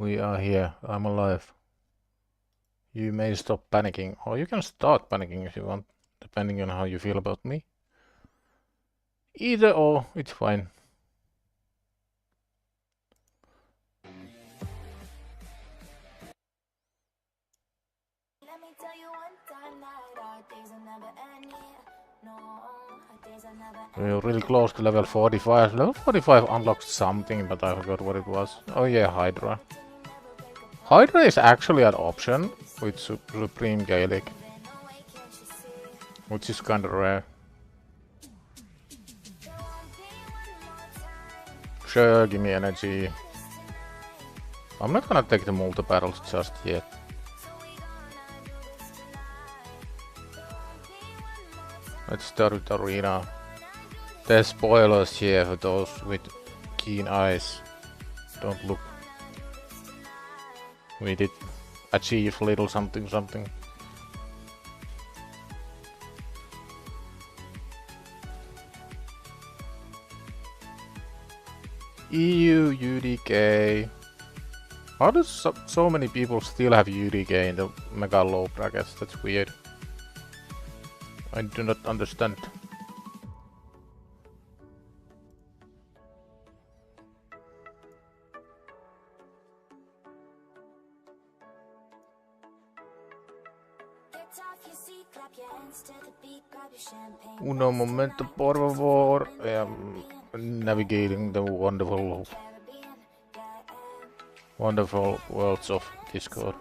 We are here. I'm alive. You may stop panicking, or you can start panicking if you want, depending on how you feel about me. Either or, it's fine. We're really close to level 45. Level 45 unlocked something, but I forgot what it was. Oh yeah, Hydra. Hydra is actually an option with Supreme Gaelic, which is kinda rare. Sure, give me energy. I'm not gonna take the multi-battles just yet. Let's start with Arena. There's spoilers here for those with keen eyes. Don't look. We did achieve little something something. EU UDK. How does so many people still have UDK in the mega low brackets? That's weird. I do not understand. Uno momento, por favor. Navigating the wonderful worlds of Discord.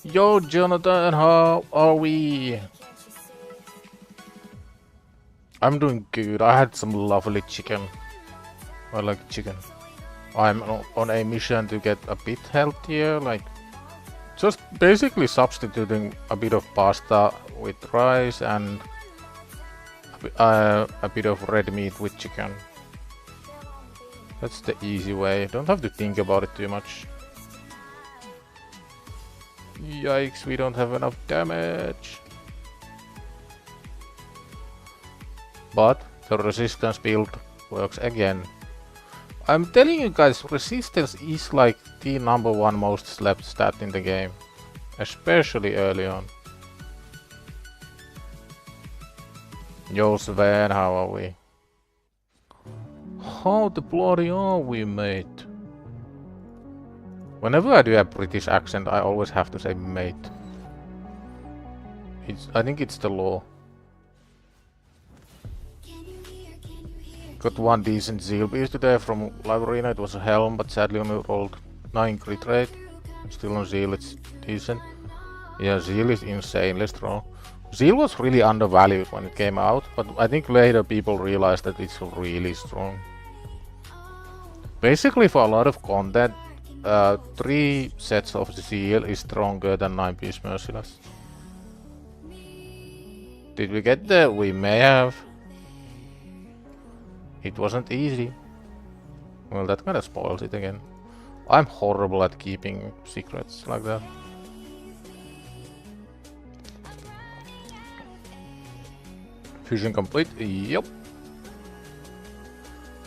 Yo, Jonathan, how are we? I'm doing good. I had some lovely chicken. I like chicken. I'm on a mission to get a bit healthier, like just basically substituting a bit of pasta with rice and a bit of red meat with chicken. That's the easy way. Don't have to think about it too much. Yikes, we don't have enough damage. But the resistance build works again. I'm telling you guys, resistance is like the #1 most slept stat in the game. Especially early on. Yo Sven, how are we? How the bloody are we, mate? Whenever I do a British accent, I always have to say mate. I think it's the law. Got one decent Zeal piece today from Live Arena. It was a Helm, but sadly only rolled 9 crit rate. Still on Zeal, it's decent. Yeah, Zeal is insanely strong. Zeal was really undervalued when it came out, but I think later people realized that it's really strong. Basically, for a lot of content, 3 sets of Zeal is stronger than 9-piece Merciless. Did we get there? We may have. It wasn't easy. Well, that kind of spoils it again. I'm horrible at keeping secrets like that. Fusion complete? Yep.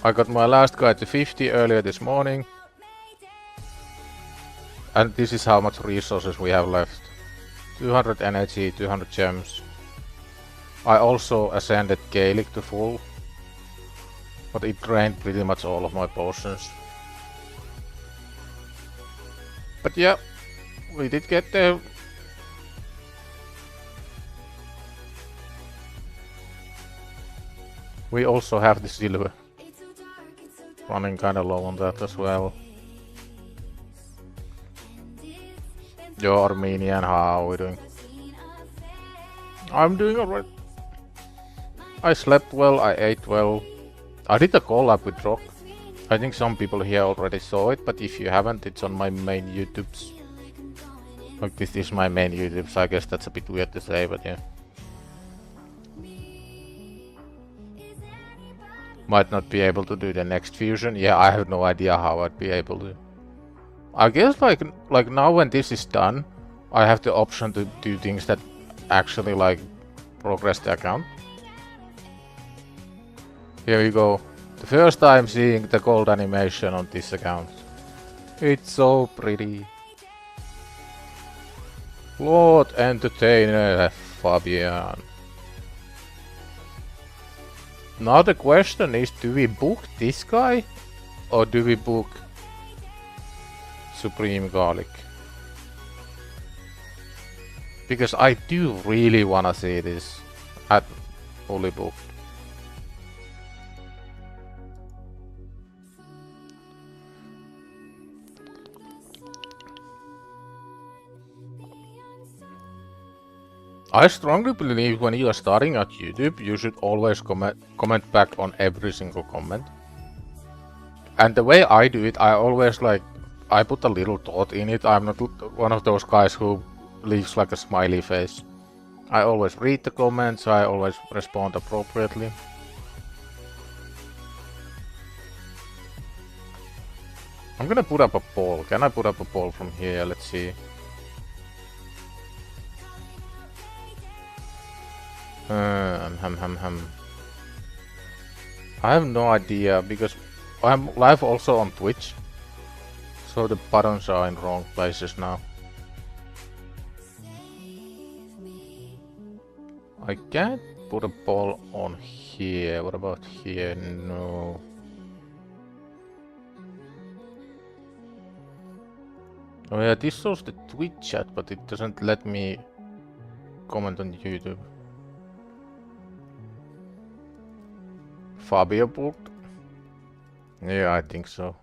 I got my last guy to 50 earlier this morning. And this is how much resources we have left. 200 energy, 200 gems. I also ascended Gaelic to full. But it drained pretty much all of my potions. But yeah, we did get there. We also have the silver. Running kinda low on that as well. Yo Armenian, how are we doing? I'm doing alright. I slept well, I ate well. I did a collab with Rock. I think some people here already saw it, but if you haven't, it's on my main YouTubes. Like, this is my main YouTube, so I guess that's a bit weird to say, but yeah. Might not be able to do the next fusion. Yeah, I have no idea how I'd be able to. I guess like now when this is done, I have the option to do things that actually like progress the account. Here we go. The first time seeing the gold animation on this account. It's so pretty. Lord Entertainer Fabian. Now the question is, do we book this guy or do we book Supreme Garlic? Because I do really wanna see this at fully booked. I strongly believe when you are starting at YouTube, you should always comment back on every single comment. And the way I do it, I always I put a little thought in it. I'm not one of those guys who leaves like a smiley face. I always read the comments, I always respond appropriately. I'm gonna put up a poll. Can I put up a poll from here? Let's see. I have no idea because I'm live also on Twitch, so the buttons are in wrong places now. I can't put a poll on here. What about here? No. Oh yeah, this shows the Twitch chat, but it doesn't let me comment on YouTube. Fabio booked? Yeah, I think so.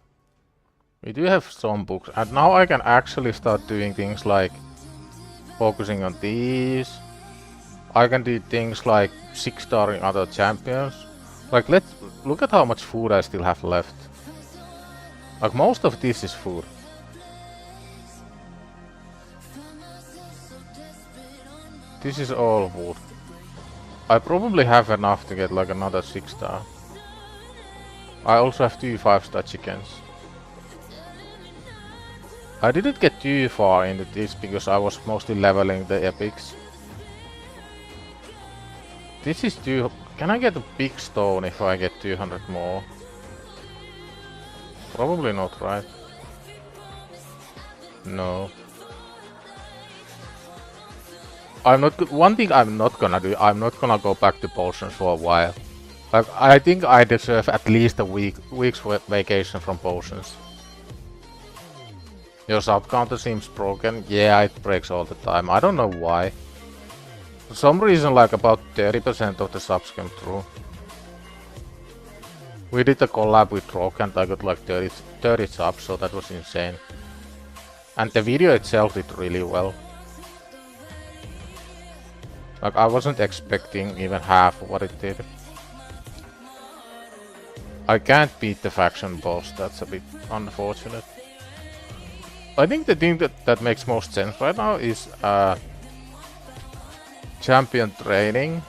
We do have some books, and now I can actually start doing things like focusing on these. I can do things like 6-starring other champions. Like, let's look at how much food I still have left. Like, most of this is food. This is all wood. I probably have enough to get like another 6-star. I also have 2 5-star chickens. I didn't get too far into this because I was mostly leveling the epics. This is too... Can I get a big stone if I get 200 more? Probably not, right? No. I'm not... One thing I'm not gonna do, I'm not gonna go back to potions for a while. Like, I think I deserve at least a week's vacation from potions. Your sub counter seems broken. Yeah, it breaks all the time. I don't know why. For some reason, like about 30% of the subs came through. We did a collab with Rock and I got like 30 subs, so that was insane. And the video itself did really well. Like, I wasn't expecting even half of what it did. I can't beat the faction boss, that's a bit unfortunate. I think the thing that makes most sense right now is champion training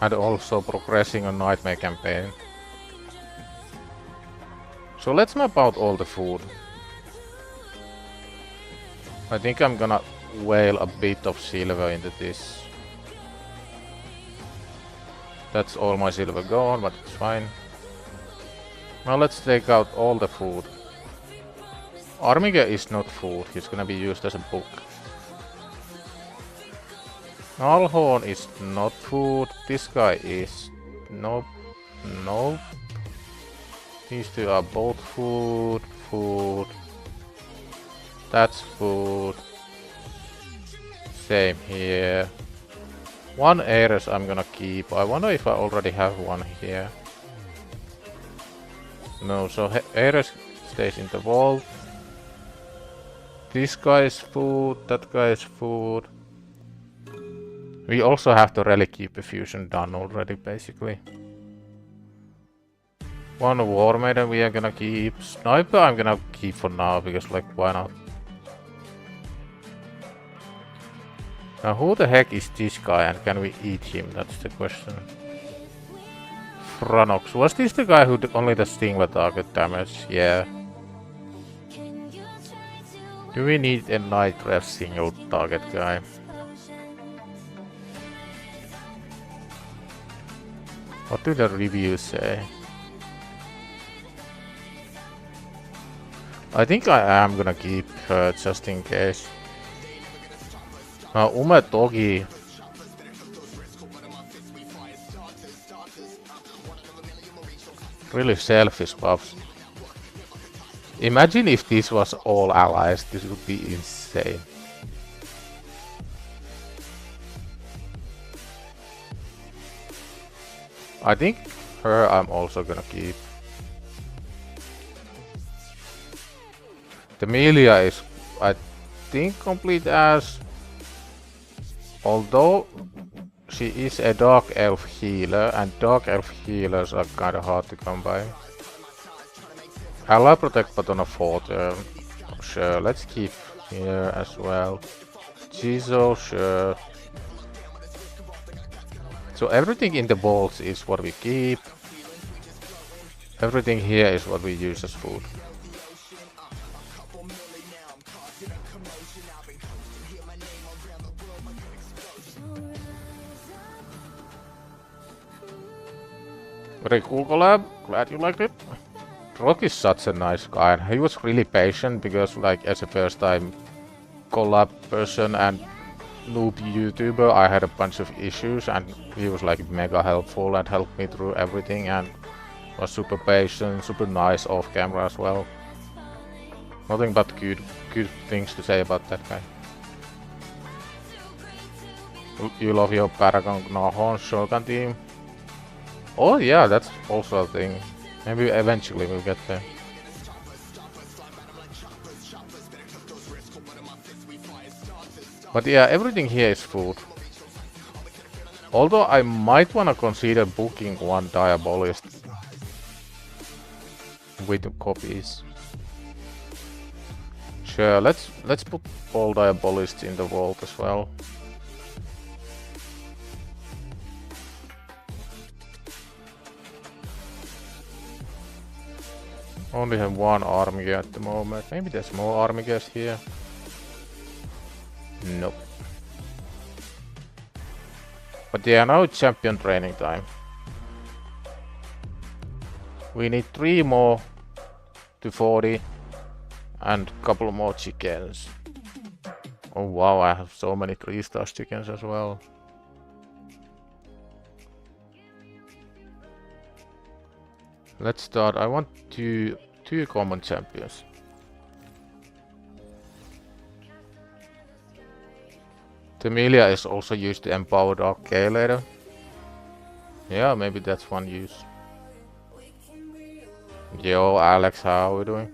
and also progressing on Nightmare campaign. So let's map out all the food. I think I'm gonna whale a bit of silver into this. That's all my silver gone, but it's fine. Now let's take out all the food. Armiger is not food, he's gonna be used as a book. Alhorn is not food, this guy is... Nope. Nope. These two are both food, food. That's food. Same here. One Ares I'm gonna keep. I wonder if I already have one here. No, so Ares stays in the vault. This guy is food, that guy is food. We also have to relic keep a fusion done already, basically. One War Maiden we are gonna keep. Sniper I'm gonna keep for now, because like, why not? Now who the heck is this guy and can we eat him? That's the question. Franox. Was this the guy who only does single target damage? Yeah. Do we need a night ref single target guy? What do the reviews say? I think I am gonna keep her just in case. Now Umetogi. Really selfish buffs. Imagine if this was all allies, this would be insane. I think her I'm also gonna keep. The Melia is, I think, complete as. Although she is a Dark Elf healer, and Dark Elf healers are kinda hard to come by. Ally Protect but on a 4th. Sure, let's keep here as well. Jizo, sure. So everything in the bolts is what we keep. Everything here is what we use as food. Very cool collab, glad you liked it. Rock is such a nice guy, and he was really patient because, like, as a first time collab person and noob YouTuber, I had a bunch of issues, and he was like mega helpful and helped me through everything and was super patient, super nice off camera as well. Nothing but good things to say about that guy. You love your Paragon Gnahorn Shogun team? Oh yeah, that's also a thing. Maybe eventually we'll get there. But yeah, everything here is food. Although I might wanna consider booking one Diabolist with copies. Sure, let's put all Diabolists in the vault as well. Only have one army at the moment. Maybe there's more army guests here. Nope. But yeah, now it's champion training time. We need 3 more to 40 and a couple more chickens. Oh wow, I have so many 3-star chickens as well. Let's start. I want two common champions. Temilia is also used to empower Dark K later. Yeah, maybe that's one use. Yo, Alex, how are we doing?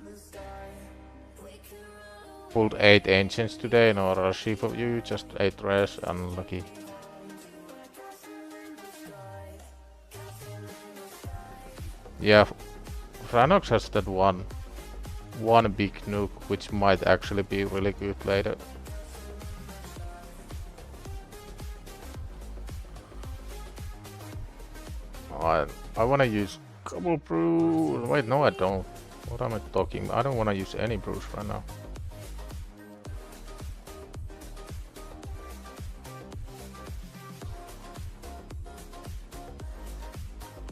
Pulled 8 ancients today, no rush of you, just 8 rares, unlucky. Yeah, Franox has that one big nuke, which might actually be really good later. I wanna use couple brews. Wait, no, I don't. What am I talking about? I don't wanna use any brews right now.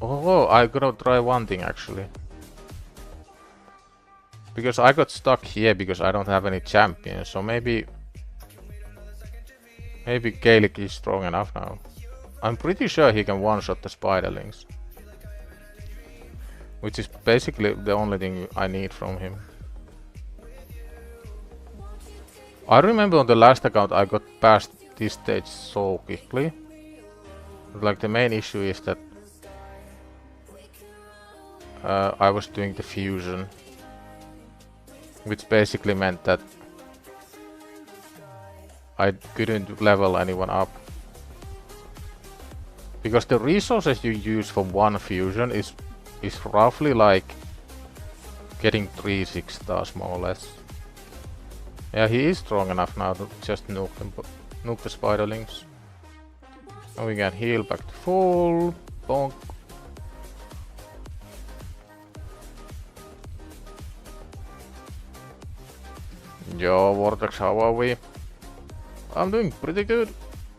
Oh, I gotta try one thing actually. Because I got stuck here because I don't have any champions, so maybe Gaelic is strong enough now. I'm pretty sure he can one-shot the spiderlings. Which is basically the only thing I need from him. I remember on the last account I got past this stage so quickly. Like the main issue is that I was doing the fusion, which basically meant that I couldn't level anyone up. Because the resources you use for one fusion is roughly like getting 3 6 stars more or less. Yeah, he is strong enough now to just nuke nuke the spiderlings. And we can heal back to full. Bonk. Yo, Vortex, how are we? I'm doing pretty good.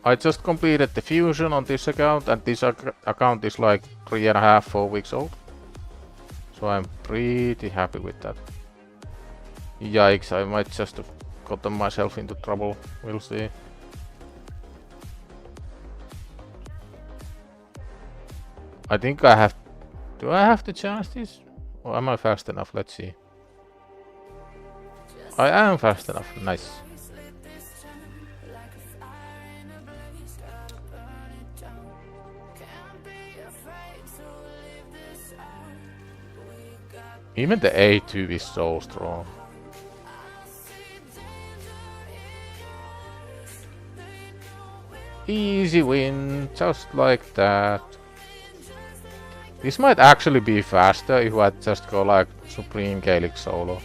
I just completed the fusion on this account, and this account is like 3.5, 4 weeks old. So I'm pretty happy with that. Yikes, I might just have gotten myself into trouble. We'll see. I think I have... Do I have to change this? Or am I fast enough? Let's see. I am fast enough. Nice. Even the A2 is so strong. Easy win, just like that. This might actually be faster if I just go like Supreme Gaelic solo.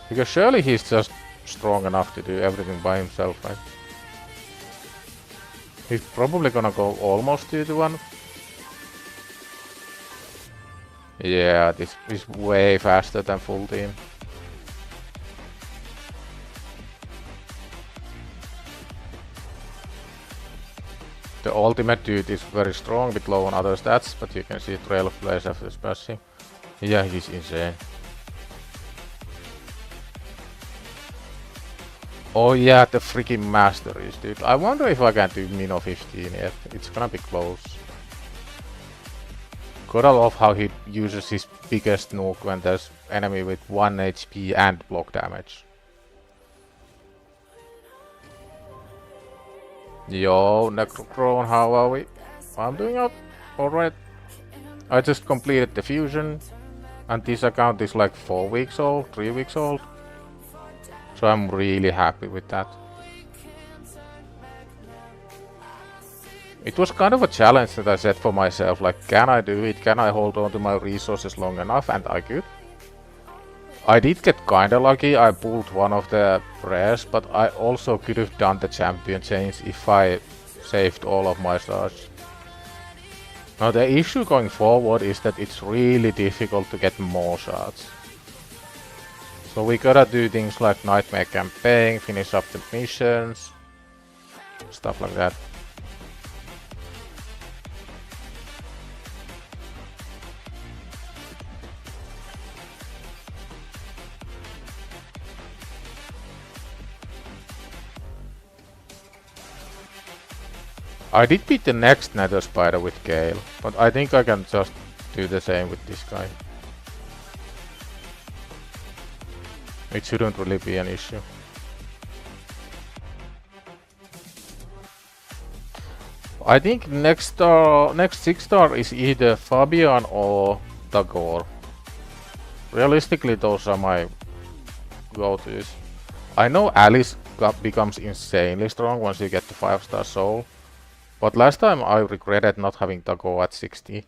Because surely he's just strong enough to do everything by himself, right? He's probably gonna go almost 2-1. Yeah, this is way faster than full team. The ultimate dude is very strong with low on other stats, but you can see trail of plays after smashing. Yeah, he's insane. Oh yeah, the freaking masteries, dude. I wonder if I can do Mino 15 yet. It's gonna be close. Gotta love how he uses his biggest nuke when there's enemy with 1 HP and block damage. Yo, Necrocrone, how are we? I'm doing alright. I just completed the fusion, and this account is like 4 weeks old, 3 weeks old. So I'm really happy with that. It was kind of a challenge that I set for myself, like, can I do it? Can I hold on to my resources long enough? And I could. I did get kinda lucky, I pulled one of the rares, but I also could have done the champion change if I saved all of my stars. Now the issue going forward is that it's really difficult to get more shards. So we gotta do things like Nightmare Campaign, finish up the missions, stuff like that. I did beat the next Nether Spider with Gale, but I think I can just do the same with this guy. It shouldn't really be an issue. I think next 6-star is either Fabian or Tagore. Realistically, those are my go-tos. I know Alice becomes insanely strong once you get to 5-star soul. But last time I regretted not having Tagore at 60.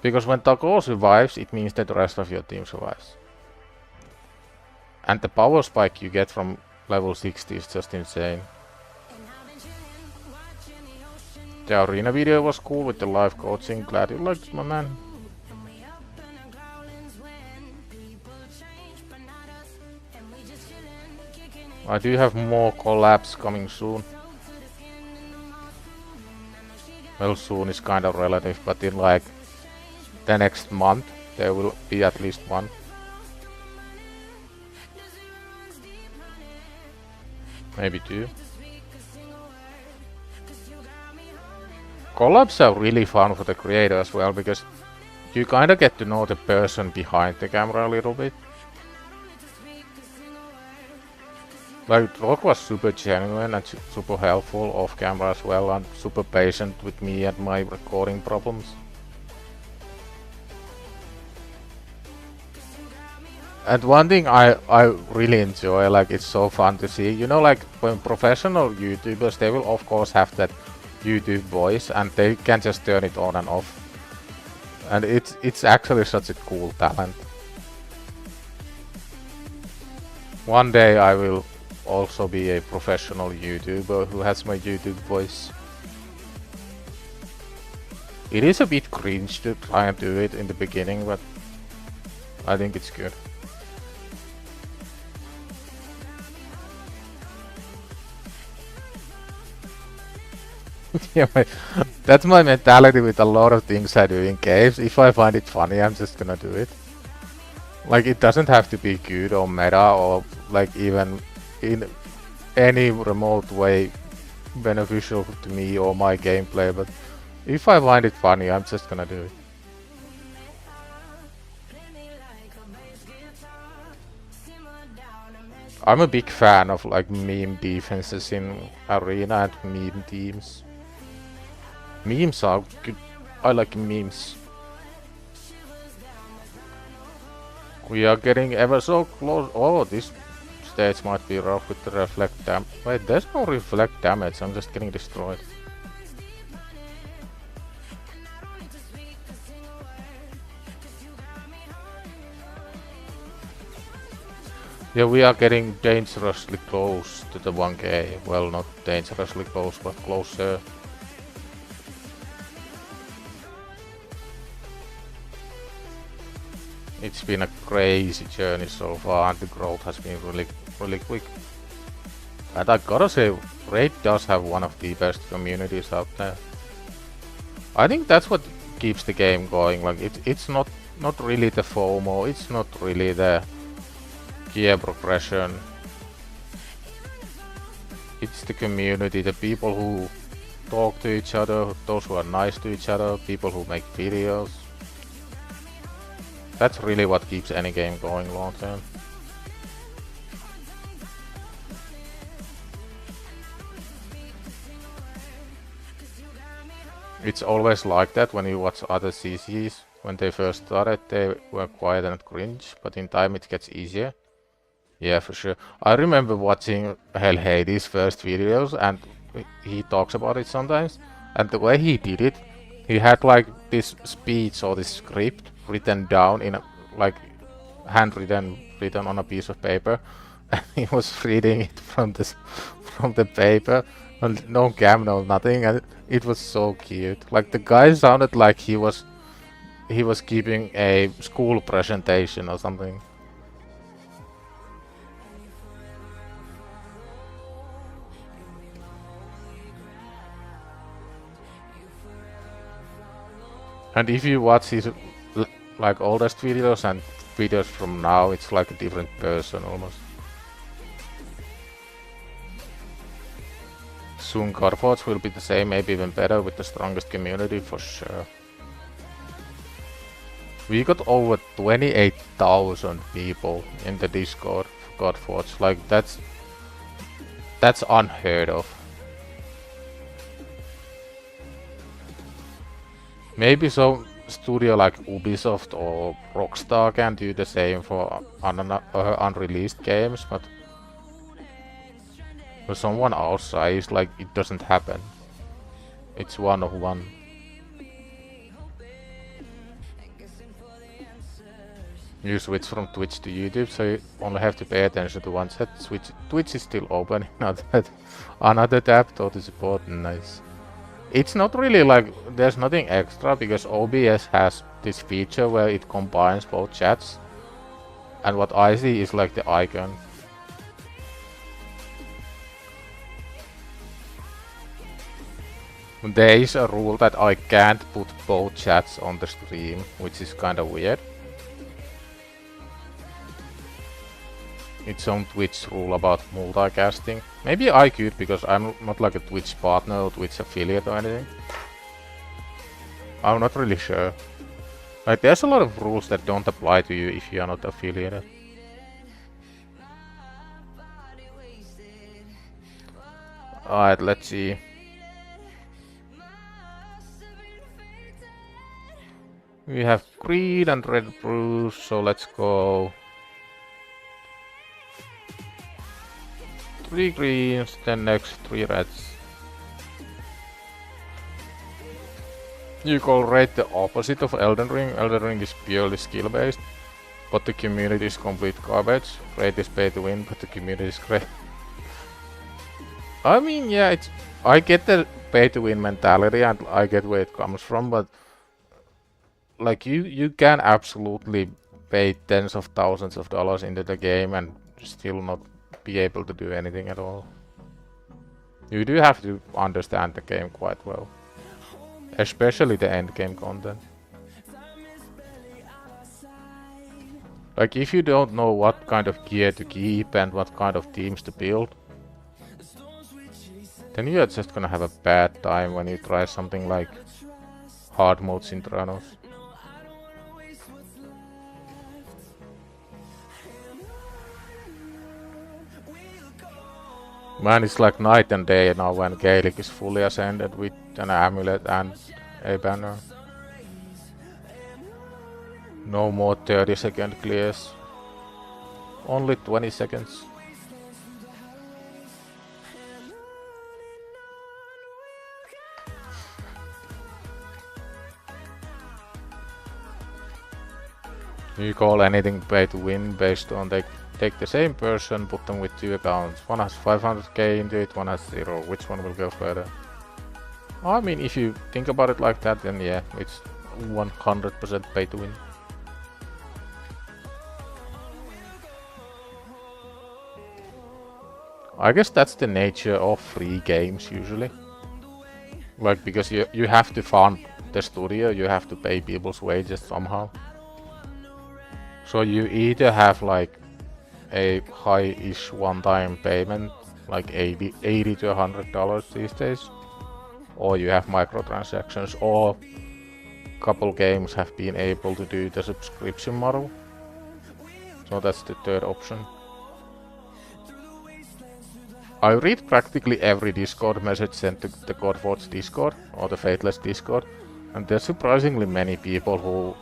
Because when Tagore survives, it means that the rest of your team survives. And the power spike you get from level 60 is just insane. The arena video was cool with the live coaching. Glad you liked it, my man. I do have more collabs coming soon. Well, soon is kind of relative, but in like the next month there will be at least one. Maybe 2. Collabs are really fun for the creator as well, because you kinda get to know the person behind the camera a little bit. Like, Rock was super genuine and super helpful off camera as well, and super patient with me and my recording problems. And one thing I really enjoy, like, it's so fun to see, you know, like when professional YouTubers, they will of course have that YouTube voice and they can just turn it on and off. And it's actually such a cool talent. One day I will also be a professional YouTuber who has my YouTube voice. It is a bit cringe to try and do it in the beginning, but I think it's good. Yeah, that's my mentality with a lot of things I do in games. If I find it funny, I'm just gonna do it. Like, it doesn't have to be good or meta or like even in any remote way beneficial to me or my gameplay, but if I find it funny, I'm just gonna do it. I'm a big fan of like meme defenses in arena and meme teams. Memes are good. I like memes. We are getting ever so close. Oh, this stage might be rough with the reflect damage. Wait, there's no reflect damage. I'm just getting destroyed. Yeah, we are getting dangerously close to the 1K. Well, not dangerously close, but closer. It's been a crazy journey so far, and the growth has been really quick. And I gotta say, Raid does have one of the best communities out there. I think that's what keeps the game going. Like, it's not really the FOMO, it's not really the gear progression. It's the community, the people who talk to each other, those who are nice to each other, people who make videos. That's really what keeps any game going long term. It's always like that when you watch other CCs. When they first started, they were quiet and cringe, but in time it gets easier. Yeah, for sure. I remember watching Hell Hades' first videos, and he talks about it sometimes. And the way he did it, he had like this speech or this script written down in a, like handwritten, written on a piece of paper, and he was reading it from the paper, and no cam, no nothing, and it was so cute. Like, the guy sounded like he was keeping a school presentation or something. And if you watch his like oldest videos and videos from now, it's like a different person almost. Soon Carforge will be the same, maybe even better, with the strongest community for sure. We got over 28,000 people in the Discord for Godforge. Like, that's unheard of. Maybe some studio like Ubisoft or Rockstar can do the same for unreleased games, but for someone outside, like, it doesn't happen. It's one of one. You switch from Twitch to YouTube, so you only have to pay attention to one set. Twitch is still open in another tab to support. Nice. It's not really like there's nothing extra because OBS has this feature where it combines both chats, and what I see is like the icon. There is a rule that I can't put both chats on the stream, which is kinda weird. It's some Twitch rule about multicasting. Maybe I could, because I'm not like a Twitch partner or Twitch affiliate or anything. I'm not really sure. Like, there's a lot of rules that don't apply to you if you are not affiliated. Alright, let's see. We have green and red brews, so let's go 3 greens, then next 3 reds. You call Raid the opposite of Elden Ring. Elden Ring is purely skill based, but the community is complete garbage. Raid is pay to win, but the community is great. I mean, yeah, I get the pay-to-win mentality and I get where it comes from, but like you can absolutely pay tens of thousands of dollars into the game and still not be able to do anything at all. You do have to understand the game quite well, especially the end game content. Like if you don't know what kind of gear to keep and what kind of teams to build, then you are just gonna have a bad time when you try something like hard mode Synchronos. Man, it's like night and day now when Gaelic is fully ascended with an amulet and a banner. No more 30-second clears. Only 20 seconds. You call anything pay to win based on they take the same person, put them with two accounts. One has 500k into it, one has 0. Which one will go further? I mean, if you think about it like that, then yeah, it's 100% pay to win. I guess that's the nature of free games usually. Like, because you have to fund the studio, you have to pay people's wages somehow. So you either have like a high-ish one-time payment, like $80 to $100 these days, or you have microtransactions, or couple games have been able to do the subscription model. So that's the third option. I read practically every Discord message sent to the Godforge Discord or the Fateless Discord, and there's surprisingly many people who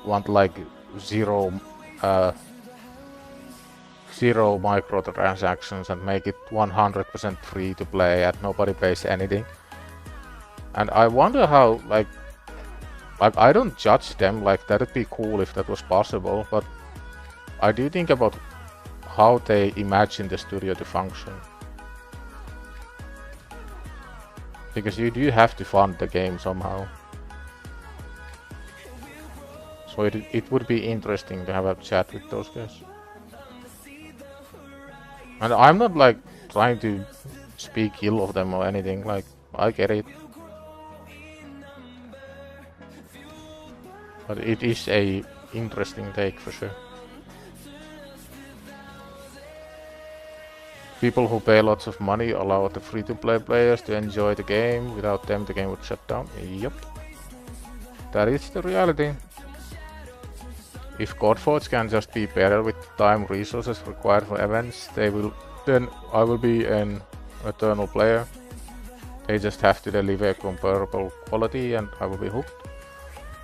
want like zero microtransactions and make it 100% free to play and nobody pays anything. And I wonder how, like I don't judge them, like that would be cool if that was possible, but I do think about how they imagine the studio to function. Because you do have to fund the game somehow. So it would be interesting to have a chat with those guys. And I'm not like trying to speak ill of them or anything, like I get it. But it is a interesting take for sure. People who pay lots of money allow the free-to-play players to enjoy the game. Without them, the game would shut down. Yep. That is the reality. If Godforge can just be better with time resources required for events, then I will be an eternal player. They just have to deliver comparable quality and I will be hooked.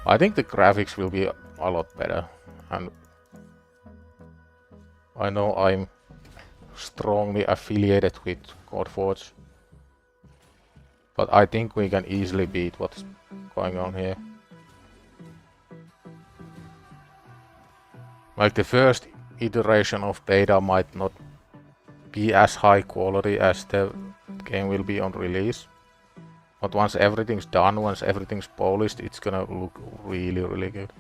I think the graphics will be a lot better, and I know I'm strongly affiliated with Godforge, but I think we can easily beat what's going on here. Like the first iteration of data might not be as high quality as the game will be on release, but once everything's done, once everything's polished, it's gonna look really, really good.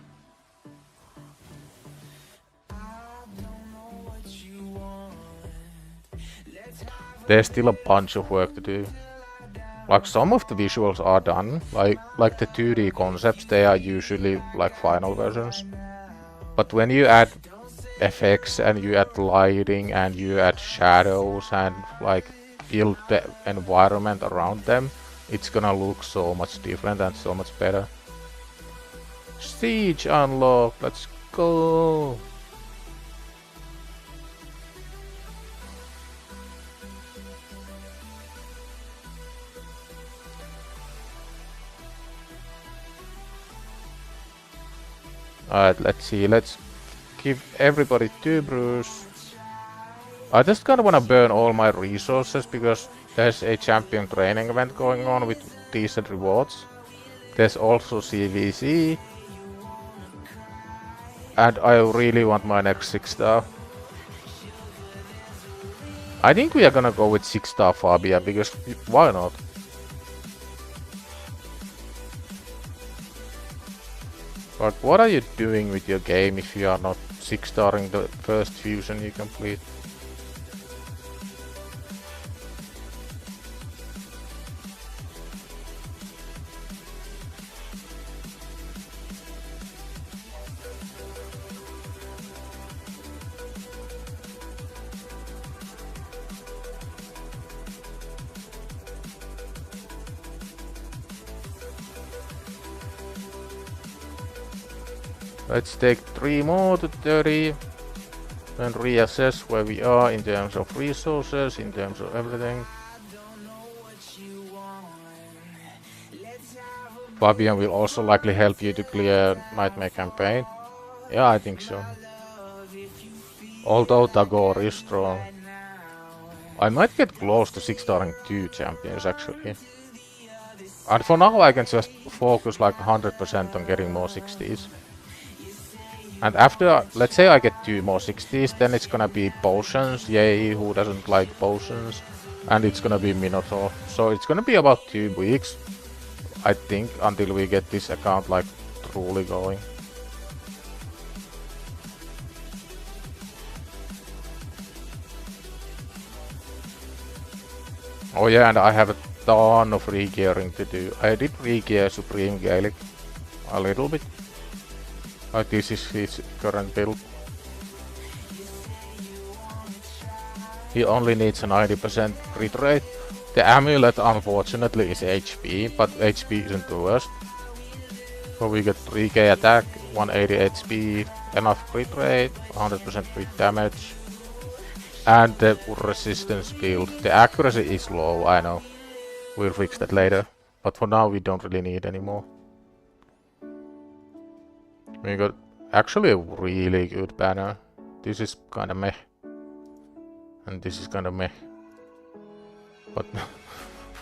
There's still a bunch of work to do. Like some of the visuals are done, like the 2D concepts, they are usually like final versions. But when you add effects and you add lighting and you add shadows and like build the environment around them, it's gonna look so much different and so much better. Siege unlocked, let's go! Alright, let's see, let's give everybody 2 brews. I just kinda wanna burn all my resources because there's a champion training event going on with decent rewards. There's also CVC. And I really want my next 6 star. I think we are gonna go with 6-star Fabian, because why not? But what are you doing with your game if you are not 6-starring the first fusion you complete? Let's take 3 more to 30 and reassess where we are in terms of resources, in terms of everything. Fabian will also likely help you to clear Nightmare campaign. Yeah, I think so. Although Tagore is strong. I might get close to 6-starring 2 champions actually. And for now I can just focus like 100% on getting more 60s. And after, let's say I get 2 more 60s, then it's gonna be potions, yay, who doesn't like potions? And it's gonna be Minotaur. So it's gonna be about 2 weeks, I think, until we get this account like truly going. Oh yeah, and I have a ton of re-gearing to do. I did re-gear Supreme Gaelic a little bit. This is his current build. He only needs a 90% crit rate. The amulet unfortunately is HP, but HP isn't the worst. So we get 3k attack, 180 HP, enough crit rate, 100% crit damage. And the resistance build. The accuracy is low, I know. We'll fix that later. But for now we don't really need anymore. We got actually a really good banner. This is kinda meh. And this is kinda meh. But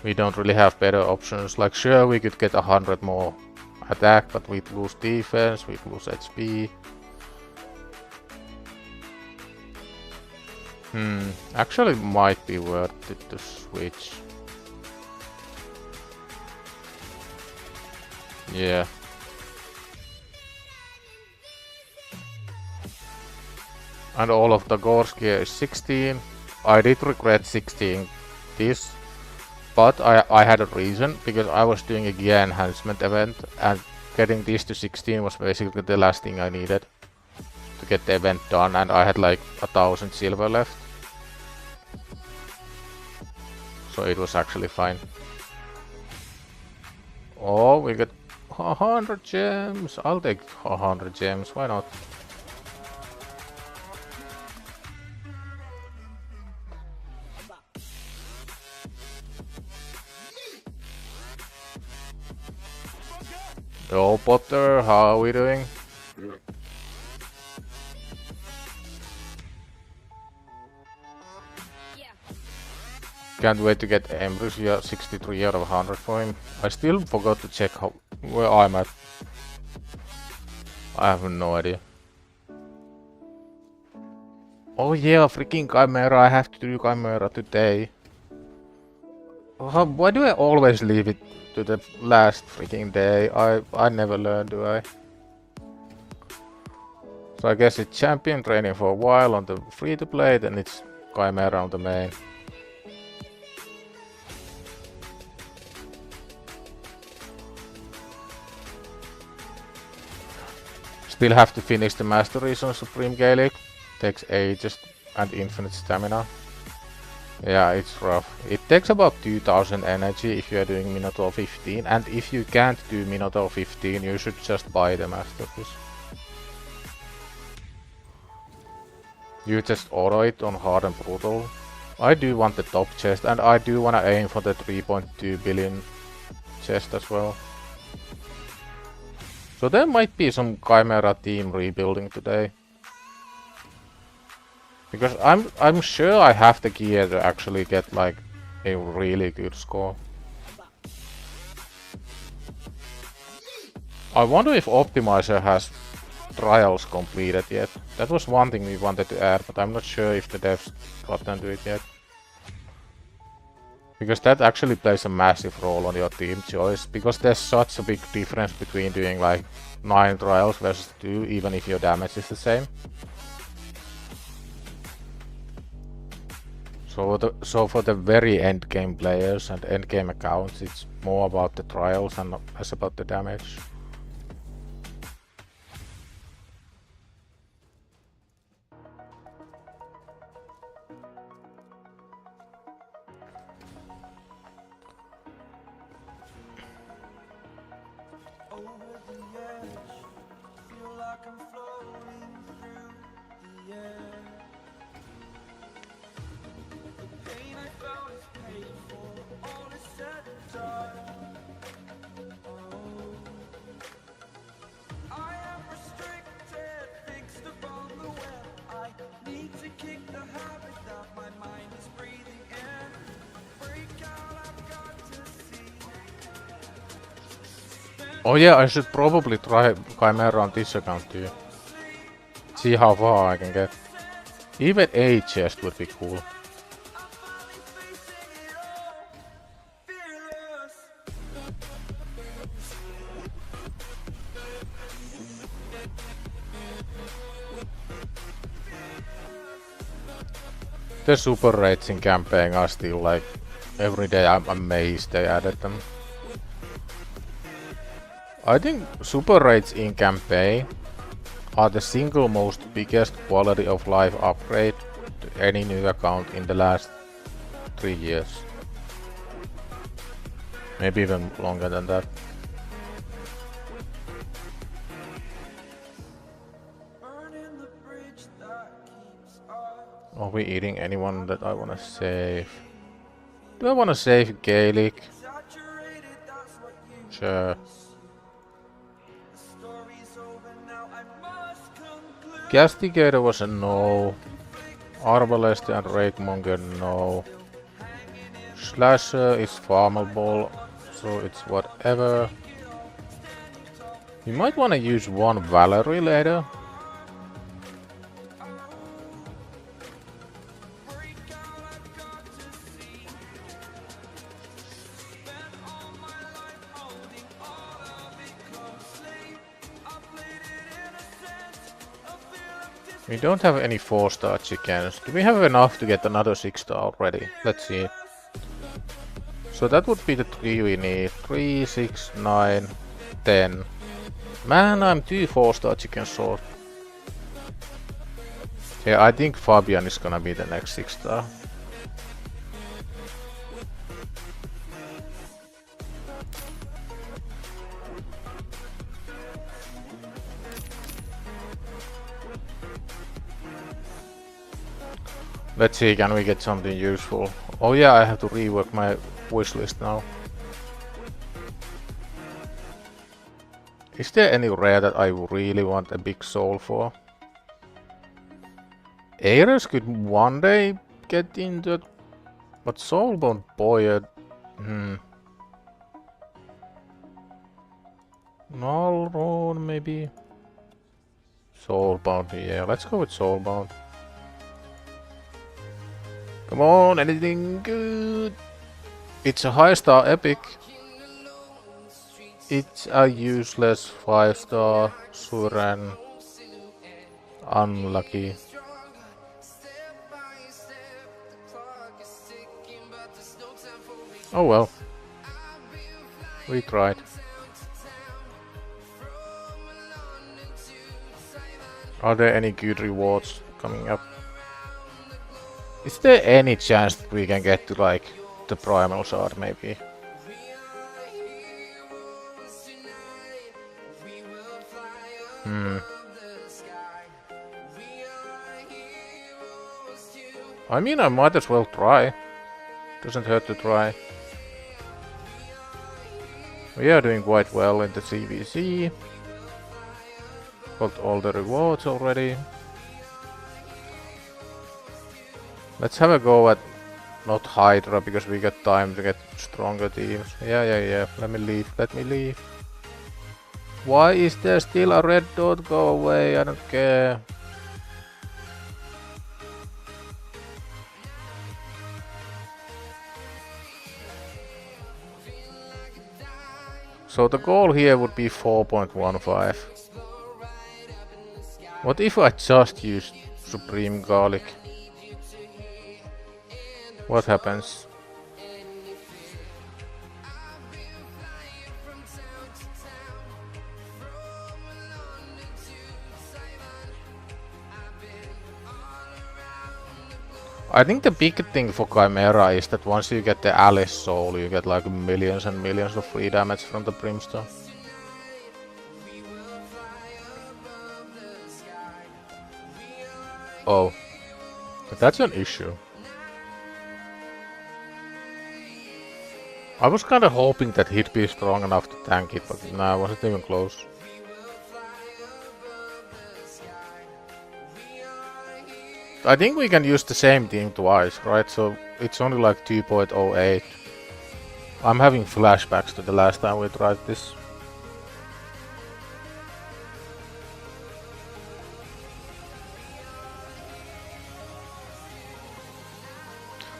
we don't really have better options. Like sure we could get 100 more attack, but we'd lose defense, we'd lose HP. Actually might be worth it to switch. Yeah. And all of the Gor's gear is 16. I did regret 16 this, but I had a reason, because I was doing a gear enhancement event and getting this to 16 was basically the last thing I needed to get the event done, and I had like 1000 silver left. So it was actually fine. Oh, we got 100 gems. I'll take 100 gems, why not? Yo, Potter, how are we doing? Can't wait to get Ambrosia 63 out of 100 for him. I still forgot to check where I'm at. I have no idea. Oh yeah, freaking Chimera, I have to do Chimera today. Why do I always leave it to the last freaking day? I never learn, do I? So I guess it's champion training for a while on the free-to-play, then it's Chimera on the main. Still have to finish the masteries on Supreme Gaelic. Takes ages and infinite stamina. Yeah, it's rough. It takes about 2000 energy if you are doing Minotaur 15, and if you can't do Minotaur 15, you should just buy the masterpiece. You just auto it on hard and brutal. I do want the top chest, and I do wanna aim for the 3.2 billion chest as well. So there might be some Chimera team rebuilding today. Because I'm sure I have the gear to actually get like a really good score. I wonder if Optimizer has trials completed yet. That was one thing we wanted to add, but I'm not sure if the devs got into it yet. Because that actually plays a massive role on your team choice, because there's such a big difference between doing like 9 trials versus 2, even if your damage is the same. So for the very end game players and end game accounts, it's more about the trials and less about the damage. Oh yeah, I should probably try Chimera on this account too. See how far I can get. Even a chest would be cool. The super rates in campaign are still like, every day I'm amazed they added them. I think super rates in campaign are the single most biggest quality of life upgrade to any new account in the last 3 years. Maybe even longer than that. Are we eating anyone that I wanna save? Do I wanna save Gaelic? Sure. Castigator was a no. Arbalest and Rakemonger, no. Slasher is farmable, so it's whatever. You might wanna use one Valerie later. We don't have any 4-star chickens. Do we have enough to get another 6-star already? Let's see. So that would be the 3 we need. 3, 6, 9, 10. Man, I'm 2 4-star chickens short. Yeah, I think Fabian is gonna be the next 6-star. Let's see, can we get something useful? Oh yeah, I have to rework my wish list now. Is there any rare that I really want a big soul for? Ares could one day get into it, but Soulbound Boyard... Nullrune maybe? Soulbound, yeah, let's go with Soulbound. Come on, anything good? It's a high-star epic. It's a useless 5-star Suren. Unlucky. Oh well. We tried. Are there any good rewards coming up? Is there any chance that we can get to like the primal shard maybe? I mean, I might as well try. Doesn't hurt to try. We are doing quite well in the CVC. Got all the rewards already. Let's have a go at not Hydra, because we got time to get stronger teams. Yeah. Let me leave. Why is there still a red dot? Go away, I don't care. So the goal here would be 4.15. What if I just use Supreme Garlic? What happens? I think the big thing for Chimera is that once you get the Alice Soul, you get like millions and millions of free damage from the Brimstone. Oh, that's an issue. I was kinda hoping that he'd be strong enough to tank it, but nah, I wasn't even close. I think we can use the same team twice, right? So it's only like 2.08. I'm having flashbacks to the last time we tried this.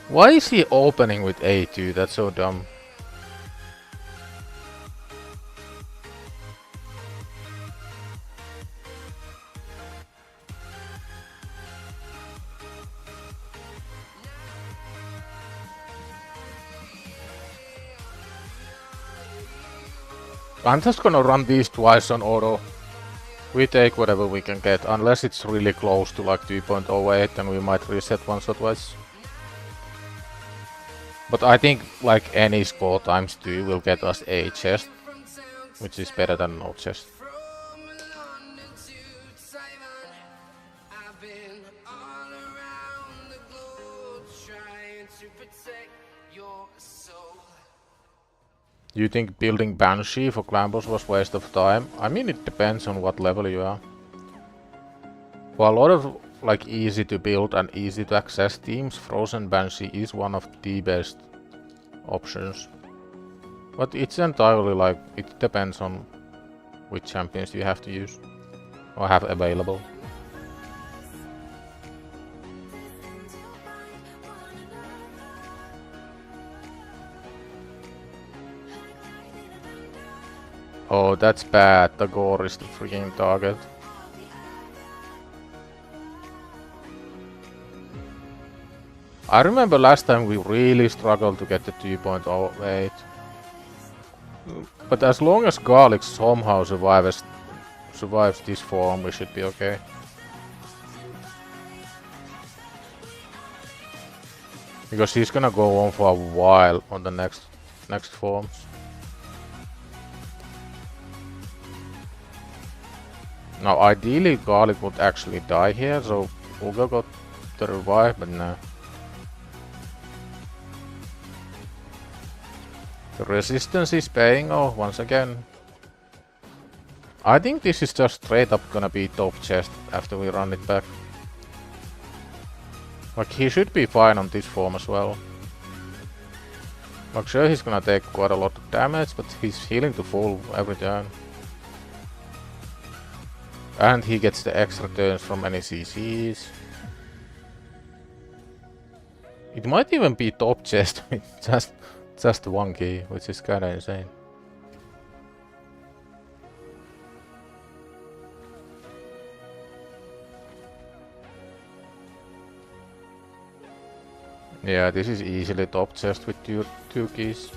Why is he opening with A2? That's so dumb. I'm just gonna run these twice on auto. We take whatever we can get, unless it's really close to like 2.08, then we might reset once or twice. But I think like any score times 2 will get us a chest, which is better than no chest. You think building Banshee for clan boss was waste of time? I mean, it depends on what level you are. For a lot of like easy to build and easy to access teams, Frozen Banshee is one of the best options. But it's entirely like, it depends on which champions you have to use or have available. Oh, that's bad. The gore is the freaking target. I remember last time we really struggled to get the 2.08. But as long as Garlic somehow survives this form, we should be okay. Because he's gonna go on for a while on the next forms. Now ideally Garlic would actually die here, so Ugo got the revive, but nah. The resistance is paying off once again. I think this is just straight up gonna be top chest after we run it back. Like, he should be fine on this form as well. Like, sure, he's gonna take quite a lot of damage, but he's healing to full every turn. And he gets the extra turns from any CCs. It might even be top chest with just one key, which is kinda insane. Yeah, this is easily top chest with two keys.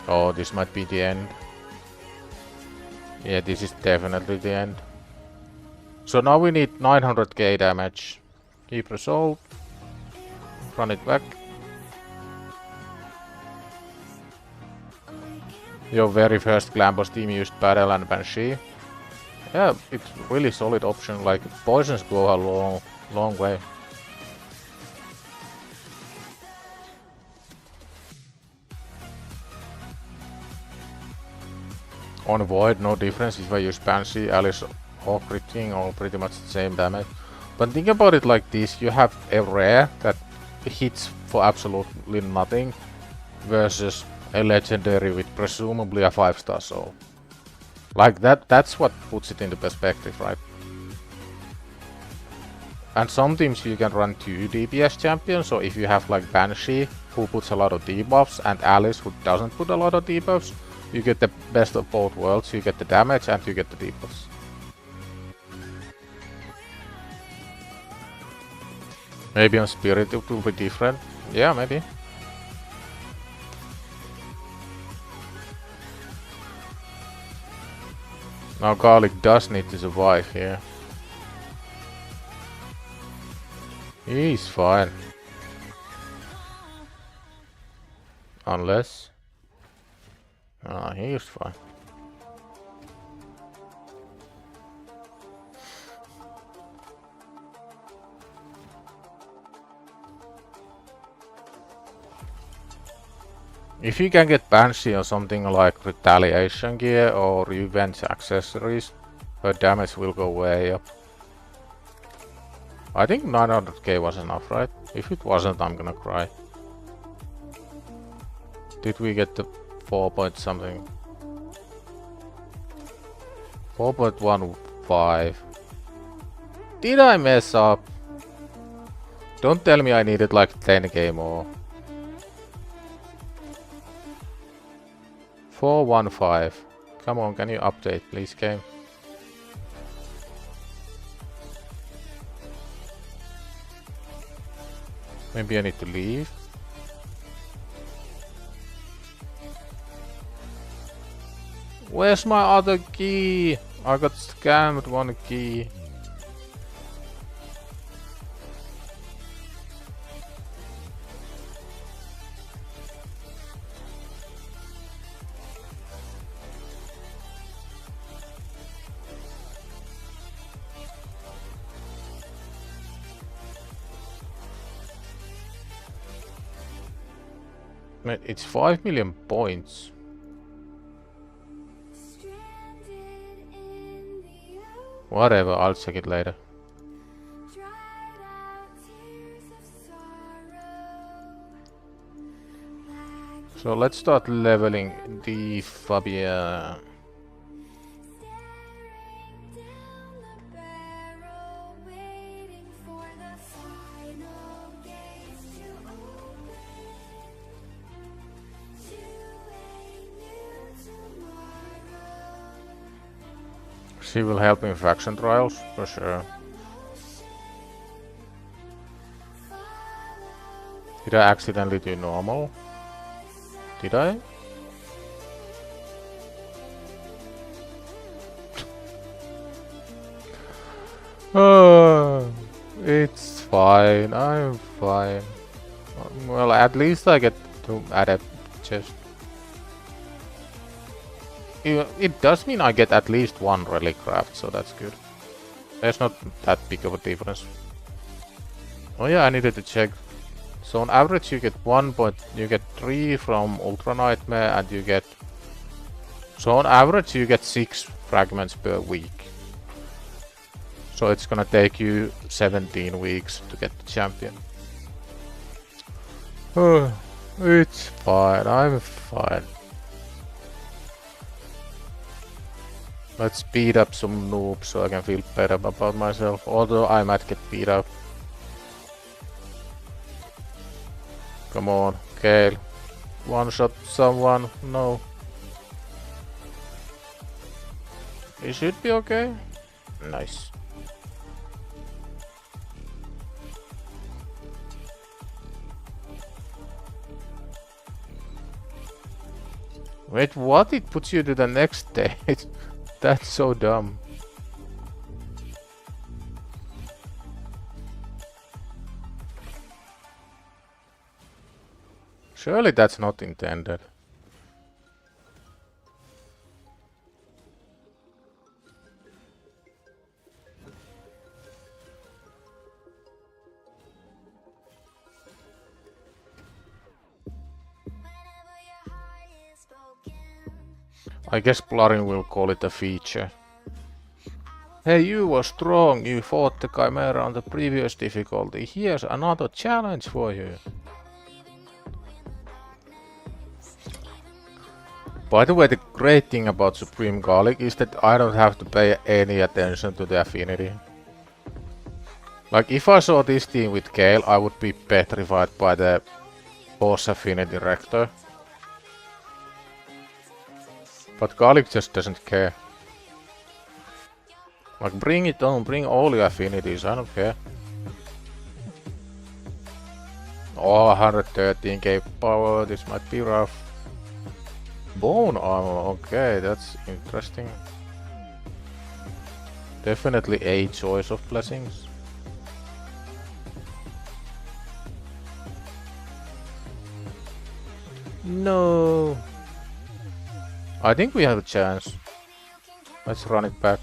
Oh, this might be the end. Yeah, this is definitely the end. So now we need 900k damage. Keep resolve. Run it back. Your very first clan boss team used Battle and Banshee. Yeah, it's really solid option. Like, poisons go a long way. On Void, no difference if I use Banshee, Alice or Crit King, all pretty much the same damage. But think about it like this, you have a rare that hits for absolutely nothing versus a legendary with presumably a 5-star soul. Like that's what puts it into perspective, right? And some teams you can run 2 DPS champions, so if you have like Banshee, who puts a lot of debuffs, and Alice, who doesn't put a lot of debuffs, you get the best of both worlds. You get the damage and you get the debuffs. Maybe on Spirit it will be different. Yeah, maybe. Now Garlic does need to survive here. He's fine. Unless... he's fine. If you can get Banshee or something like Retaliation Gear or Revenge accessories, her damage will go way up. I think 900k was enough, right? If it wasn't, I'm gonna cry. Did we get the 4 point something? 4.15. Did I mess up? Don't tell me I needed like 10k more. 415. Come on, can you update, please, game? Maybe I need to leave. Where's my other key? I got scammed 1 key. It's 5 million points. Whatever, I'll check it later. So let's start leveling the Fabia. She will help in faction trials, for sure. Did I accidentally do normal? Did I? It's fine, I'm fine. Well, at least I get to adapt chest. It does mean I get at least 1 relic craft, so that's good. There's not that big of a difference. Oh yeah, I needed to check. So on average you get 3 from Ultra Nightmare, and you get... So on average you get 6 fragments per week. So it's gonna take you 17 weeks to get the champion. Oh, it's fine, I'm fine. Let's beat up some noobs so I can feel better about myself, although I might get beat up. Come on, Kale. One shot someone, no. It should be okay. Nice. Wait, what? It puts you to the next stage? That's so dumb. Surely that's not intended. I guess Blurring will call it a feature. Hey, you were strong, you fought the Chimera on the previous difficulty. Here's another challenge for you. By the way, the great thing about Supreme Garlic is that I don't have to pay any attention to the affinity. Like, if I saw this team with Gale, I would be petrified by the boss affinity rector. But Garlic just doesn't care. Like, bring it on, bring all your affinities, I don't care. Oh, 113k power, this might be rough. Bone armor, okay, that's interesting. Definitely a choice of blessings. No. I think we have a chance. Let's run it back.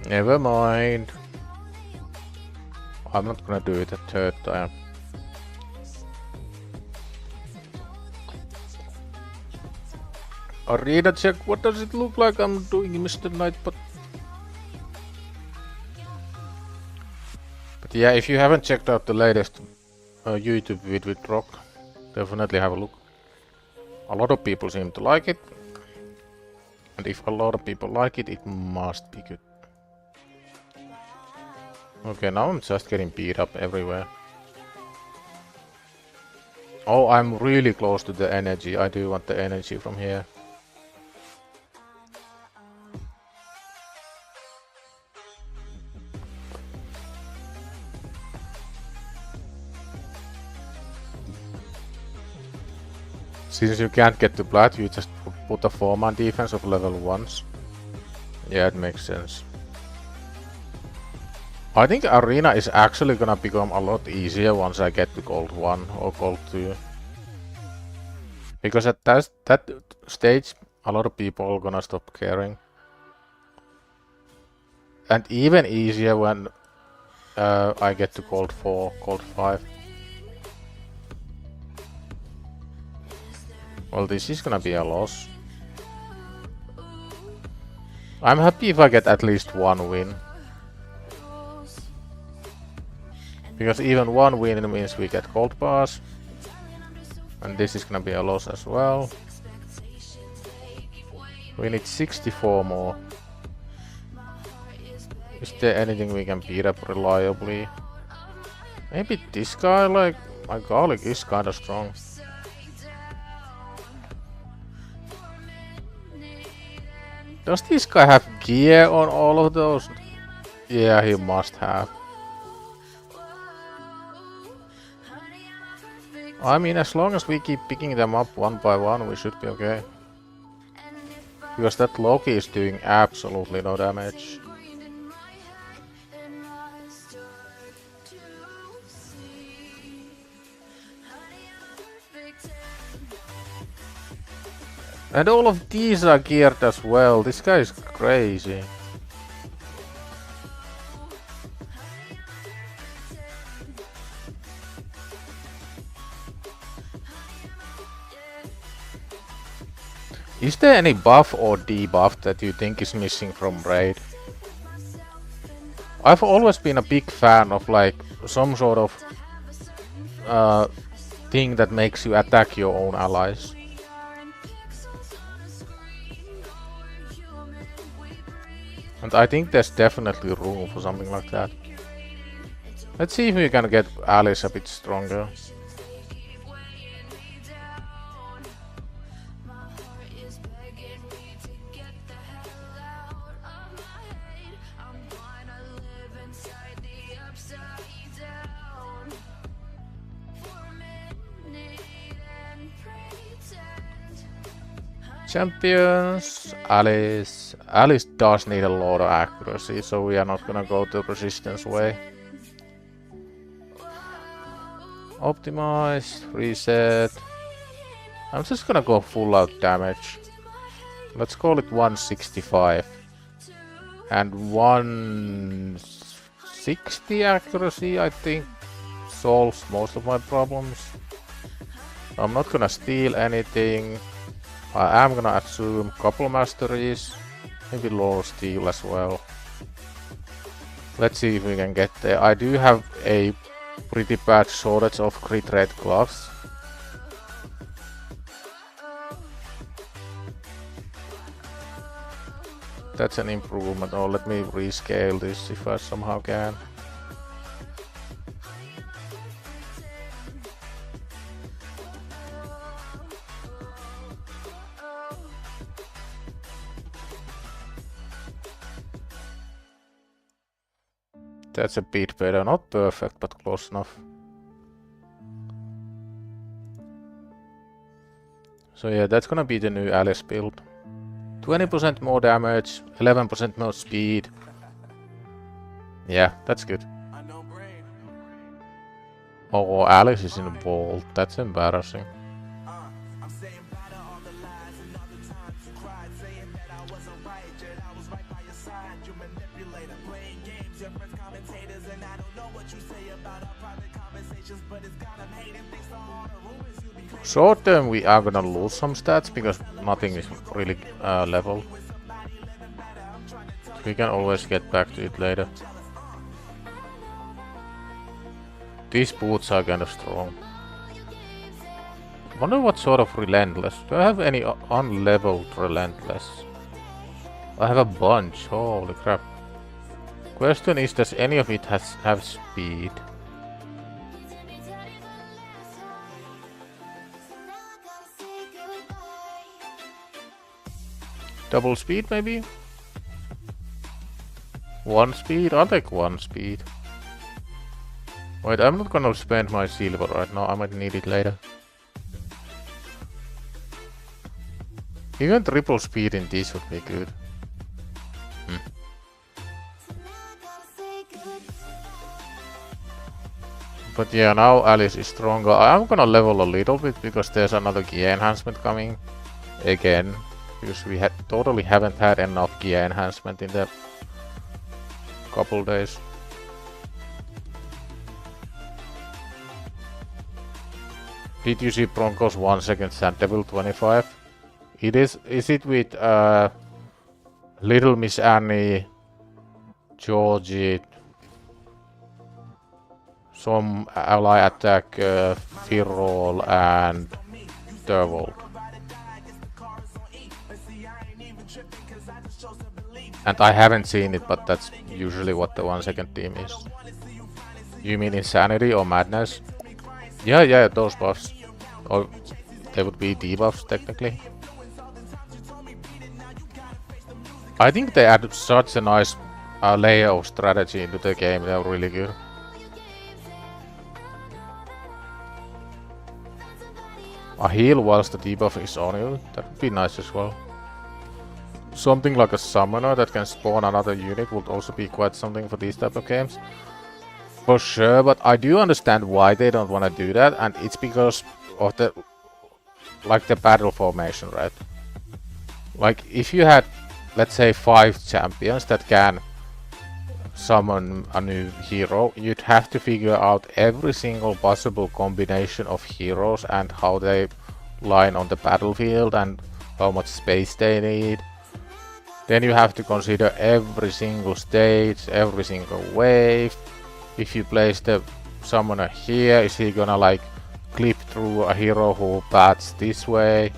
Never mind. I'm not gonna do it a third time. Arena check, what does it look like I'm doing, Mr. Nightbot? But yeah, if you haven't checked out the latest YouTube vid with Rock, definitely have a look. A lot of people seem to like it. And if a lot of people like it, it must be good. Okay, now I'm just getting beat up everywhere. Oh, I'm really close to the energy. I do want the energy from here. Since you can't get to blood, you just put a 4-man defense of level 1s. Yeah, it makes sense. I think Arena is actually gonna become a lot easier once I get to Gold 1 or Gold 2. Because at that stage, a lot of people are gonna stop caring. And even easier when I get to Gold 4, Gold 5. Well, this is gonna be a loss. I'm happy if I get at least one win. Because even one win means we get gold bars. And this is gonna be a loss as well. We need 64 more. Is there anything we can beat up reliably? Maybe this guy, like, my Garlic is kinda strong. Does this guy have gear on all of those? Yeah, he must have. I mean, as long as we keep picking them up one by one, we should be okay. Because that Loki is doing absolutely no damage. And all of these are geared as well. This guy is crazy. Is there any buff or debuff that you think is missing from Raid? I've always been a big fan of like some sort of thing that makes you attack your own allies. And I think there's definitely room for something like that. Let's see if we can get Alice a bit stronger. Champions, Alice. Alice does need a lot of accuracy, so we are not gonna go the resistance way. Optimize, reset. I'm just gonna go full out damage. Let's call it 165. And 160 accuracy, I think, solves most of my problems. I'm not gonna steal anything. I am gonna assume couple masteries. Maybe low steal as well. Let's see if we can get there. I do have a pretty bad shortage of crit rate gloves. That's an improvement. Oh, let me rescale this if I somehow can. That's a bit better. Not perfect, but close enough. So yeah, that's gonna be the new Alice build. 20% more damage, 11% more speed. Yeah, that's good. Oh, Alice is in a vault. That's embarrassing. Short term we are gonna lose some stats because nothing is really leveled. We can always get back to it later. These boots are kind of strong. Wonder what sort of relentless. Do I have any unleveled relentless? I have a bunch. Holy crap. Question is, does any of it have speed? Double speed maybe? One speed? I'll take one speed. Wait, I'm not gonna spend my silver right now, I might need it later. Even triple speed in this would be good. But yeah, now Alice is stronger. I'm gonna level a little bit because there's another gear enhancement coming. Again. Because we totally haven't had enough gear enhancement in the couple days. Did you see Bronco's 1 second Sand Devil 25? Is it with Little Miss Annie, Georgie, some ally attack, Firol and Dervold? And I haven't seen it, but that's usually what the 1 second team is. You mean Insanity or Madness? Yeah, those buffs. Or they would be debuffs technically. I think they added such a nice layer of strategy into the game. They're really good. A heal whilst the debuff is on you. That would be nice as well. Something like a summoner that can spawn another unit would also be quite something for these type of games. For sure, but I do understand why they don't want to do that, and it's because of the battle formation, right? Like if you had, let's say, 5 champions that can summon a new hero, you'd have to figure out every single possible combination of heroes and how they line on the battlefield and how much space they need. Then you have to consider every single stage, every single wave. If you place the summoner here, is he gonna like clip through a hero who bats this way?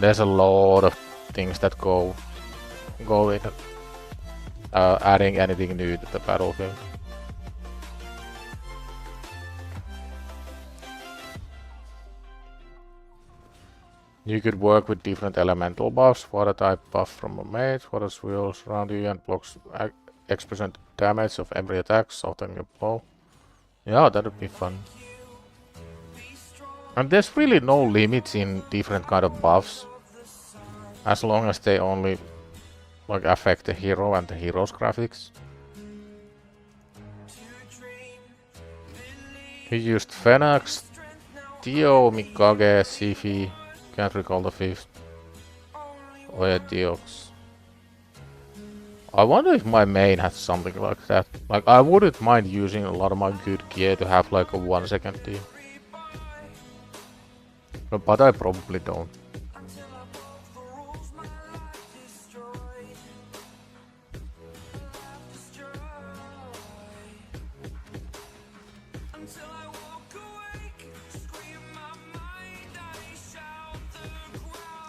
There's a lot of things that go in adding anything new to the battlefield. You could work with different elemental buffs. Water type buff from a mage. Water swirls around you and blocks X% damage of every attack, soften your blow. Yeah, that would be fun. And there's really no limits in different kind of buffs, as long as they only like affect the hero and the hero's graphics. He used Phoenix, Tio, Mikage, Sifi, Can't recall the fifth. Oh yeah, Deox. I wonder if my main has something like that. Like, I wouldn't mind using a lot of my good gear to have like a 1 second team. But I probably don't.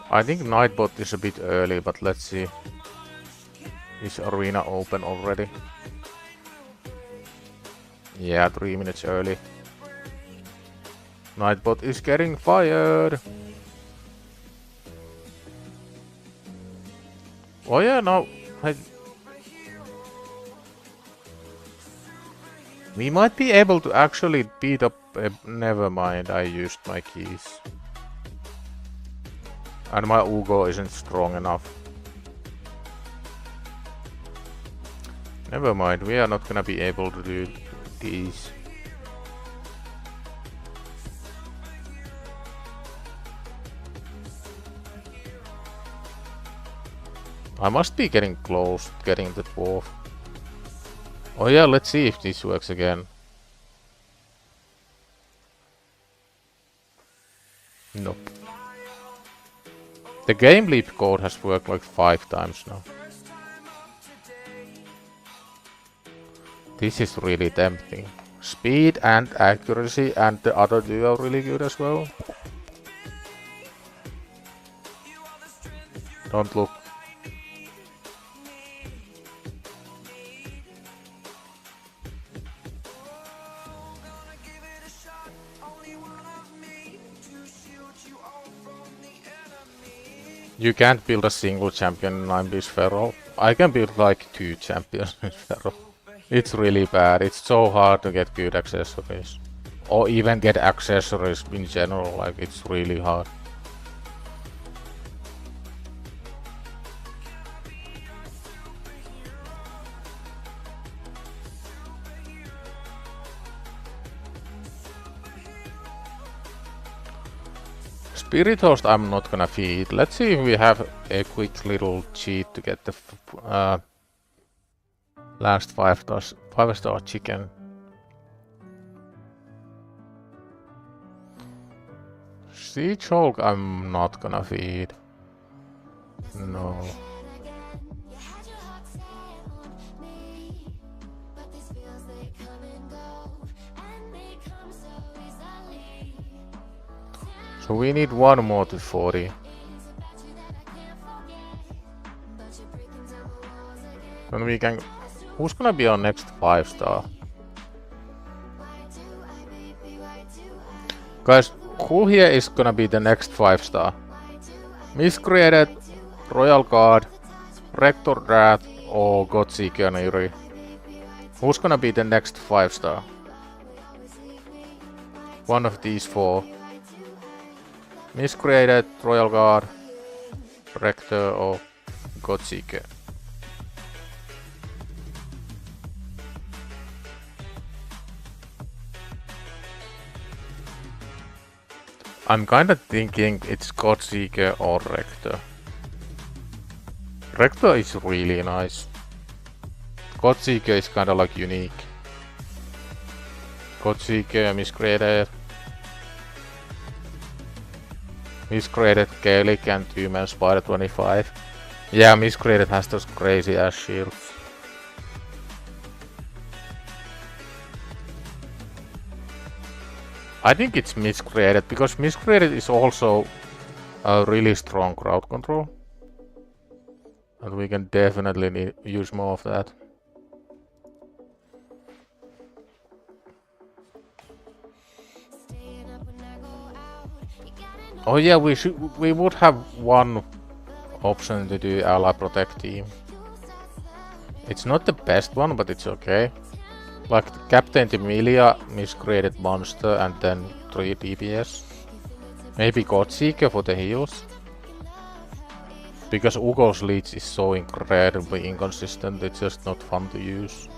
I think Nightbot is a bit early, but let's see. Is arena open already? Yeah, 3 minutes early. Nightbot is getting fired! Oh yeah, no. We might be able to actually beat up... never mind, I used my keys. And my Ugo isn't strong enough. Never mind, we are not gonna be able to do these. I must be getting close to getting the dwarf. Oh yeah, let's see if this works again. Nope. The game leap code has worked like 5 times now. This is really tempting. Speed and accuracy, and the other two are really good as well. Don't look. You can't build a single champion in 9-piece Feral. I can build like 2 champions in Feral. It's really bad. It's so hard to get good accessories. Or even get accessories in general, like it's really hard. Spirit Host I'm not gonna feed. Let's see if we have a quick little cheat to get the last 5-star chicken. Siege Hulk I'm not gonna feed. No. So we need one more to 40. Then we can... Who's gonna be our next 5-star? Guys, who here is gonna be the next 5-star? Miscreated, Royal Guard, Rector Drat, or Godseeker Niri? Who's gonna be the next 5-star? One of these 4. Miscreated, Royal Guard, Rector, or Godseeker. I'm kinda thinking it's Godseeker or Rector. Rector is really nice. Godseeker is kinda like unique. Godseeker, Miscreated. Miscreated, Gaelic, and Human Spider 25. Yeah, Miscreated has those crazy ass shields. I think it's Miscreated, because Miscreated is also a really strong crowd control. And we can definitely use more of that. Oh yeah, we would have one option to do ally protect team. It's not the best one, but it's okay. Like Captain Timilia, Miscreated Monster, and then 3 DPS. Maybe Godseeker for the heals. Because Ugo's leech is so incredibly inconsistent, it's just not fun to use.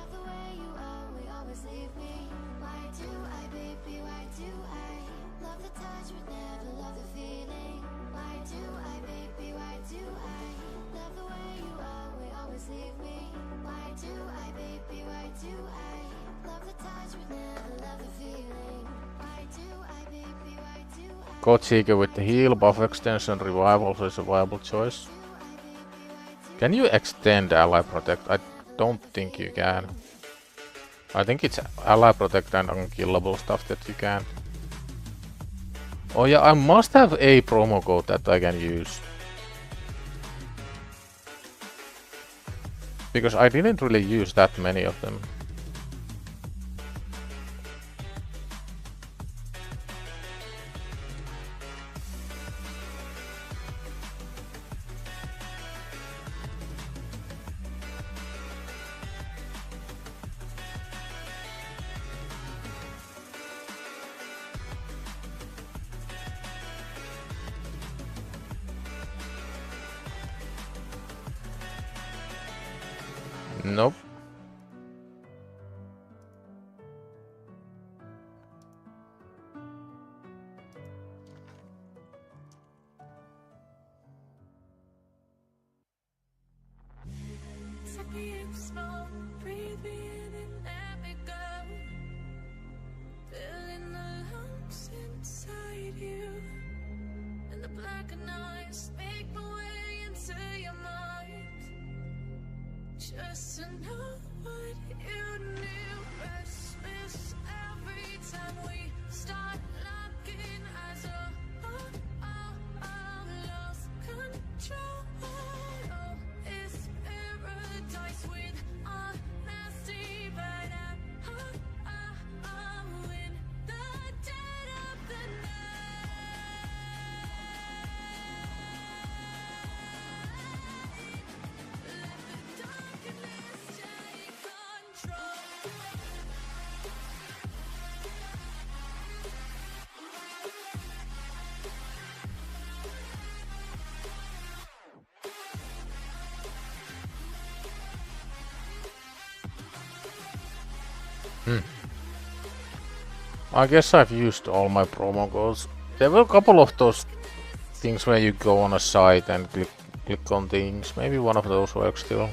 Kochika with the heal, buff extension, revive also is a viable choice. Can you extend ally protect? I don't think you can. I think it's ally protect and unkillable stuff that you can. Oh yeah, I must have a promo code that I can use. Because I didn't really use that many of them. Nope. Just to know what you knew. Restless every time we start looking as a lost control. Oh, it's paradise with honesty, but I'm in the dead of the I guess I've used all my promo codes. There were a couple of those things where you go on a site and click on things. Maybe one of those works still.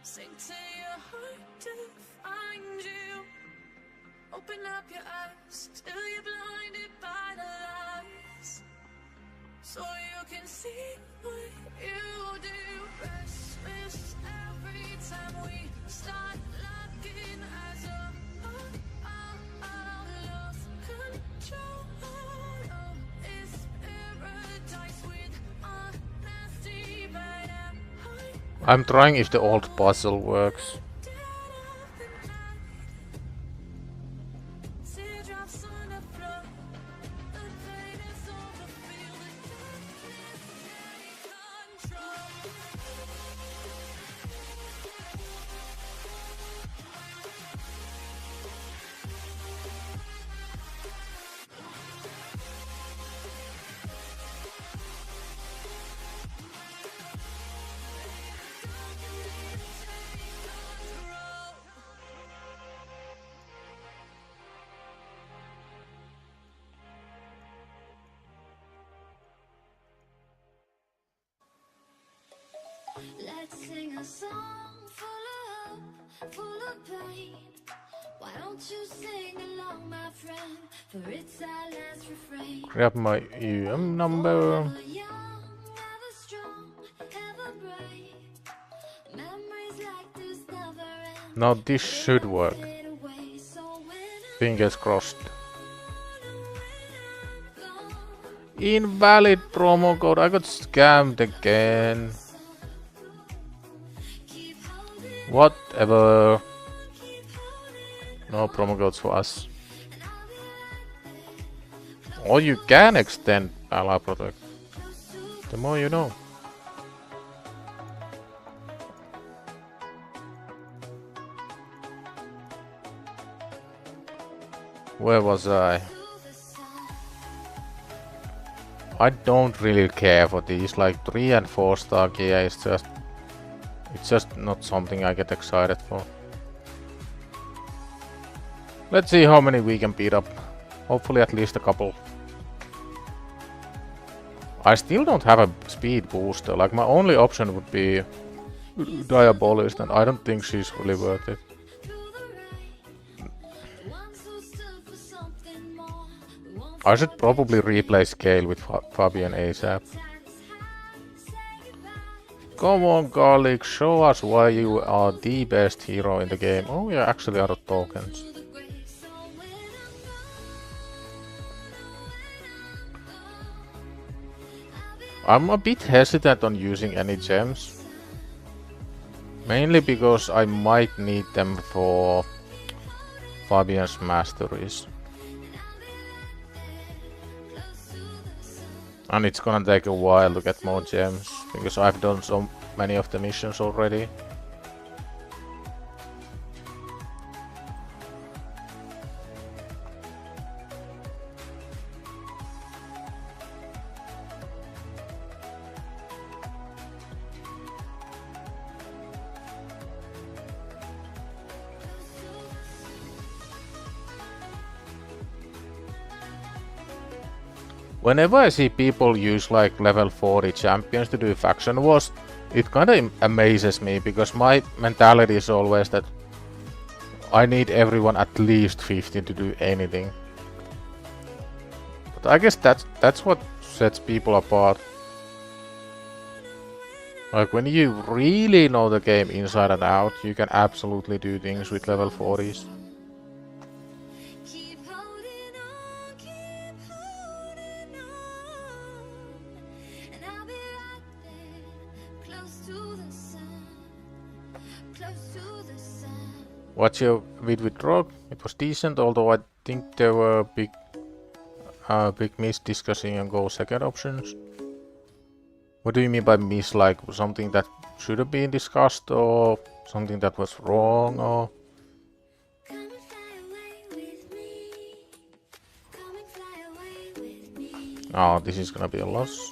Sing to your heart to find you. Open up your eyes till you're blinded by the lies, so you can see what you do. Restless every time we start looking as a lost control. Oh, it's paradise with honesty, but I'm trying if the old puzzle works. let's sing a song full of hope, full of pain. Why don't you sing along, my friend? For it's our last refrain. Grab my number. Ever young, ever strong, ever brave. Memories like this never end. Now this should work. Fingers crossed. Invalid promo code. I got scammed again. Whatever. No promo codes for us. Or you can extend ally protect. The more you know. Where was I? I don't really care for these, like 3 and 4 star gear is it's just not something I get excited for. Let's see how many we can beat up. Hopefully at least a couple. I still don't have a speed booster. Like my only option would be Diabolist, and I don't think she's really worth it. I should probably replace Scale with Fabian ASAP. Come on, Garlic, show us why you are the best hero in the game. Oh, you're actually out of tokens. I'm a bit hesitant on using any gems. Mainly because I might need them for Fabian's masteries. And it's gonna take a while to get more gems, because I've done so many of the missions already. Whenever I see people use like level 40 champions to do faction wars, it kinda amazes me, because my mentality is always that I need everyone at least 15 to do anything. But I guess that's what sets people apart. Like when you really know the game inside and out, you can absolutely do things with level 40s. What's your vid with Rogue? It was decent, although I think there were big miss discussing and go second options. What do you mean by miss? Like something that should have been discussed, or something that was wrong, or? Oh, this is gonna be a loss.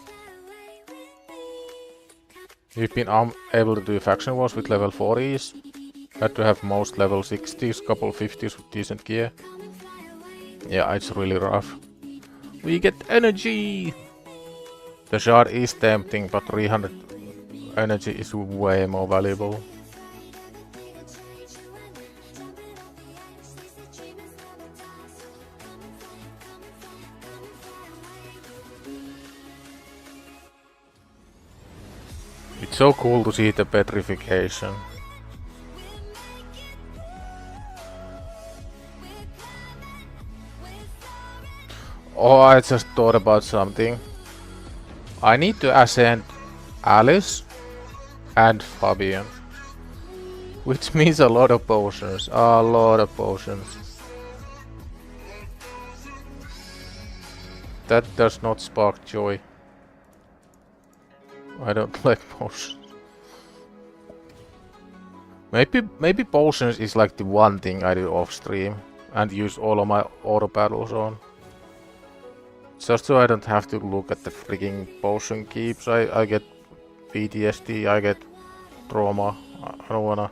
You've been able to do faction wars with level 40s. Had to have most level 60s, couple 50s with decent gear. Yeah, it's really rough. We get energy! The shard is tempting, but 300 energy is way more valuable. It's so cool to see the petrification. Oh, I just thought about something. I need to ascend Alice and Fabian. Which means a lot of potions. A lot of potions. That does not spark joy. I don't like potions. Maybe potions is like the one thing I do off stream and use all of my auto battles on. Just so I don't have to look at the freaking potion keeps. I get PTSD, I get trauma. I don't wanna.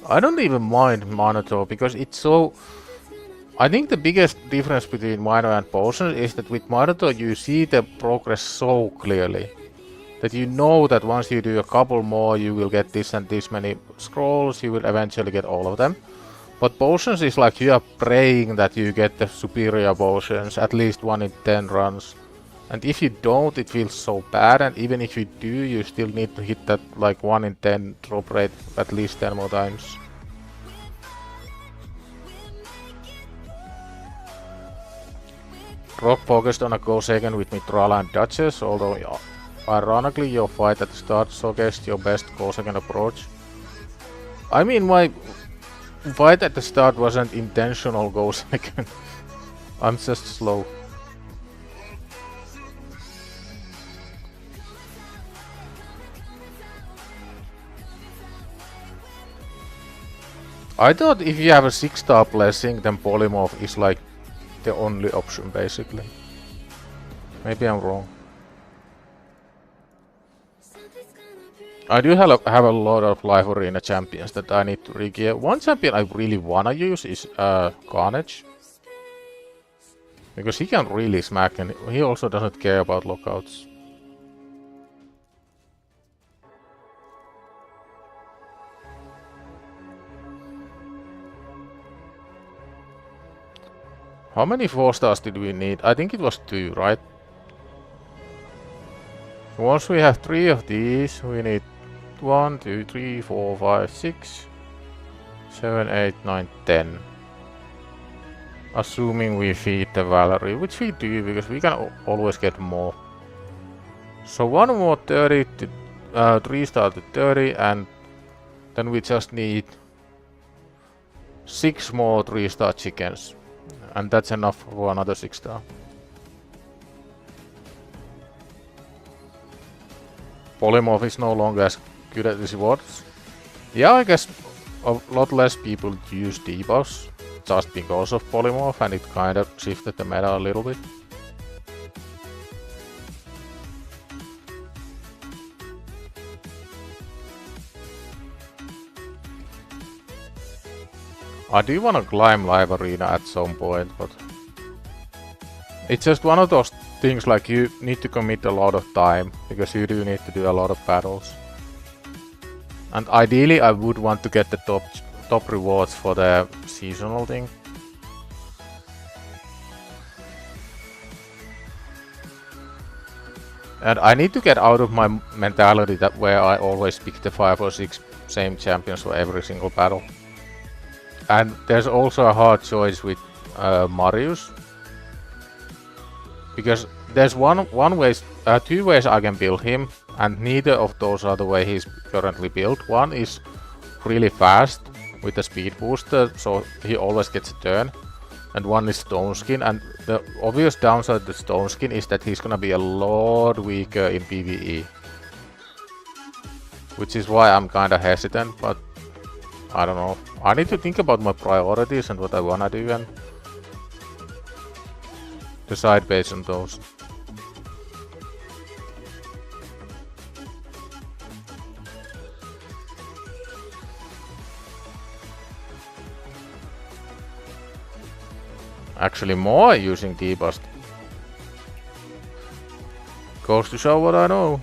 I don't even mind Minotaur, because it's so... I think the biggest difference between Minor and Potions is that with Minotaur you see the progress so clearly. That you know that once you do a couple more you will get this and this many scrolls, you will eventually get all of them. But potions is like you are praying that you get the superior potions, at least 1 in 10 runs. And if you don't, it feels so bad, and even if you do, you still need to hit that like 1 in 10 drop rate at least 10 more times. Rock focused on a go second with Mitrala and Duchess, although ironically your fight at the start showcased your best go second approach. I mean, my fight at the start wasn't intentional go second. I'm just slow. I thought if you have a 6-star blessing, then polymorph is like the only option basically. Maybe I'm wrong. I do have a lot of live arena champions that I need to re-gear. One champion I really wanna use is Carnage. Because he can really smack and he also doesn't care about lockouts. How many 4 stars did we need? I think it was 2, right? Once we have 3 of these, we need 1, 2, 3, 4, 5, 6, 7, 8, 9, 10. Assuming we feed the Valerie, which we do because we can always get more. So 1 more 30 to 3 star to 30, and then we just need 6 more 3 star chickens. And that's enough for another 6 star. Polymorph is no longer as good as it was. Yeah, I guess a lot less people use debuffs just because of Polymorph, and it kind of shifted the meta a little bit. I do wanna climb live arena at some point, but it's just one of those things like you need to commit a lot of time because you do need to do a lot of battles. And ideally I would want to get the top rewards for the seasonal thing. And I need to get out of my mentality that where I always pick the 5 or 6 same champions for every single battle. And there's also a hard choice with Marius. Because there's two ways I can build him, and neither of those are the way he's currently built. One is really fast with the speed booster, so he always gets a turn. And one is Stone Skin, and the obvious downside to Stone Skin is that he's gonna be a lot weaker in PvE. Which is why I'm kinda hesitant, but I don't know. I need to think about my priorities and what I wanna do and decide based on those. Actually, more using debust goes to show what I know.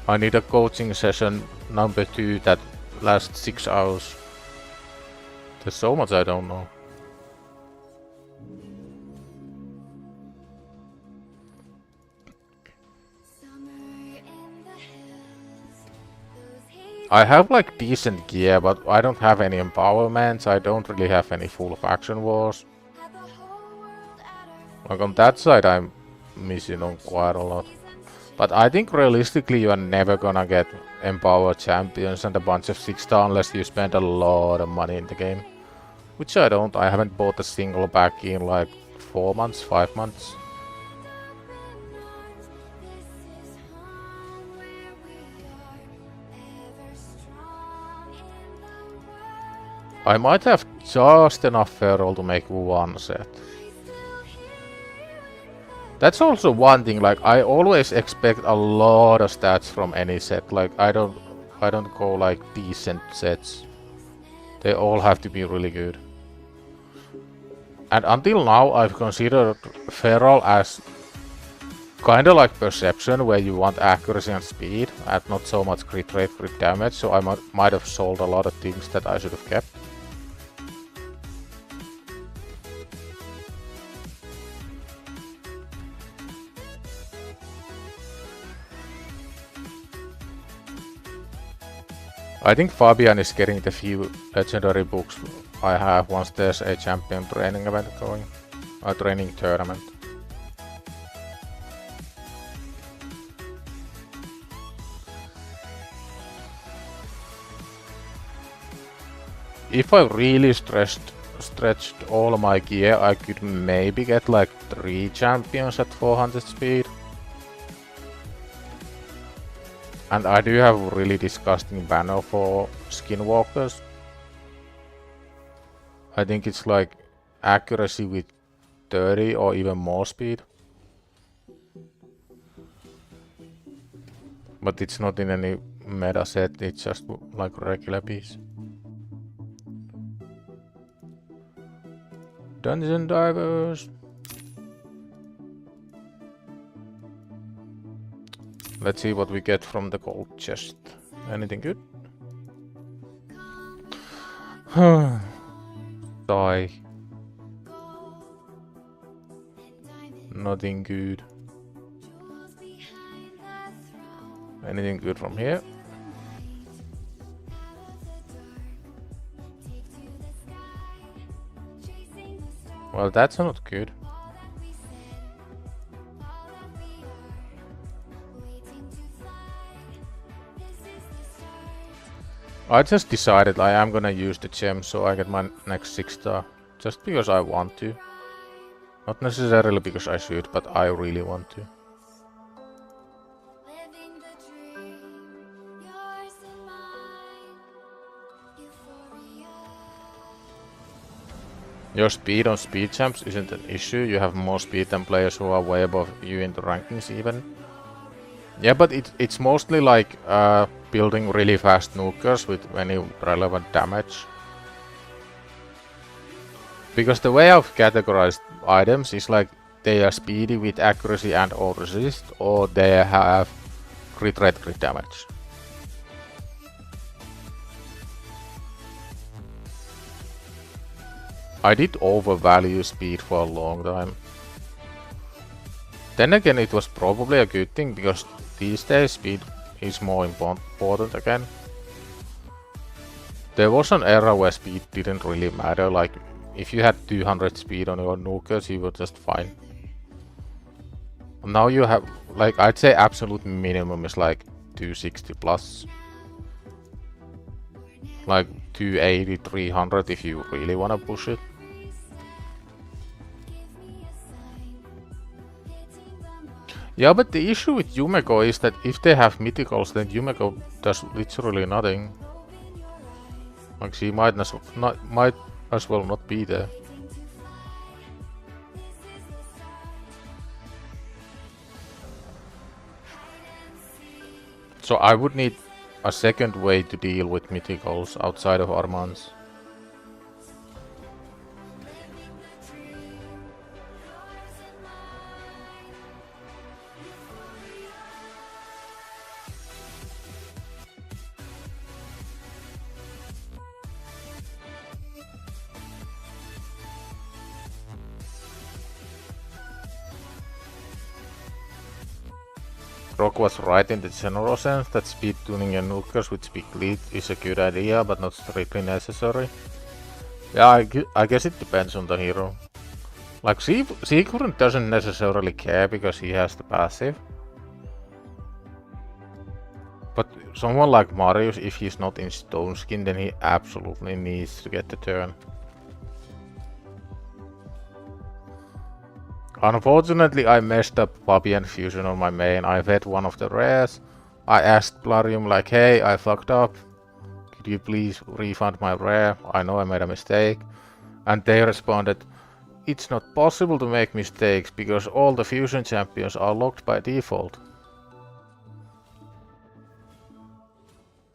I need a coaching session number 2 that lasts 6 hours. There's so much I don't know. I have like decent gear, but I don't have any empowerments, I don't really have any full faction wars. Like on that side I'm missing on quite a lot. But I think realistically you are never gonna get empowered champions and a bunch of 6-star unless you spend a lot of money in the game. Which I don't, I haven't bought a single pack in like 4 months, 5 months. I might have just enough feral to make 1 set. That's also one thing, like I always expect a lot of stats from any set. Like I don't go like decent sets. They all have to be really good. And until now I've considered feral as kinda like perception, where you want accuracy and speed and not so much crit rate, crit damage, so I might have sold a lot of things that I should have kept. I think Fabian is getting the few legendary books I have once there's a champion training event going. A training tournament. If I really stretched all my gear, I could maybe get like 3 champions at 400 speed. And I do have a really disgusting banner for skinwalkers. I think it's like accuracy with 30 or even more speed. But it's not in any meta set, it's just like regular piece. Dungeon divers. Let's see what we get from the gold chest. Anything good? Die. Nothing good. Anything good from here? Well, that's not good. I just decided I am gonna use the gem so I get my next 6 star. Just because I want to. Not necessarily because I should, but I really want to. Your speed on speed champs isn't an issue, you have more speed than players who are way above you in the rankings even. Yeah, but it's mostly like building really fast nukers with any relevant damage. Because the way I've categorized items is like they are speedy with accuracy and or resist, or they have crit rate, crit damage. I did overvalue speed for a long time. Then again, it was probably a good thing because these days speed is more important again. There was an era where speed didn't really matter, like if you had 200 speed on your nukers you were just fine. Now you have, like, I'd say absolute minimum is like 260 plus. Like 280, 300 if you really wanna push it. Yeah, but the issue with Yumeko is that if they have mythicals, then Yumeko does literally nothing. Like she might as well not be there. So I would need a second way to deal with mythicals outside of Armand's. Rock was right in the general sense that speed tuning your nukers with big lead is a good idea, but not strictly necessary. Yeah, I guess it depends on the hero. Like Sigurd doesn't necessarily care because he has the passive. But someone like Marius, if he's not in Stone Skin, then he absolutely needs to get the turn. Unfortunately, I messed up Fabian Fusion on my main. I fed one of the rares. I asked Plarium like, hey, I fucked up. Could you please refund my rare? I know I made a mistake. And they responded, it's not possible to make mistakes because all the Fusion champions are locked by default.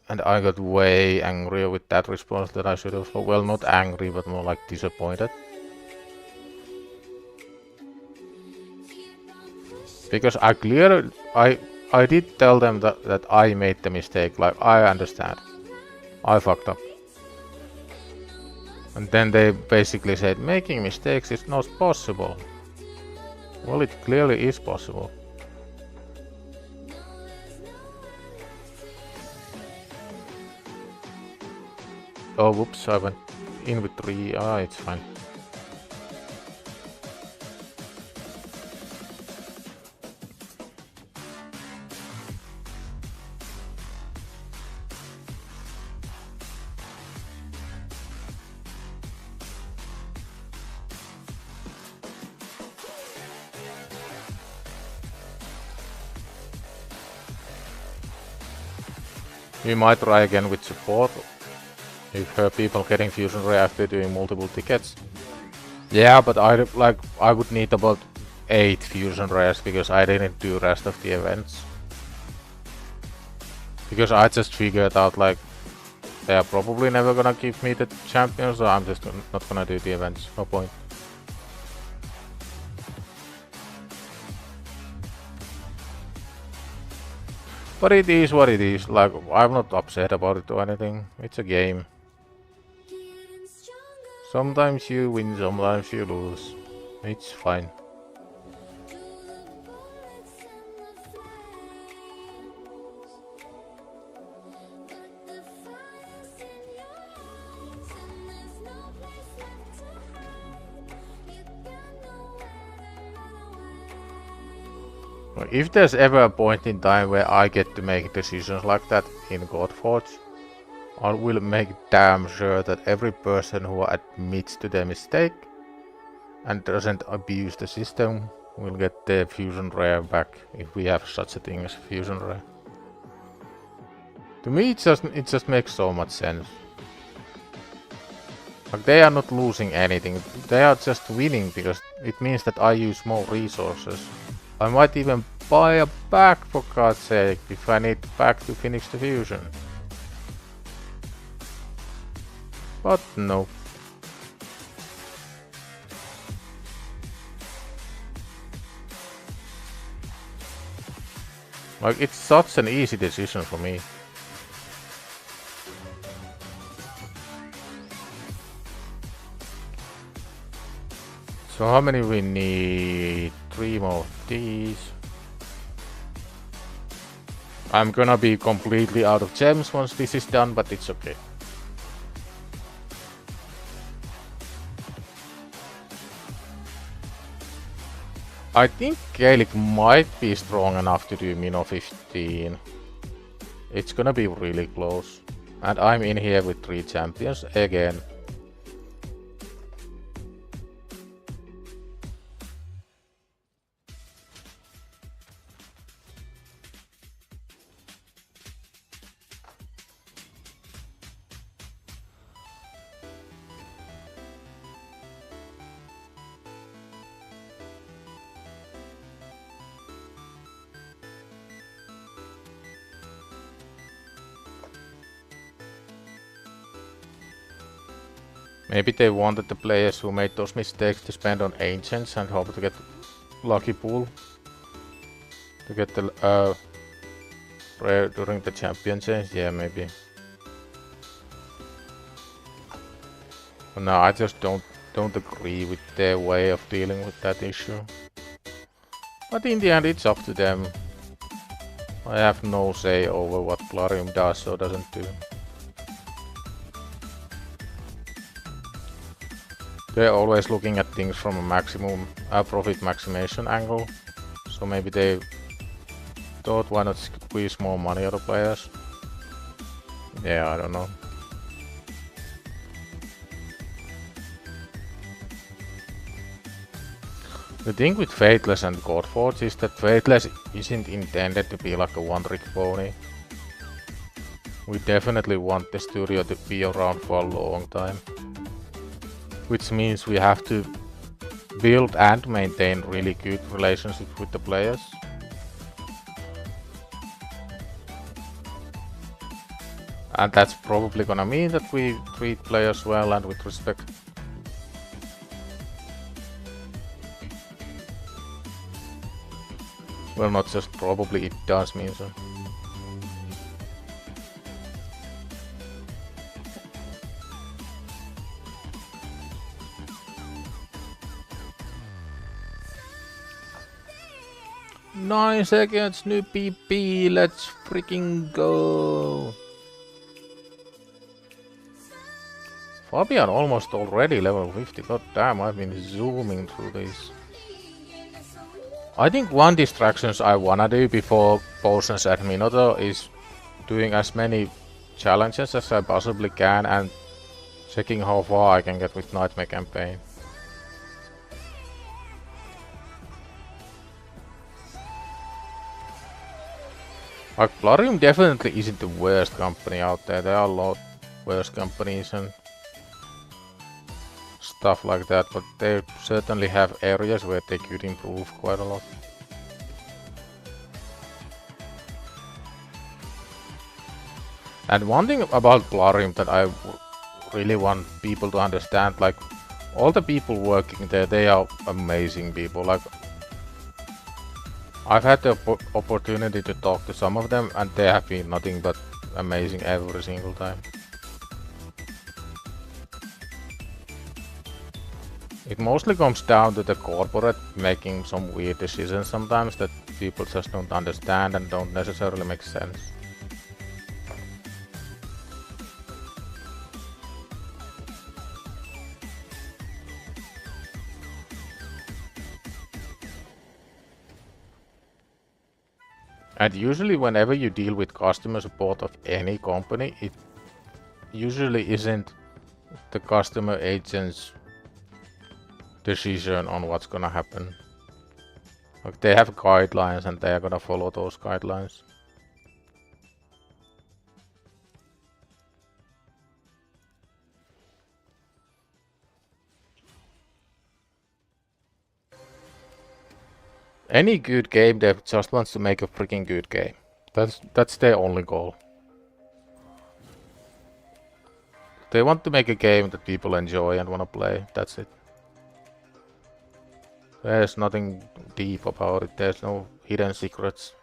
And I got way angrier with that response that I should have. Well, not angry, but more like disappointed. Because I did tell them that I made the mistake, like I understand. I fucked up. And then they basically said making mistakes is not possible. Well, it clearly is possible. Oh, whoops, I went in with 3. Ah, it's fine. We might try again with support. You've heard people getting fusion ray after doing multiple tickets. Yeah, but I would need about 8 fusion rares because I didn't do rest of the events. Because I just figured out like they are probably never gonna give me the champion, so I'm just not gonna do the events. No point. But it is what it is. Like, I'm not upset about it or anything. It's a game. Sometimes you win, sometimes you lose. It's fine. If there's ever a point in time where I get to make decisions like that in Godforge, I will make damn sure that every person who admits to their mistake and doesn't abuse the system will get their fusion rare back, if we have such a thing as fusion rare. To me, it just makes so much sense. Like, they are not losing anything, they are just winning because it means that I use more resources. I might even buy a pack, for God's sake, if I need a pack to finish the fusion. But no. Like, it's such an easy decision for me. So how many we need? 3 more of these. I'm gonna be completely out of gems once this is done, but it's okay. I think Gaelic might be strong enough to do Minnow 15. It's gonna be really close. And I'm in here with 3 champions again. Maybe they wanted the players who made those mistakes to spend on ancients and hope to get lucky pool to get the rare during the champion change. Yeah, maybe. But no, I just don't agree with their way of dealing with that issue. But in the end, it's up to them. I have no say over what Plarium does or doesn't do. They're always looking at things from a maximum profit maximization angle, so maybe they thought, why not squeeze more money out of players? Yeah, I don't know. The thing with Fateless and Godforge is that Fateless isn't intended to be like a one-trick pony. We definitely want the studio to be around for a long time. Which means we have to build and maintain really good relationships with the players. And that's probably gonna mean that we treat players well and with respect. Well, not just probably, it does mean so. Nine seconds, new PP, let's freaking go! Fabian almost already level 50, god damn, I've been zooming through these. I think one distractions I wanna do before Potions at Minotaur is doing as many challenges as I possibly can and checking how far I can get with Nightmare Campaign. Like, Plarium definitely isn't the worst company out there. There are a lot worse companies and stuff like that, but they certainly have areas where they could improve quite a lot. And one thing about Glarim that I really want people to understand, like all the people working there, they are amazing people. Like I've had the opportunity to talk to some of them and they have been nothing but amazing every single time. It mostly comes down to the corporate making some weird decisions sometimes that people just don't understand and don't necessarily make sense. And usually whenever you deal with customer support of any company, it usually isn't the customer agent's decision on what's gonna happen. Like they have guidelines and they are gonna follow those guidelines. Any good game dev just wants to make a freaking good game. That's their only goal. They want to make a game that people enjoy and wanna play. That's it. There's nothing deep about it. There's no hidden secrets.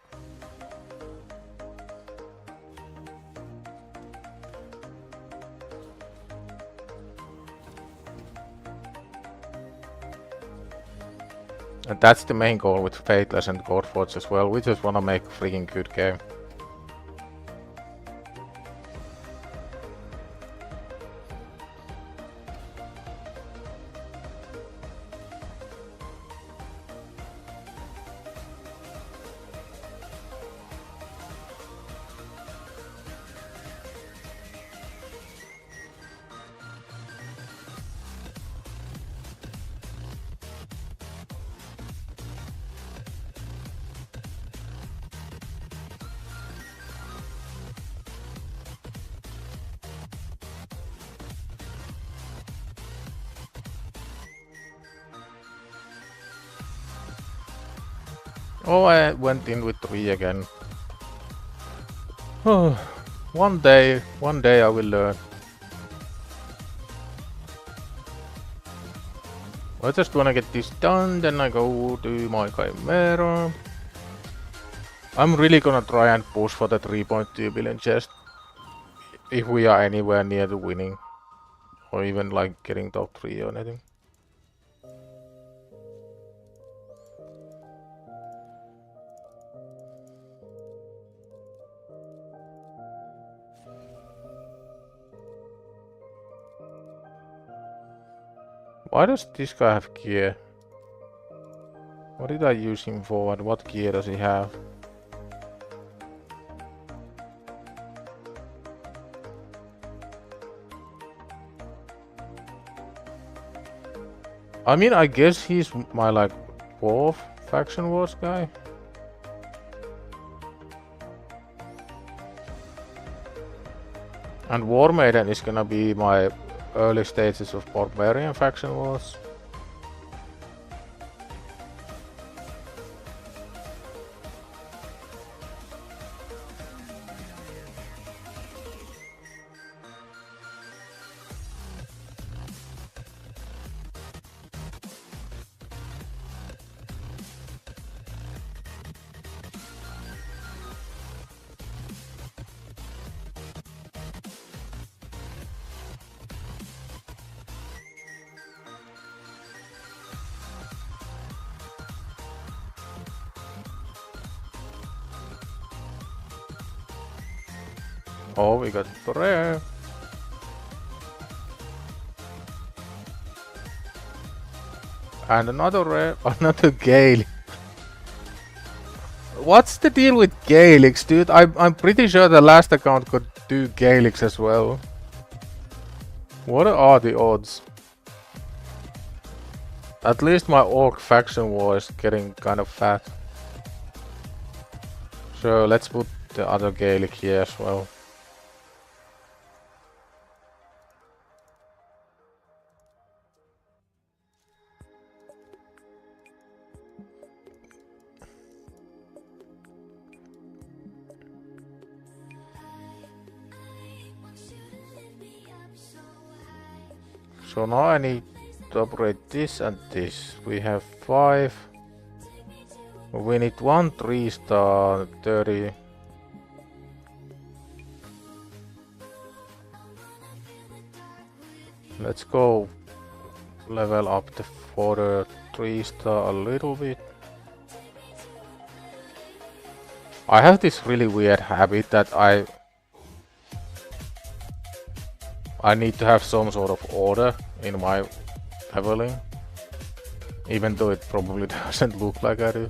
And that's the main goal with Fateless and Godforge as well. We just wanna make a freaking good game. Oh, I went in with 3 again. One day I will learn. I just wanna get this done, then I go to my Chimera. I'm really gonna try and push for the 3.2 billion chest. If we are anywhere near to winning. Or even like getting top 3 or anything. Why does this guy have gear? What did I use him for and what gear does he have? I mean, I guess he's my like 4th faction wars guy. And War Maiden is gonna be my early stages of Barbarian faction wars. Oh, we got rare. And another rare, another Gale. What's the deal with Gaelics, dude? I'm pretty sure the last account could do Gaelics as well. What are the odds? At least my Orc faction war is getting kind of fat. So let's put the other Gaelic here as well. So now I need to upgrade this and this. We have 5. We need 1 3-star 30. Let's go level up for the 3-star a little bit. I have this really weird habit that I need to have some sort of order in my leveling, even though it probably doesn't look like I do.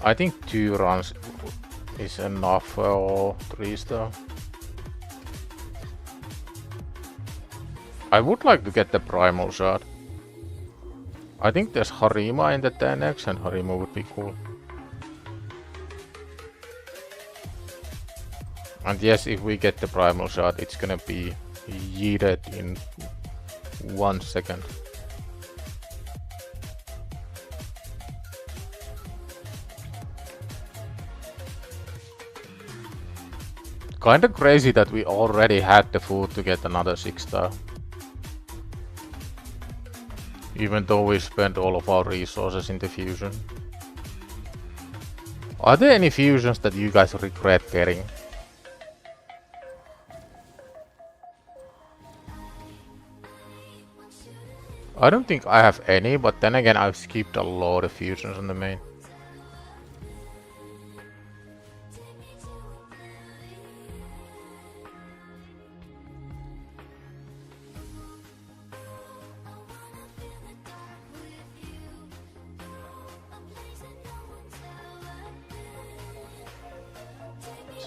I think 2 runs is enough for 3-star. I would like to get the primal shot. I think there's Harima in the 10x and Harima would be cool. And yes, if we get the primal shot, it's gonna be yeeted in 1 second. Kinda crazy that we already had the food to get another 6-star. Even though we spent all of our resources in the fusion. Are there any fusions that you guys regret getting? I don't think I have any, but then again I've skipped a lot of fusions on the main.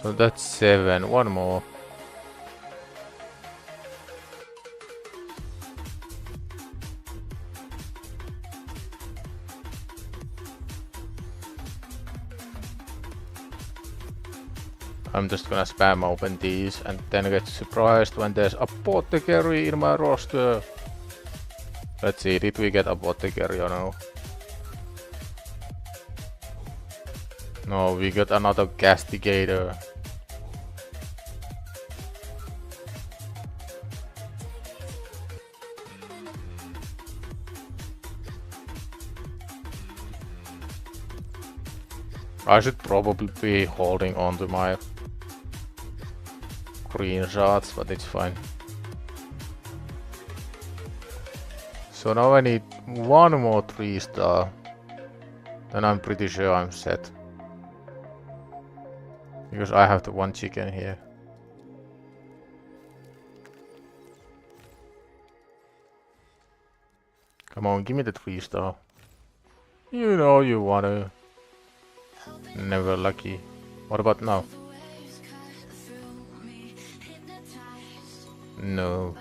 So that's 7, 1 more. I'm just gonna spam open these and then get surprised when there's apothecary in my roster. Let's see, did we get apothecary or no? No, we got another castigator. I should probably be holding on to my green shots, but it's fine. So now I need 1 more 3-star. Then I'm pretty sure I'm set. Because I have the 1 chicken here. Come on, give me the 3-star. You know you wanna. Never lucky. What about now? No.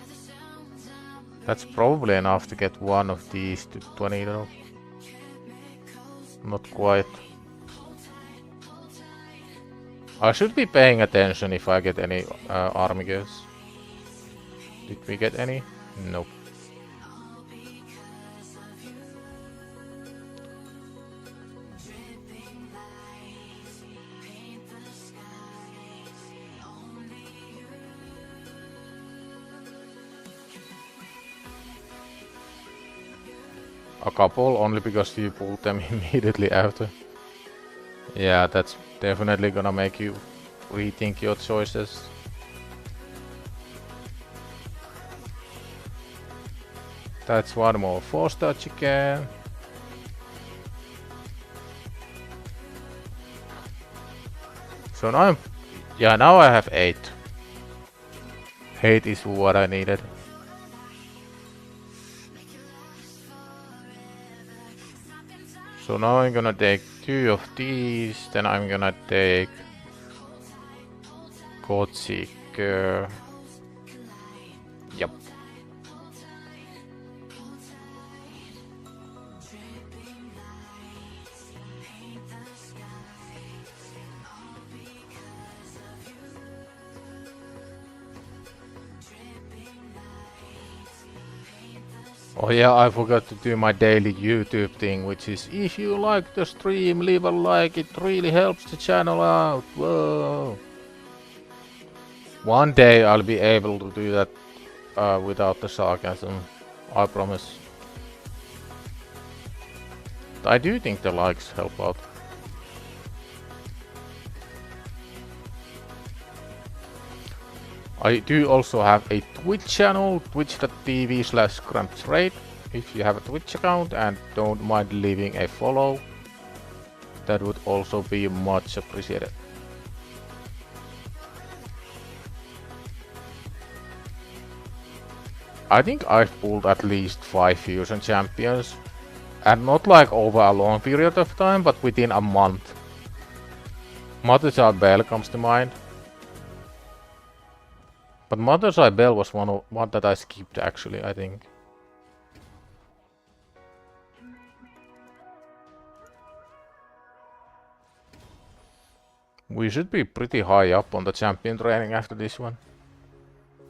That's probably enough to get 1 of these to 20 though. Not quite. I should be paying attention if I get any army gears. Did we get any? Nope. A couple, only because you pulled them immediately after. Yeah, that's definitely gonna make you rethink your choices. That's 1 more 4-star chicken. So now now I have 8. 8 is what I needed. So now I'm gonna take 2 of these, then I'm gonna take Godseeker. Yep. Oh yeah, I forgot to do my daily YouTube thing, which is if you like the stream, leave a like, it really helps the channel out. Whoa. One day I'll be able to do that without the sarcasm, I promise. I do think the likes help out. I do also have a Twitch channel, twitch.tv/cramptrade. If you have a Twitch account and don't mind leaving a follow, that would also be much appreciated. I think I've pulled at least 5 fusion champions, and not like over a long period of time, but within a month. Mother's Bell comes to mind. But Mother's Bell was one that I skipped actually, I think. We should be pretty high up on the champion training after this one.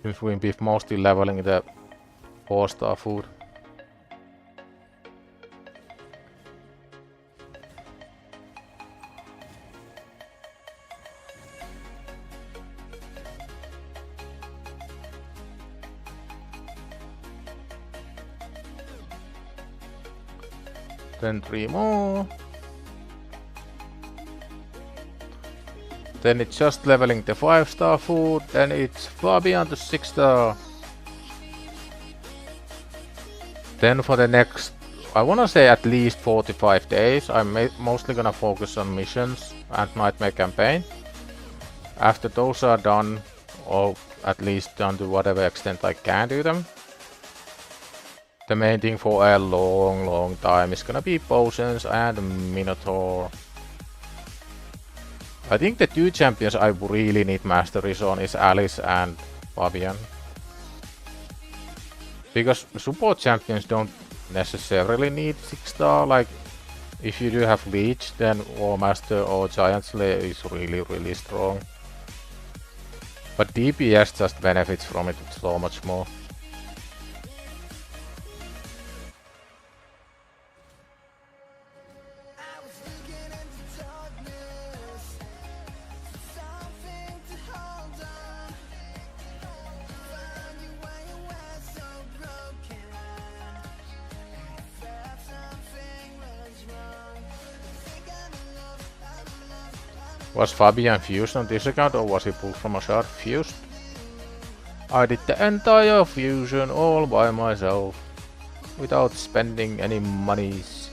Since we'll be mostly leveling the 4-star food. Then 3 more. Then it's just leveling the 5-star food. Then it's far beyond the 6-star. Then for the next, I wanna say at least 45 days, I'm mostly gonna focus on missions and Nightmare campaign. After those are done, or at least done to whatever extent I can do them, the main thing for a long time is gonna be potions and Minotaur. I think the 2 champions I really need masteries on is Alice and Fabian. Because support champions don't necessarily need 6-star, like if you do have Leech, then War Master or Giant Slayer is really strong. But DPS just benefits from it so much more. Was Fabian fused on this account or was he pulled from a shard? Fused? I did the entire fusion all by myself, without spending any monies.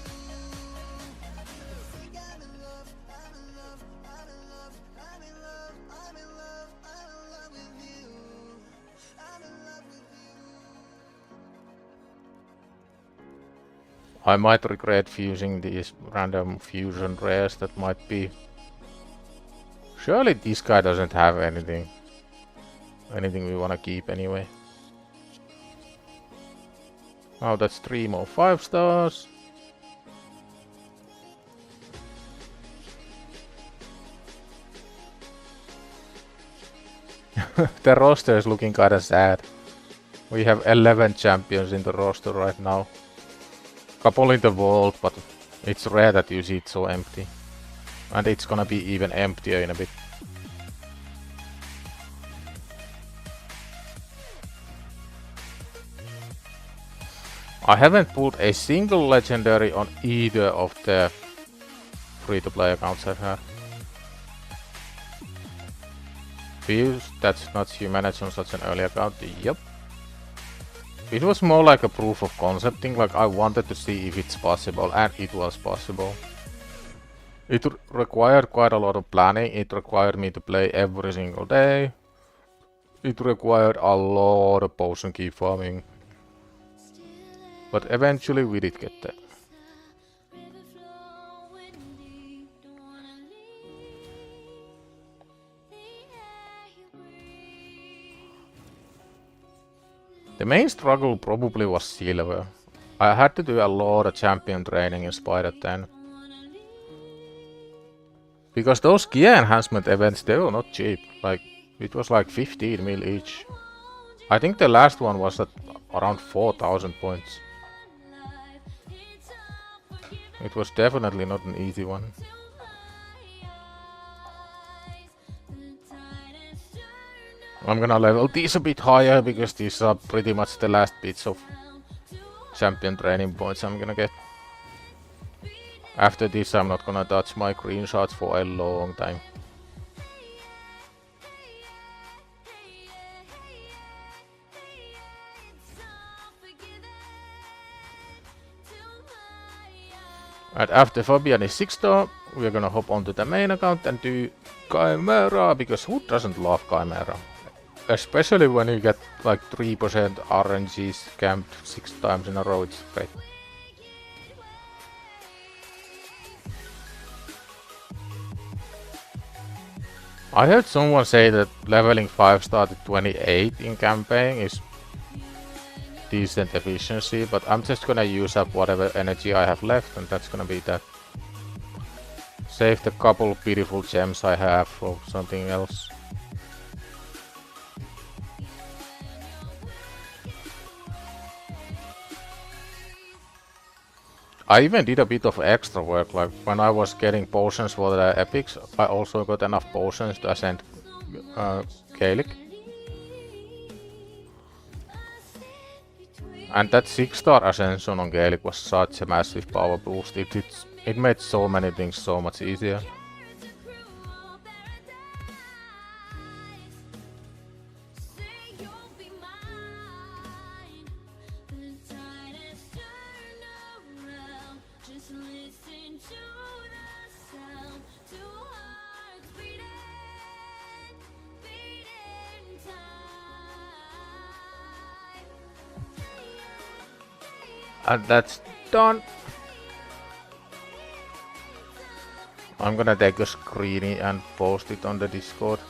I might regret fusing these random fusion rares that might be. Surely this guy doesn't have anything. Anything we wanna keep anyway. Oh, that's 3 more 5-stars. The roster is looking kinda sad. We have 11 champions in the roster right now. Couple in the vault, but it's rare that you see it so empty. And it's gonna be even emptier in a bit. I haven't pulled a single legendary on either of the free-to-play accounts I've had. Fuse, that's not humanity on such an early account. Yep. It was more like a proof of concept thing, like I wanted to see if it's possible, and it was possible. It required quite a lot of planning, it required me to play every single day. It required a lot of potion key farming. But eventually we did get there. The main struggle probably was silver. I had to do a lot of champion training in Spider 10. Because those gear enhancement events, they were not cheap. Like, it was like 15 mil each. I think the last one was at around 4,000 points. It was definitely not an easy one. I'm gonna level these a bit higher because these are pretty much the last bits of champion training points I'm gonna get. After this I'm not gonna touch my green shards for a long time. And after Fabian is 6-star, we're gonna hop onto the main account and do Chimera, because who doesn't love Chimera? Especially when you get like 3% RNGs camped 6 times in a row, it's great. I heard someone say that leveling 5-star to 28 in campaign is decent efficiency, but I'm just gonna use up whatever energy I have left, and that's gonna be that. Save the couple beautiful gems I have for something else. I even did a bit of extra work, like when I was getting potions for the epics, I also got enough potions to ascend Gaelic. And that 6-star ascension on Gaelic was such a massive power boost. It made so many things so much easier. And that's done. I'm gonna take a screenie and post it on the Discord.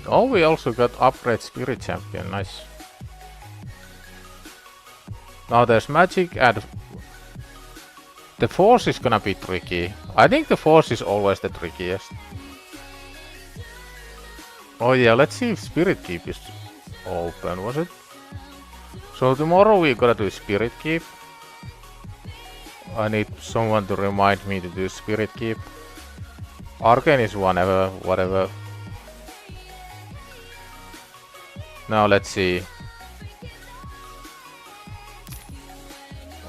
Oh, we also got upgrade Spirit Champion, nice. Now there's magic and the force is gonna be tricky. I think the force is always the trickiest. Oh yeah, let's see if Spirit Keep is open, was it? So tomorrow we gotta do Spirit Keep. I need someone to remind me to do Spirit Keep. Arcane is whatever. Now let's see.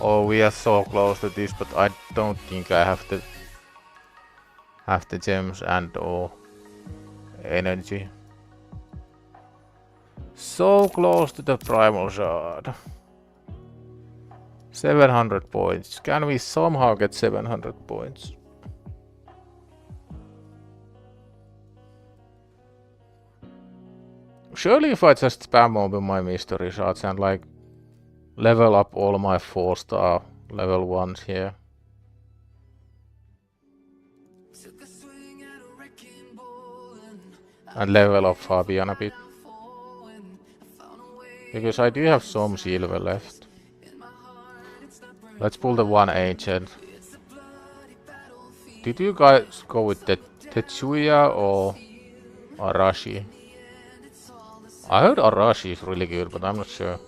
Oh, we are so close to this, but I don't think I have the gems and or energy. So close to the primal shard. 700 points. Can we somehow get 700 points? Surely if I just spam open my mystery shards and like level up all my 4-star level 1s here. And level up Fabian a bit. Because I do have some silver left. Let's pull the one ancient. Did you guys go with the Tetsuya or Arashi? I heard Arashi is really good, but I'm not sure.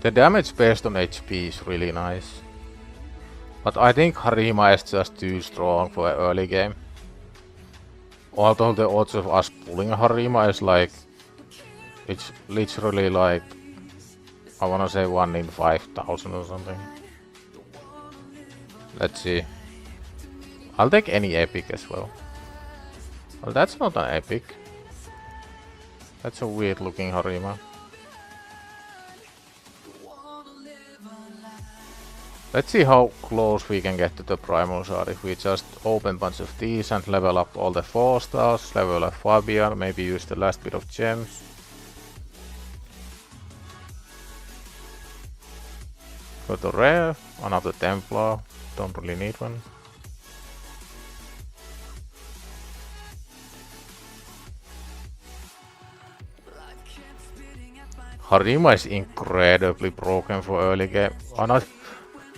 The damage based on HP is really nice. But I think Harima is just too strong for an early game. Although the odds of us pulling Harima is like... It's literally like... I wanna say 1 in 5,000 or something. Let's see. I'll take any epic as well. Well, that's not an epic. That's a weird looking Harima. Let's see how close we can get to the primal shard if we just open a bunch of these and level up all the 4-stars, level up Fabian, maybe use the last bit of gems. Got a rare, another Templar, don't really need one. Harima is incredibly broken for early game.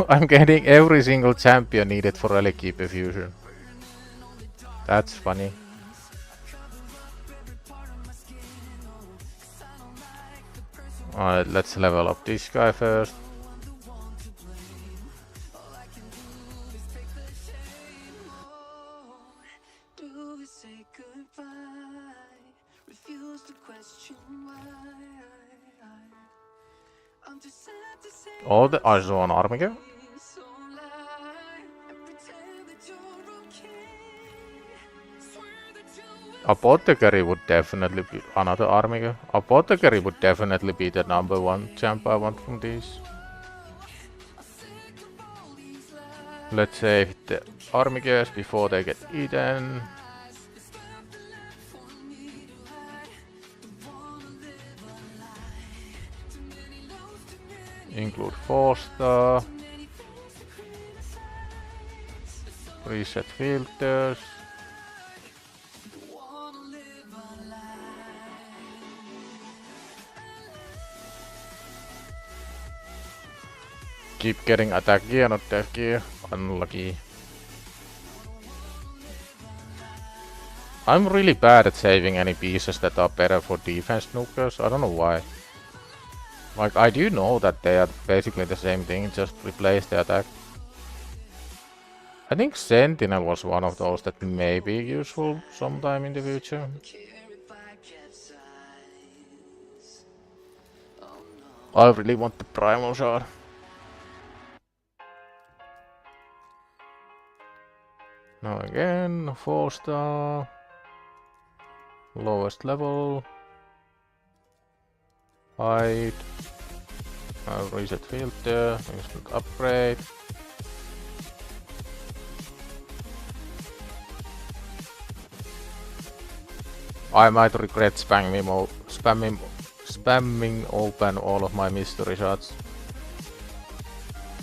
I'm getting every single champion needed for early keeper fusion. That's funny. Alright, let's level up this guy first. All the eyes on Armiger. Apothecary would definitely be another Armiger. Apothecary would definitely be the number one champ I want from these. Let's save the Armigers before they get eaten. Include 4-star. Reset filters. Keep getting attack gear, not death gear. Unlucky. I'm really bad at saving any pieces that are better for defense nukers. I don't know why. Like, I do know that they are basically the same thing, just replace the attack. I think Sentinel was one of those that may be useful sometime in the future. I really want the Primal Shard. Now again, 4-star. Lowest level. Hide. Reset filter. Instant upgrade. I might regret spamming open all of my mystery shots.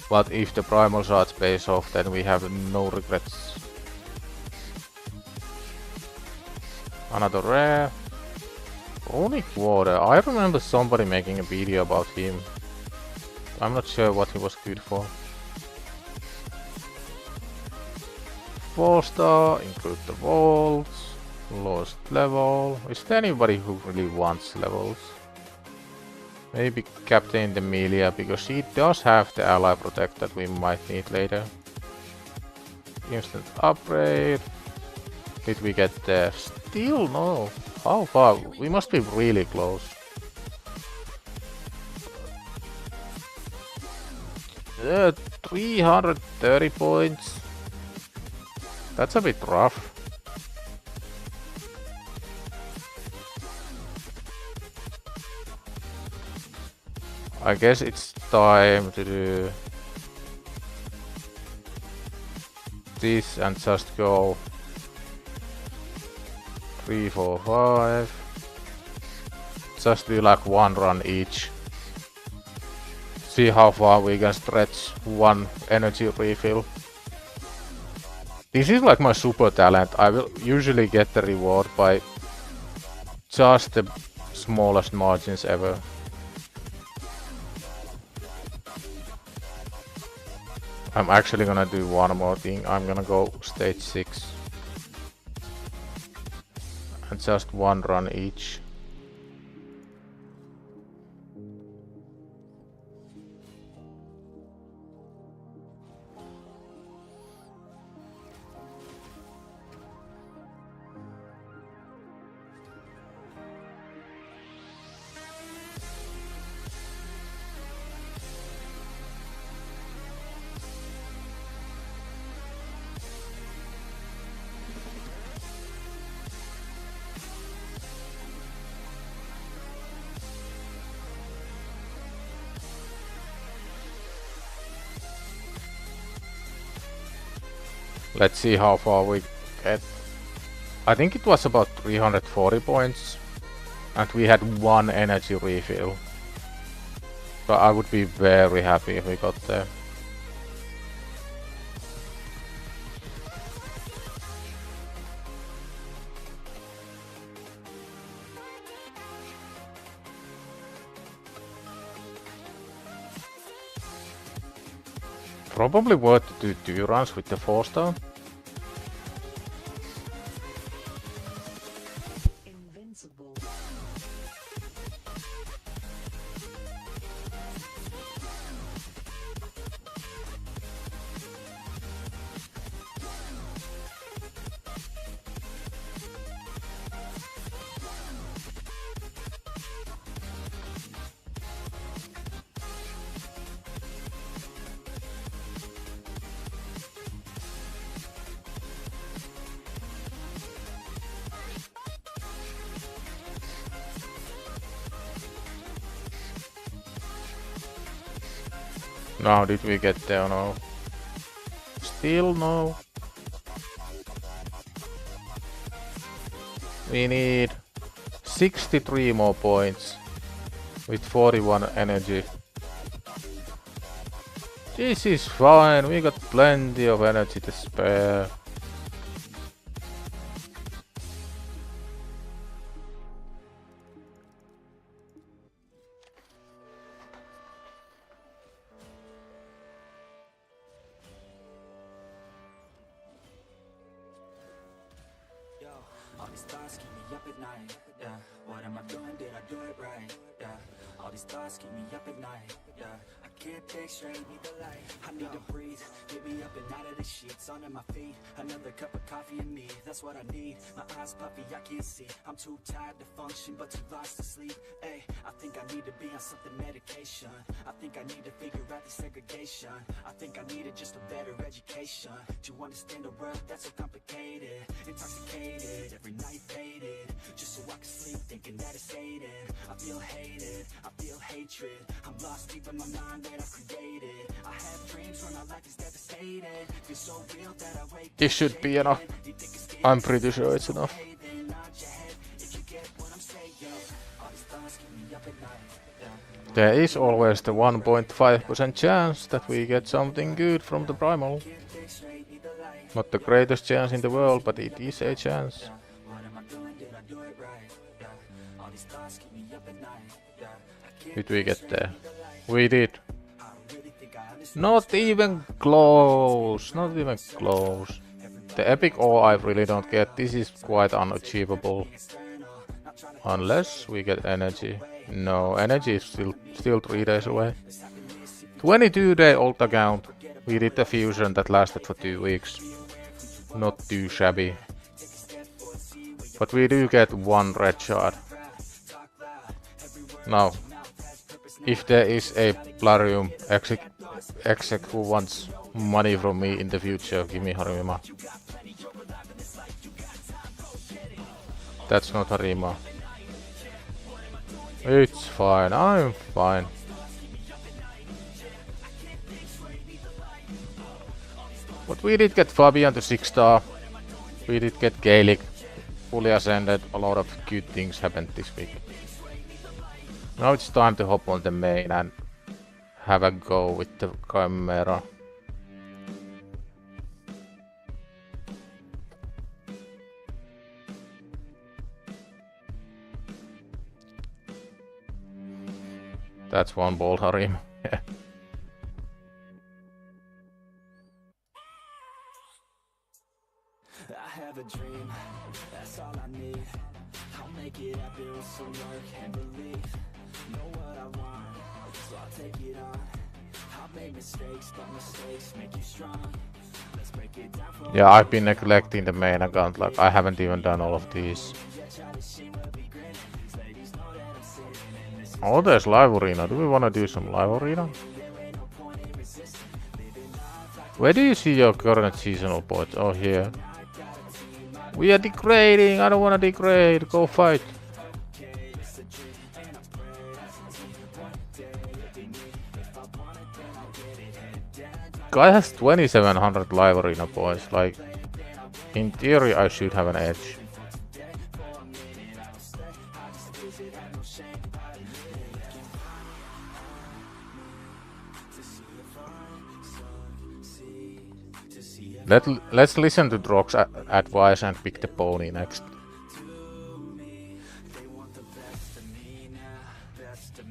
But if the primal shots pays off, then we have no regrets. Another rare. Runic Water. I remember somebody making a video about him. I'm not sure what he was good for. 4-star, include the vaults. Lowest level. Is there anybody who really wants levels? Maybe Captain Demilia, because she does have the ally protect that we might need later. Instant upgrade. Did we get there? Still no. How far? We must be really close. 330 points. That's a bit rough. I guess it's time to do this and just go 3, 4, 5. Just do like one run each. See how far we can stretch one energy refill. This is like my super talent. I will usually get the reward by just the smallest margins ever. I'm actually gonna do one more thing. I'm gonna go stage 6. And just one run each. Let's see how far we get. I think it was about 340 points. And we had one energy refill. But I would be very happy if we got there. Probably worth to do 2 runs with the 4-star. Invincible. Now did we get there? No. Still no. We need 63 more points with 41 energy. This is fine, we got plenty of energy to spare. All these thoughts keep me up at night, yeah. What am I doing? Did I do it right? Yeah. All these thoughts keep me up at night, yeah. I can't think straight, need the light. I need to breathe, get me up and out of the sheets, onto my feet. Another cup of coffee and me, that's what I need. My eyes puffy, I can't see. I'm too tired to function, but too lost to sleep. Ay, I think I need to be on something medication. I think I need to figure out the segregation. I think I needed just a better education to understand a world that's so complicated. Intoxicated, every night faded, just so I can sleep thinking that it's hated. I feel hated, I feel hatred. I'm lost deep in my mind that I've created. I have dreams when my life is devastated. Feel so real that I wake. This should be enough. I'm pretty sure it's enough. There is always the 1.5% chance that we get something good from the primal. Not the greatest chance in the world, but it is a chance. Did we get there? We did. Not even close. Not even close. The epic ore I really don't get. This is quite unachievable. Unless we get energy. No, energy is still 3 days away. 22-day old account. We did the fusion that lasted for 2 weeks. Not too shabby. But we do get 1 red shard. Now, if there is a Plarium exec who wants money from me in the future, give me Harima. That's not Harima. It's fine, I'm fine. But we did get Fabian to 6-star. We did get Gaelic fully ascended. A lot of good things happened this week. Now it's time to hop on the main and have a go with the camera. That's one ball, Harim. I have a dream, that's all I need. I'll make it happen with some work and belief. Know what I want, so I'll take it on. I'll make mistakes, but mistakes make you strong. Let's break it down for Yeah, I've been neglecting the main account, like I haven't even done all of these. Oh, there's live arena. Do we wanna do some live arena? Where do you see your current seasonal points? Oh, here. We are degrading. I don't wanna degrade. Go fight. Guy has 2700 live arena points. Like, in theory, I should have an edge. Let's listen to Drog's advice and pick the pony next.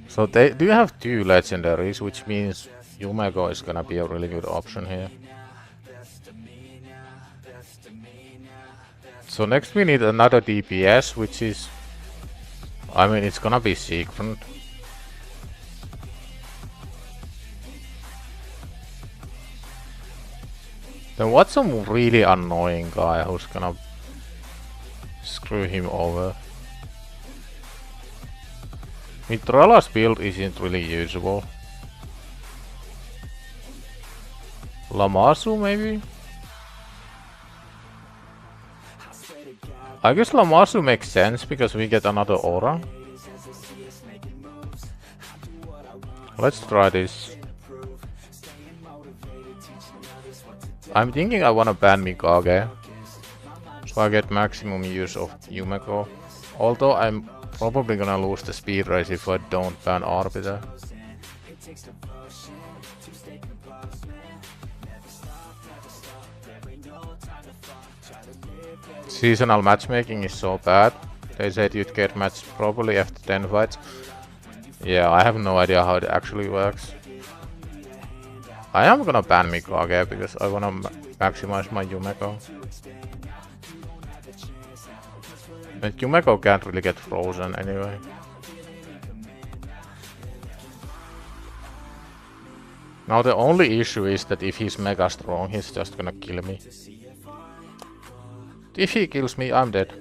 So they do have 2 legendaries, which means Yumeko is gonna be a really good option here. So next we need another DPS, which is... I mean, it's gonna be Siegfried. Then what's some really annoying guy who's gonna screw him over? Mitrala's build isn't really usable. Lamasu maybe? I guess Lamasu makes sense because we get another aura. Let's try this. I'm thinking I wanna ban Mikage, so I get maximum use of Yumeko. Although I'm probably gonna lose the speed race if I don't ban Arbiter. Seasonal matchmaking is so bad. They said you'd get matched probably after 10 fights. Yeah, I have no idea how it actually works. I am gonna ban Mikage because I wanna maximize my Yumeko. But Yumeko can't really get frozen anyway. Now the only issue is that if he's mega strong, he's just gonna kill me. If he kills me, I'm dead.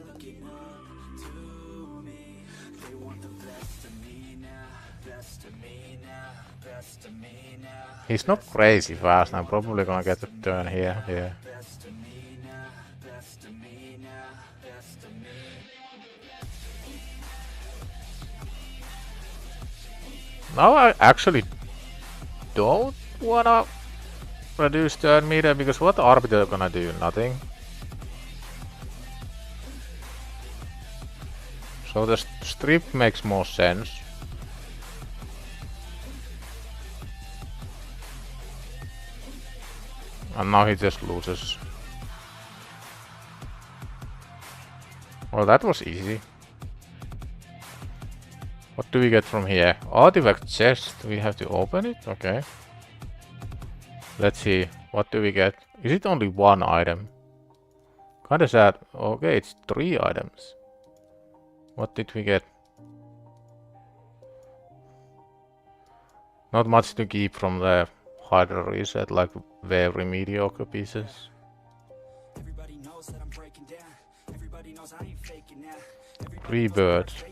He's not crazy fast. I'm probably gonna get a turn here. Yeah. Now I actually don't wanna reduce turn meter because what Arbiter gonna do? Nothing. So the strip makes more sense. And now he just loses. Well, that was easy. What do we get from here? Artifact chest. We have to open it? Okay. Let's see. What do we get? Is it only 1 item? Kinda sad. Okay, it's 3 items. What did we get? Not much to keep from the Hydra reset, like very mediocre pieces. Rebirth.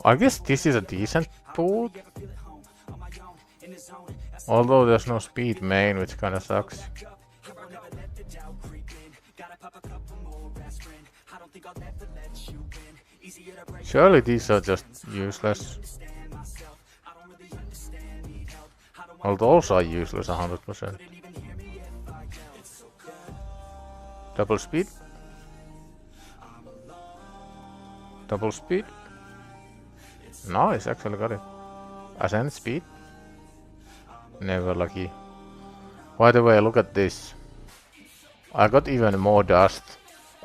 I guess this is a decent pool. Although there's no speed main, which kinda sucks. Surely these are just useless. Well, those are useless 100%. Double speed. Double speed. Nice, actually got it. Ascent speed. Never lucky. By the way, look at this. I got even more dust.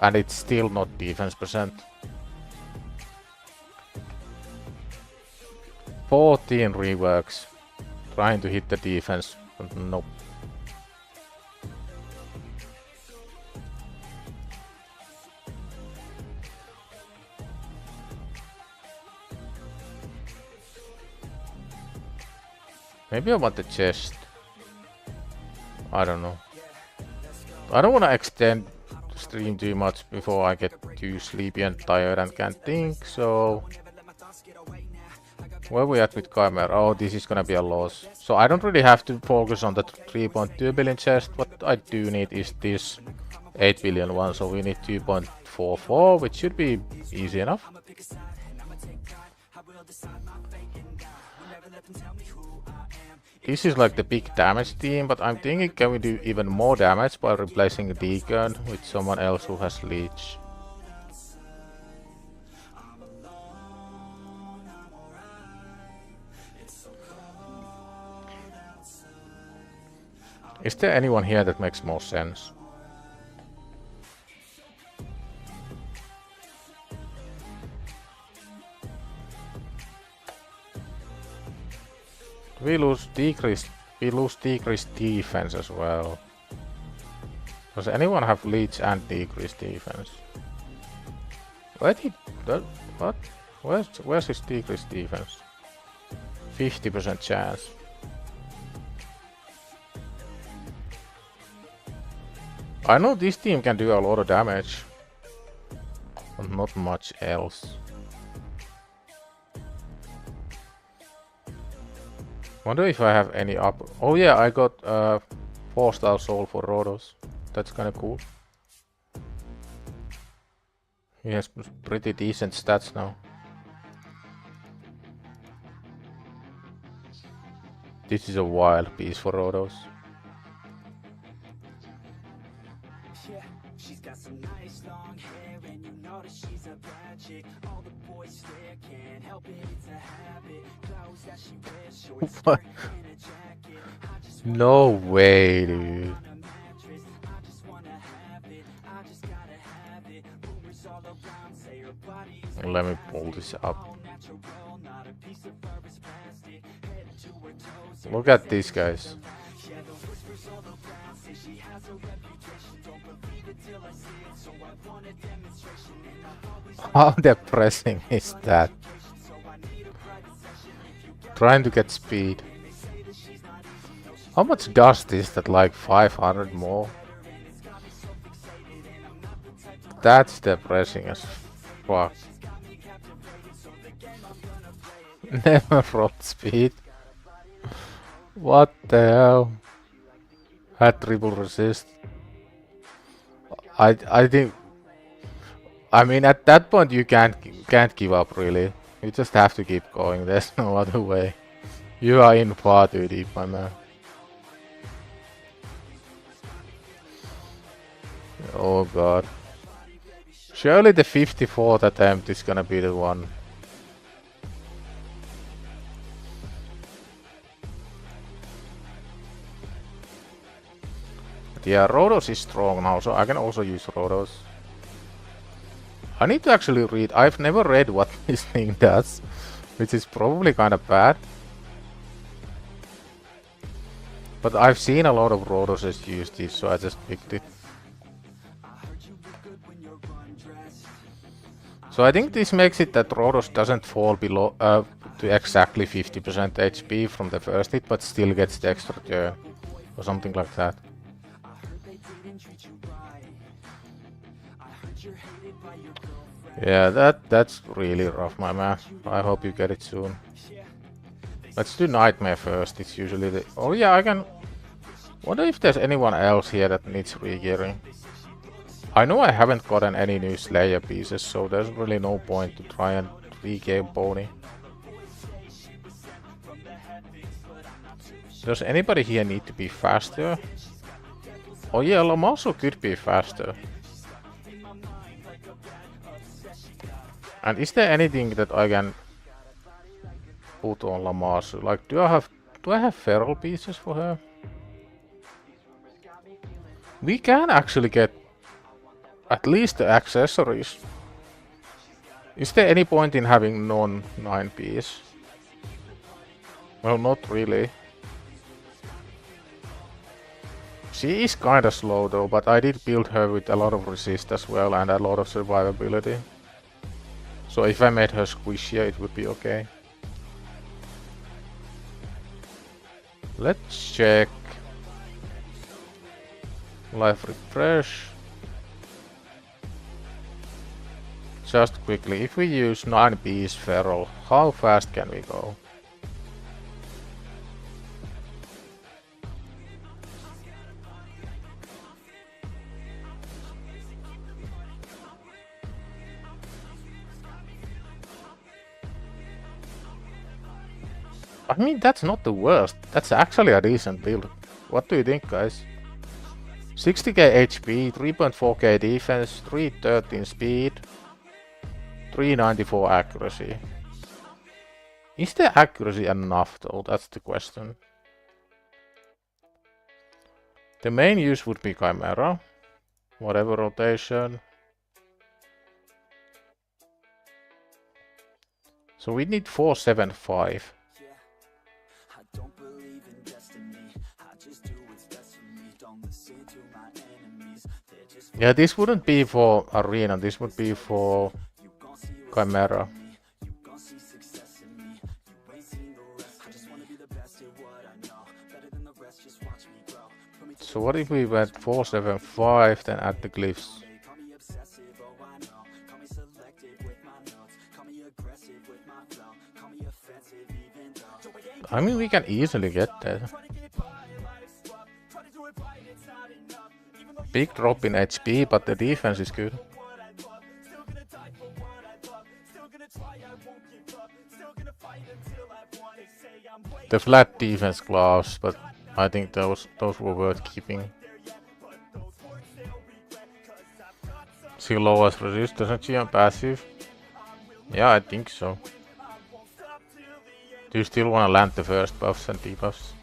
And it's still not defense percent. 14 reworks. Trying to hit the defense, but nope. Maybe I want the chest. I don't know. I don't want to extend the stream too much before I get too sleepy and tired and can't think, so... Where are we at with Chimera? Oh, this is gonna be a loss. So I don't really have to focus on the 3.2 billion chest. What I do need is this 8 billion one, so we need 2.44, which should be easy enough. This is like the big damage team, but I'm thinking can we do even more damage by replacing Deacon with someone else who has Leech. Is there anyone here that makes more sense? We lose decreased defense as well. Does anyone have leech and decreased defense? Where did that, what? Where's his decreased defense? 50% chance. I know this team can do a lot of damage, but not much else. Wonder if I have any up. Oh yeah, I got 4-star soul for Rhodos. That's kinda cool. He has pretty decent stats now. This is a wild piece for Rhodos. Yeah, she's got some nice long hair, and you know that she's a bad chick. All the boys stare, can't help it, it's a habit. Clothes that she wears, short skirt and a jacket. I just No way, dude. on a mattress. I just wanna have it, I just gotta have it. Rumors all around say her body is Let me pull this up. all natural, not a piece of fur is plastic. Head to her toes, Look at these guys. yeah, the whispers all around say she has a reputation. Don't believe it till I see it, so I want a demonstration. And I've always How depressing is that? so I need a private session. If you get Trying to get speed. How much dust is that? Like 500 more? That's depressing as fuck. Never rolled speed. What the hell? Had triple resist. I think. I mean, at that point you can't give up really. You just have to keep going. There's no other way. You are in far too deep, my man. Oh god. Surely the 54th attempt is gonna be the one. But yeah, Rhodos is strong now, so I can also use Rhodos. I need to actually read. I've never read what this thing does, which is probably kind of bad. But I've seen a lot of Rhodoses use this, so I just picked it. So I think this makes it that Rhodos doesn't fall below to exactly 50% HP from the first hit, but still gets the extra turn or something like that. Yeah, that's really rough, my man. I hope you get it soon. Let's do Nightmare first. It's usually the. Oh yeah, I can. Wonder if there's anyone else here that needs regearing. I know I haven't gotten any new Slayer pieces, so there's really no point to try and regear Pony. Does anybody here need to be faster? Oh yeah, Lamasu could be faster. And is there anything that I can put on Lamasu? Like, do I have feral pieces for her? We can actually get at least the accessories. Is there any point in having non-9 piece? Well, not really. She is kinda slow though, but I did build her with a lot of resist as well and a lot of survivability. So if I made her squishier, it would be okay. Let's check. Life refresh. Just quickly, if we use 9 piece feral, how fast can we go? I mean, that's not the worst. That's actually a decent build. What do you think, guys? 60k HP, 3.4k defense, 313 speed, 394 accuracy. Is the accuracy enough though? That's the question. The main use would be Chimera, whatever rotation. So we need 475. Yeah, I don't believe in destiny. I just do what's best for me. Don't listen to my enemies. They're just Yeah, this wouldn't be for Arena, this would be for you gon' see what's Chimera. you gon' see success in me. You ain't seen the rest. I just wanna be the best at what I know. Better than the rest, just watch me grow. Put me to So what if we went 475 then add the glyphs? call me obsessive, oh I know. Call me selective with my notes. Call me aggressive with my flow. Call me offensive even though I mean, we can easily get that. Big drop in HP, but the defense is good. The flat defense gloves, but I think those were worth keeping. She lowers resist, doesn't she, on passive? Yeah, I think so. Do you still want to land the first buffs and debuffs?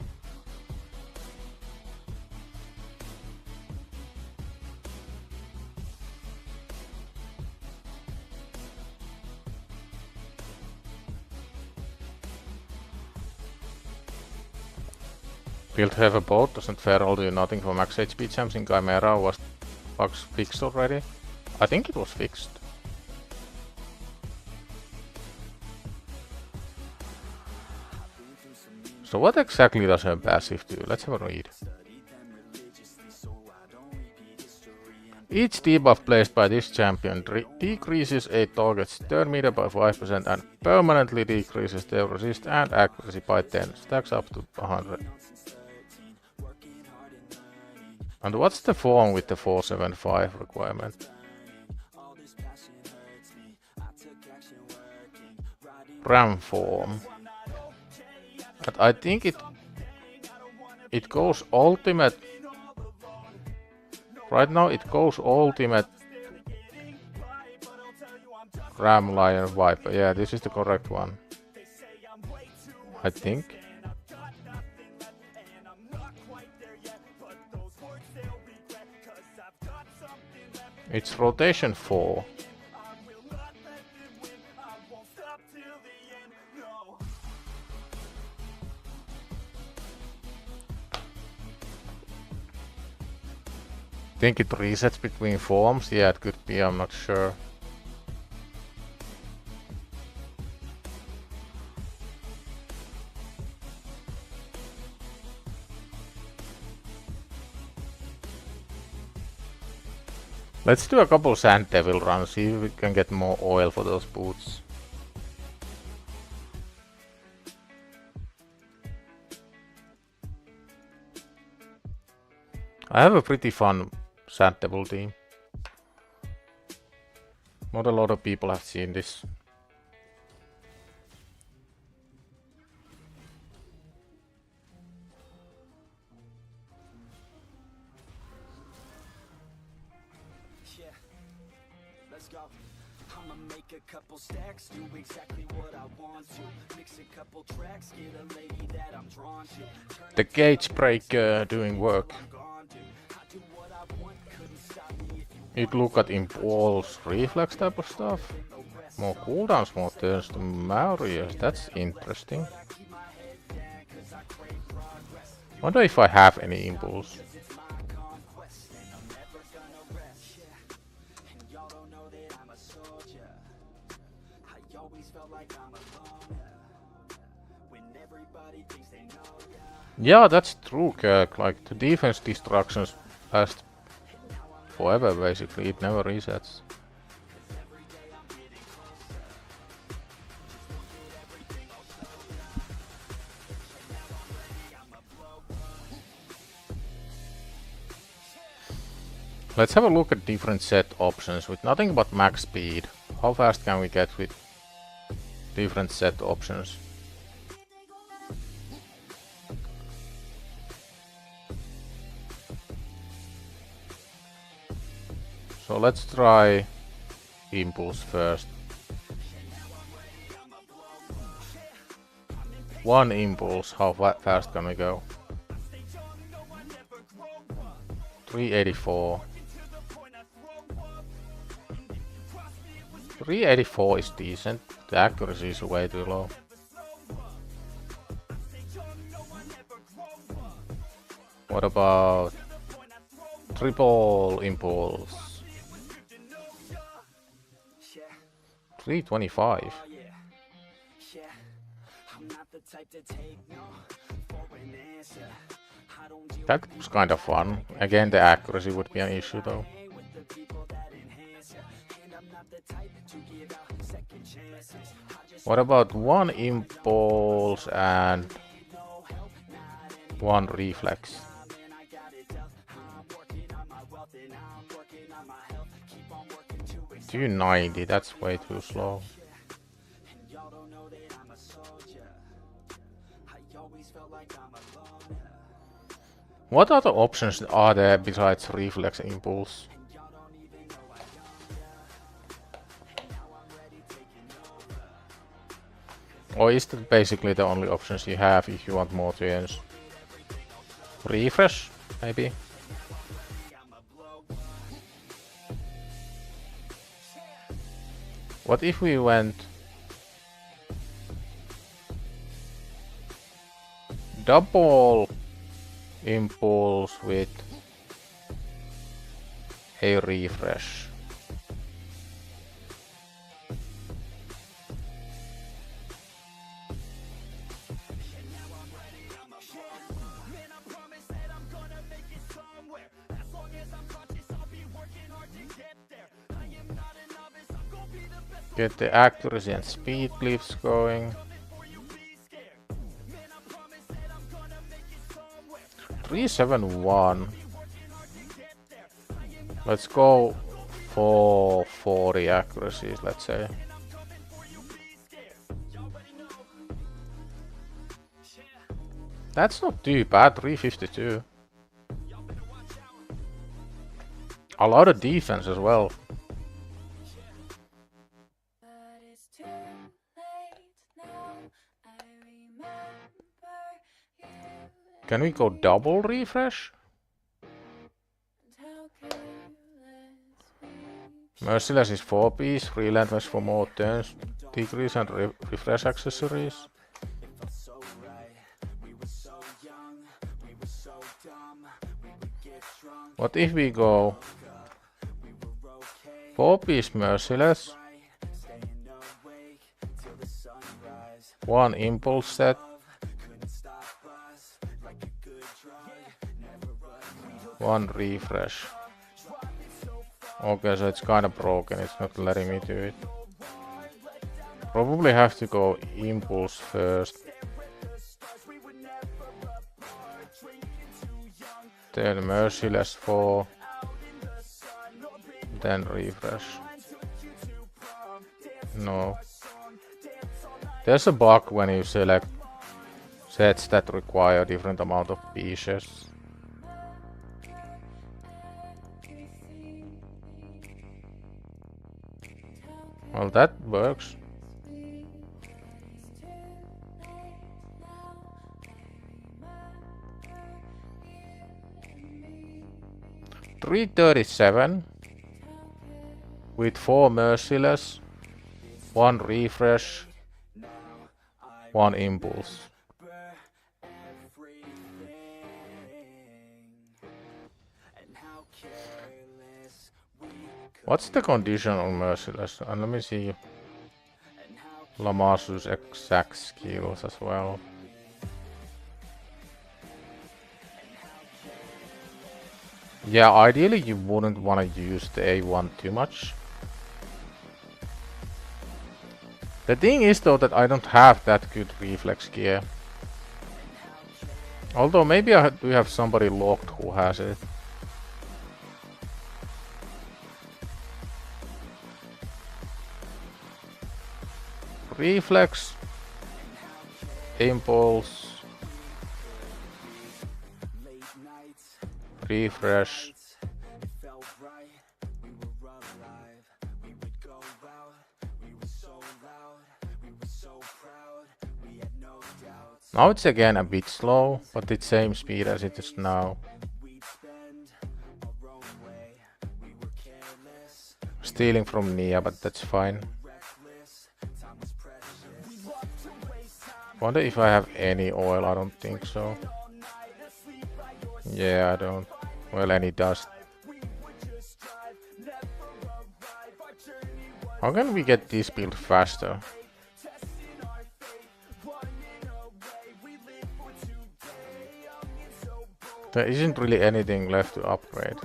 Build have a boat, doesn't Feral do nothing for max HP champs in Chimera? Was bugs fixed already? I think it was fixed. So what exactly does her passive do? Let's have a read. Each debuff placed by this champion decreases a target's turn meter by 5% and permanently decreases their resist and accuracy by 10. Stacks up to 100. And what's the form with the 475 requirement? Ram form. But I think it goes ultimate. Right now it goes ultimate Ram Lion Viper. Yeah, this is the correct one. I think. It's rotation 4. Think it resets between forms? Yeah, it could be, I'm not sure. Let's do a couple Sand Devil runs, see if we can get more oil for those boots. I have a pretty fun Sand Devil team. Not a lot of people have seen this. yeah. Let's go. I'ma make a couple stacks, do exactly what I want to. Mix a couple tracks, get a lady that I'm drawn to. The Gauge Breaker doing work. You'd look at impulse reflex type of stuff. More cooldowns, more turns to Maurius. That's interesting. Wonder if I have any impulse. Yeah, that's true, Kirk. Like, the defense destructions last forever, basically. It never resets. Let's have a look at different set options with nothing but max speed. How fast can we get with different set options? So let's try impulse first. One impulse, how fast can we go? 384. 384 is decent. The accuracy is way too low. What about triple impulse? 325. That was kind of fun. Again, the accuracy would be an issue though. What about one impulse and one reflex? 290, that's way too slow. What other options are there besides reflex impulse? Or is that basically the only options you have if you want more turns? Refresh, maybe? What if we went double impulse with a refresh? Get the accuracy and speed cliffs going. 371. Let's go for 40 accuracies, let's say. That's not too bad, 352. A lot of defense as well. Can we go double refresh? Merciless is 4 piece, relentless for more turns, decrease and refresh accessories. What if we go 4 piece merciless, 1 impulse set, 1 refresh. Okay, so it's kind of broken, it's not letting me do it. Probably have to go impulse first. Then merciless 4. Then refresh. No. There's a bug when you select sets that require different amount of pieces. Well, that works. $337 with 4 merciless, 1 refresh, 1 impulse. What's the condition on merciless? And let me see Lamasu's exact skills as well. Yeah, ideally you wouldn't want to use the A1 too much. The thing is though that I don't have that good reflex gear. Although maybe I do have somebody locked who has it. Reflex, impulse, refresh. Now it's again a bit slow, but it's same speed as it is now. Stealing from Nia, but that's fine. Wonder if I have any oil. I don't think so. Yeah, I don't. Well, any dust. How can we get this build faster? There isn't really anything left to upgrade.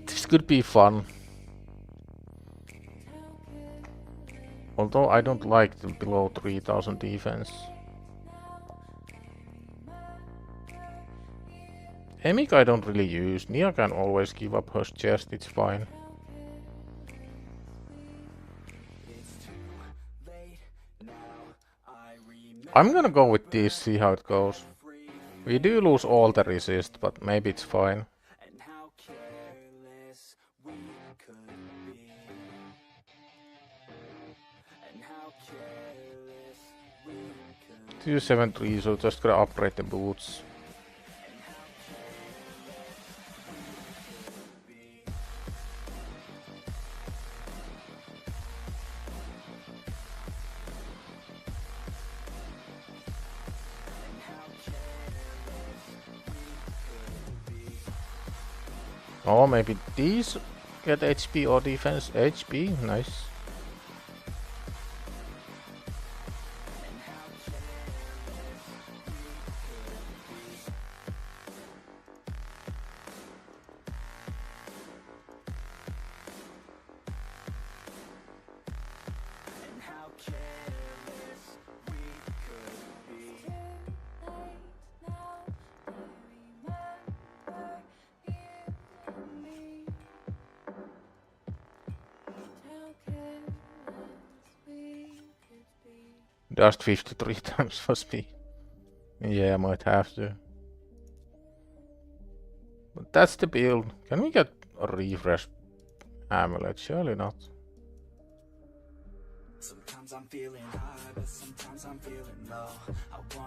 This could be fun. Although I don't like the below 3000 defense. Emik I don't really use. Nia can always give up her chest, it's fine. I'm gonna go with this, see how it goes. We do lose all the resist, but maybe it's fine. 273, so just gotta upgrade the boots. Oh, maybe these get HP or defense. HP, nice. Just 53 times for speed. Yeah, I might have to. But that's the build. Can we get a refresh amulet? Surely not.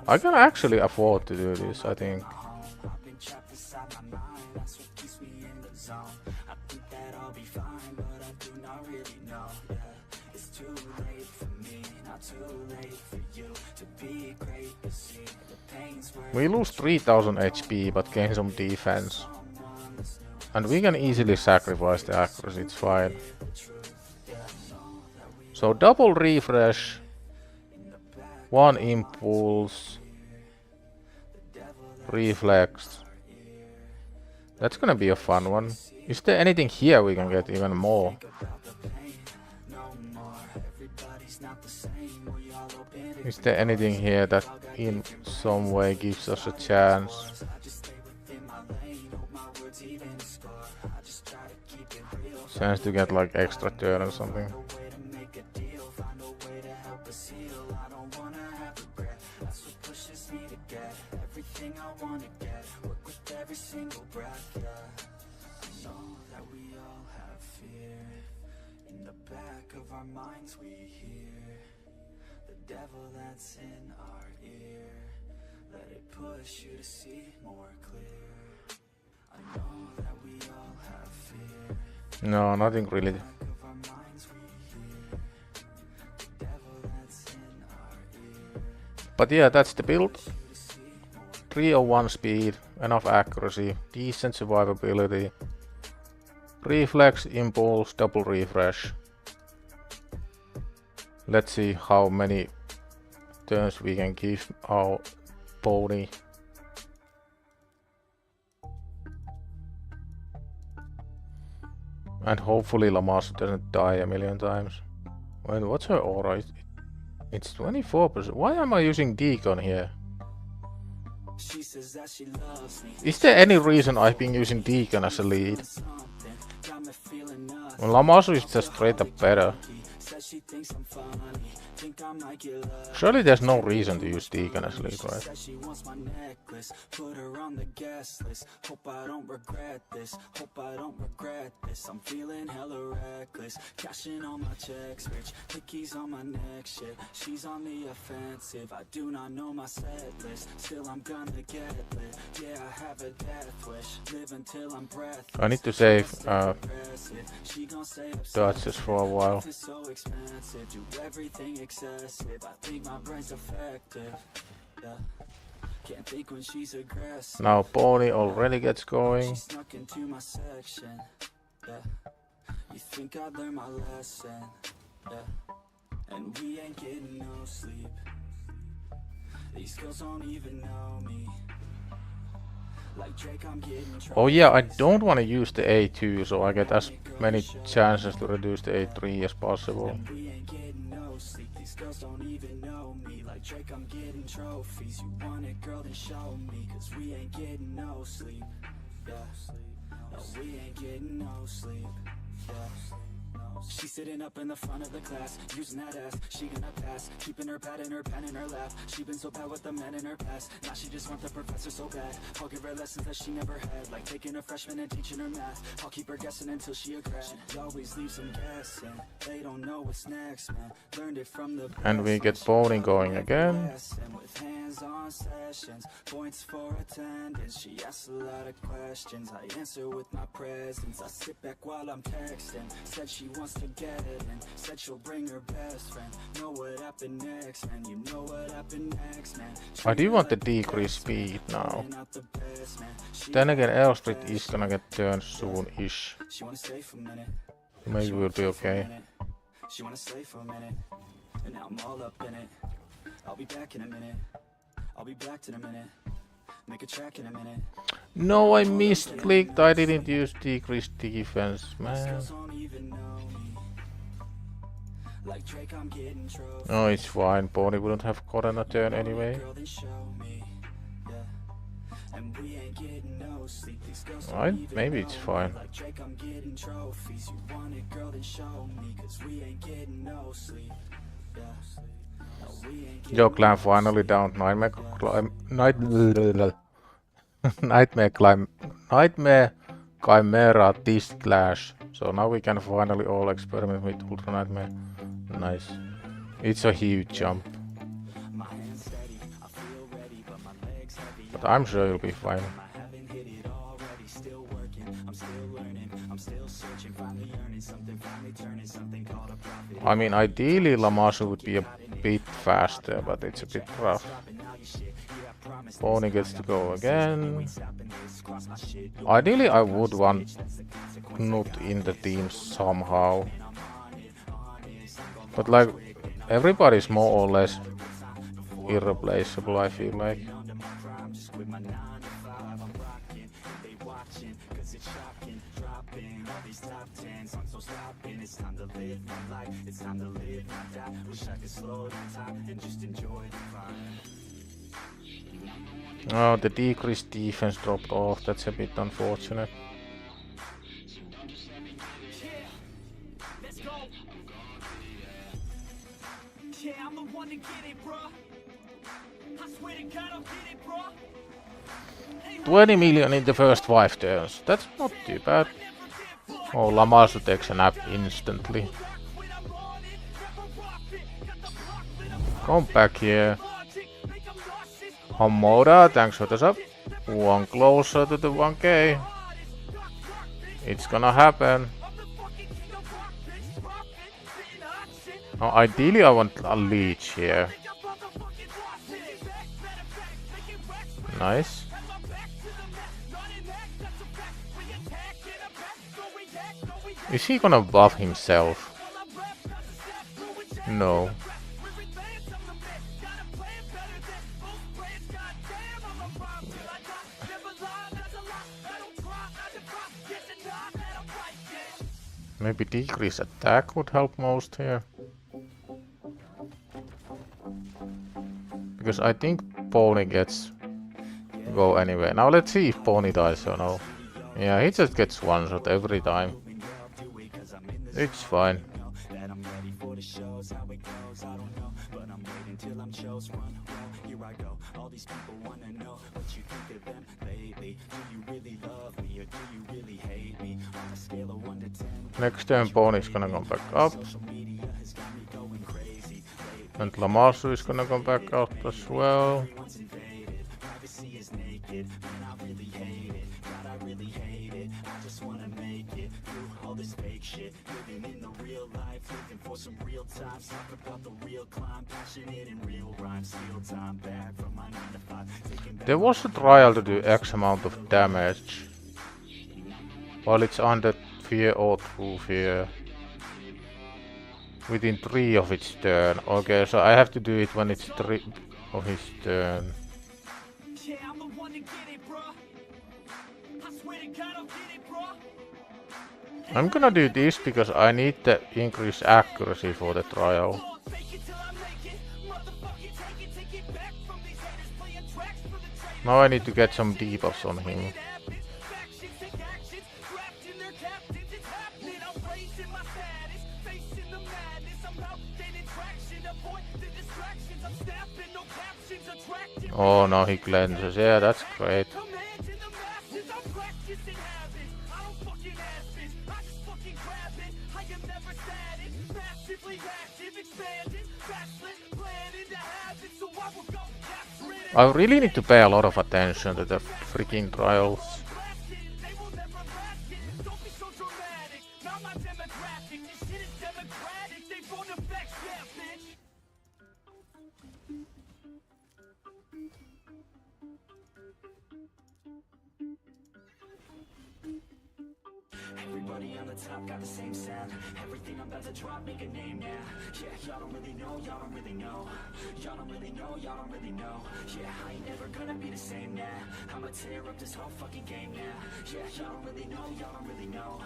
I can actually afford to do this, I think. We lose 3000 HP but gain some defense. And we can easily sacrifice the accuracy, it's fine. So double refresh, 1 impulse, reflex. That's gonna be a fun one. Is there anything here we can get even more? Is there anything here that in some way gives us a chance? Chance to get like extra turn or something. Devil that's in our ear, let it push you to see more clear. I know that we all have fear. No, nothing really. But yeah, that's the build. 301 speed, enough accuracy, decent survivability, reflex, impulse, double refresh. Let's see how many turns we can give our pony. And hopefully Lamas doesn't die a million times. Wait, what's her aura? It's 24%. Why am I using Deacon here? Is there any reason I've been using Deacon as a lead? Well, Lamasu is just straight up better. think I might get lucky. Surely there's no reason to use Deacon as lead, right? Says she wants my necklace, put her on the guest list. Hope I don't regret this, hope I don't regret this. I'm feeling hella reckless, cashing all my checks, rich. Pickies on my neck, shit. She's on the offensive. I do not know my set list, still I'm gonna get lit. Yeah, I have a death wish, live until I'm breathless. I need to save She gon' say Dodges for a while. life is so expensive, do everything excessive. I think my brain's effective. Yeah. Can't think when she's aggressive. Now Pony already gets going. She snuck into my section. Yeah. You think I'd learn my lesson? Yeah. And we ain't getting no sleep. These girls don't even know me. Like Drake, I'm getting Oh yeah, I don't want to use the A2, so I get as many chances to reduce the A3 as possible. We ain't getting no sleep. These girls don't even know me. Like Drake, I'm getting trophies. You want it, girl, then show me. Cause we ain't getting no sleep. Yeah. No, we ain't getting no sleep. Yeah. She's sitting up in the front of the class, using that ass, she gonna pass. Keeping her pad and her pen in her lap. She been so bad with the men in her past. Now she just want the professor so bad. I'll give her lessons that she never had, like taking a freshman and teaching her math. I'll keep her guessing until she a grad. She always leaves them guessing. They don't know what's next, man. Learned it from the best. And we get Pony going again. With hands-on sessions, points for attendance. She asks a lot of questions, I answer with my presence. I sit back while I'm texting. Said she wants to get it, and said she'll bring her best friend. Know what happened next, man. You know what happened next, man. I do want to decrease speed now. Then again, Elstree is gonna get turned soon-ish. She wanna stay for a minute. Maybe we'll be okay. She wanna stay for a minute, and now I'm all up in it. I'll be back in a minute. I'll be back in a minute. Make a track in a minute. No, I misclicked. I didn't use decreased defense, man. Girls don't even know me. Like Drake, I'm getting trophies. No, it's fine. Pony wouldn't have gotten a turn anyway. Girl, then show me. Yeah. And we ain't getting no sleep. These girls don't Right? even Maybe it's know me. fine. Like Drake, I'm getting trophies. You want it, girl, then show me. Cause we ain't getting no sleep. Yeah. No, we ain't getting Yo, clan finally down. Nightmare Chimera Tist Clash. So now we can finally all experiment with Ultra Nightmare. Nice. It's a huge jump. my hands steady. I feel ready, but my legs heavy. But I'm sure you'll be fine. I haven't hit it already. Still working. I'm still learning. I'm still searching. Finally earning something. Finally turning something called a profit. I mean, ideally Lamasu would be a bit faster, but it's a bit rough. Pony gets to go again. Ideally I would want Knut in the team somehow. But like, everybody's more or less irreplaceable, I feel like. Oh, the decreased defense dropped off. That's a bit unfortunate. Yeah, I'm the one to get it, bruh. I swear to God, I'll get it, bruh. 20 million in the first 5 turns. That's not too bad. Oh, Lamasu takes a nap instantly. Come back here. Homoda, thanks for the sub. One closer to the 1k. It's gonna happen. Now, ideally I want a leech here. Nice. Is he gonna buff himself? No. Maybe decrease attack would help most here. Because I think Pony gets go anyway. Now let's see if Pony dies or no. Yeah, he just gets one shot every time. It's fine. shadows run. Well, here I go. All these people wanna know what you think of them lately. Do you really love me or do you really hate me? On a scale of 1 to 10. Next turn Pony is gonna come back up. Social media has got me going crazy lately. And Lamassu is gonna come back up as well. Everyone's invaded. Privacy is naked. Man, I really hate it. God, I really hate it. I just wanna make it through all this fake shit. Living in the real life, looking for some real times. Talk about the real climb, passionate in real rhymes. Steal time back from my 9 to 5. Taking back There was a trial to do X amount of damage while it's under fear or through fear within 3 of its turn. Okay, so I have to do it when it's 3 of his turn. Yeah, I'm the one to get it, bruh. I swear to God, I'll get it, bruh. I'm gonna do this because I need the increased accuracy for the trial. Fake it till I make it. Motherfucking take it back from these haters playing tracks for the traitors. Now I need to get some debuffs on him. Factions take actions, trapped in their captains, it's happening. I'm raising my status, facing the madness. I'm out gaining traction, avoid the distractions. I'm snapping, no captions, attracting. Oh, now he cleanses. Yeah, that's great. Command to the masses, I'm practicing habits. I don't fucking ask this, I just fucking grab it. I am never static, massively active, expanding, backslid, planning to have it, so I will go capture it. I really need to pay a lot of attention to the freaking trials. They will never last it. Don't be so dramatic. Not my demographic. This shit is democratic. They won't affect, yeah, bitch. Everybody on the top got the same sound. Everything I'm about to drop, make a name now. Yeah, y'all don't really know, y'all don't really know. Y'all don't really know, y'all don't really know. Yeah, I ain't never gonna be the same now. I'ma tear up this whole fucking game now. Yeah, y'all don't really know, y'all don't really know.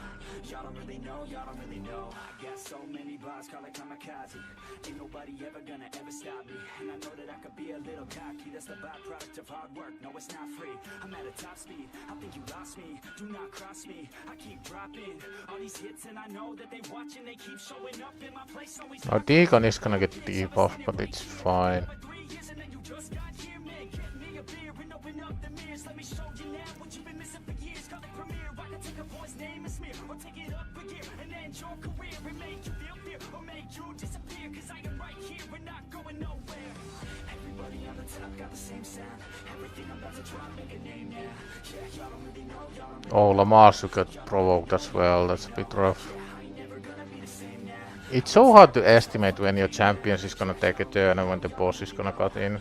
Y'all don't really know, y'all don't really know. I got so many bars, call it kamikaze. Ain't nobody ever gonna ever stop me. And I know that I could be a little cocky. That's the byproduct of hard work. No, it's not free. I'm at a top speed. I think you lost me. Do not cross me. I keep dropping all these hits and I know that they watching. They keep showing up in my place. Always Now Deacon is gonna get debuffed, but it's fine. 3 years and then you just got here, man. Get me a beer and open up the mirrors. Let me show you now what you've been missing for years. Call it premiere. I can take a boy's name and smear, or take it up a gear and end your career and make you feel fear, or make you disappear. Cause I am right here and not going nowhere. Everybody on the top got the same sound. Everything I'm about to drop, make a name now. Yeah, y'all don't really know, y'all don't really Oh, Lamassu got provoked as well. That's a bit rough. It's so hard to estimate when your champions is gonna take a turn and when the boss is gonna cut in.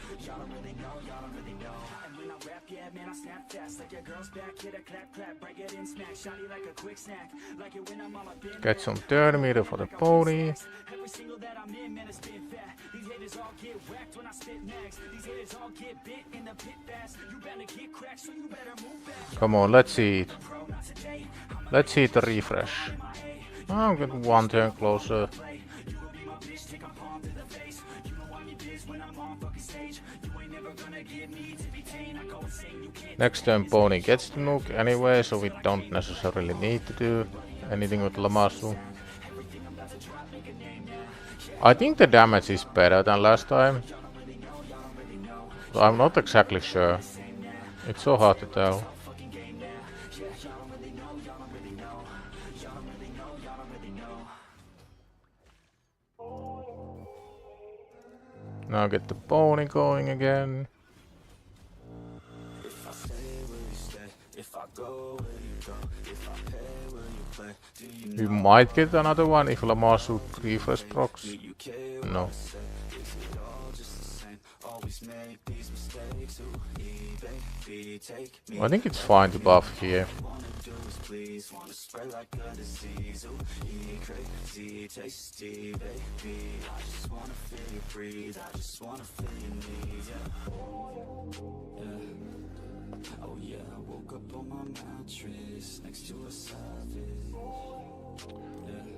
Get some turn meter for the pony. Every single that I'm in, man, it's been fat. These haters all get whacked when I spit next. These haters all get bit in the pit fast. You better get cracked, so you better move back. Come on, let's see it. Let's see the refresh. I'm getting one turn closer. You will be my bitch, take a palm to the face. You know I'm your biz when I'm on fucking stage. You ain't never gonna get me to be tame. I go insane, you can't. Next turn pony gets the nuke anyway, so we don't necessarily need to do anything with Lamassu. I think the damage is better than last time. But I'm not exactly sure. It's so hard to tell. Now get the pony going again. If I stay, will you stay? If I go, will you go? If I pay, will you play? Do you We might get another one if Lamassu refresh procs. you care? No. Is it all just the same? Always make these mistakes. Ooh, baby, take me. I think it's fine to buff here. Wanna do is please, wanna spread like a disease. Ooh, crazy, tasty, baby. I just wanna feel you breathe. I just wanna feel you need. Yeah. Oh yeah, I woke up on my mattress next to a savage. Yeah.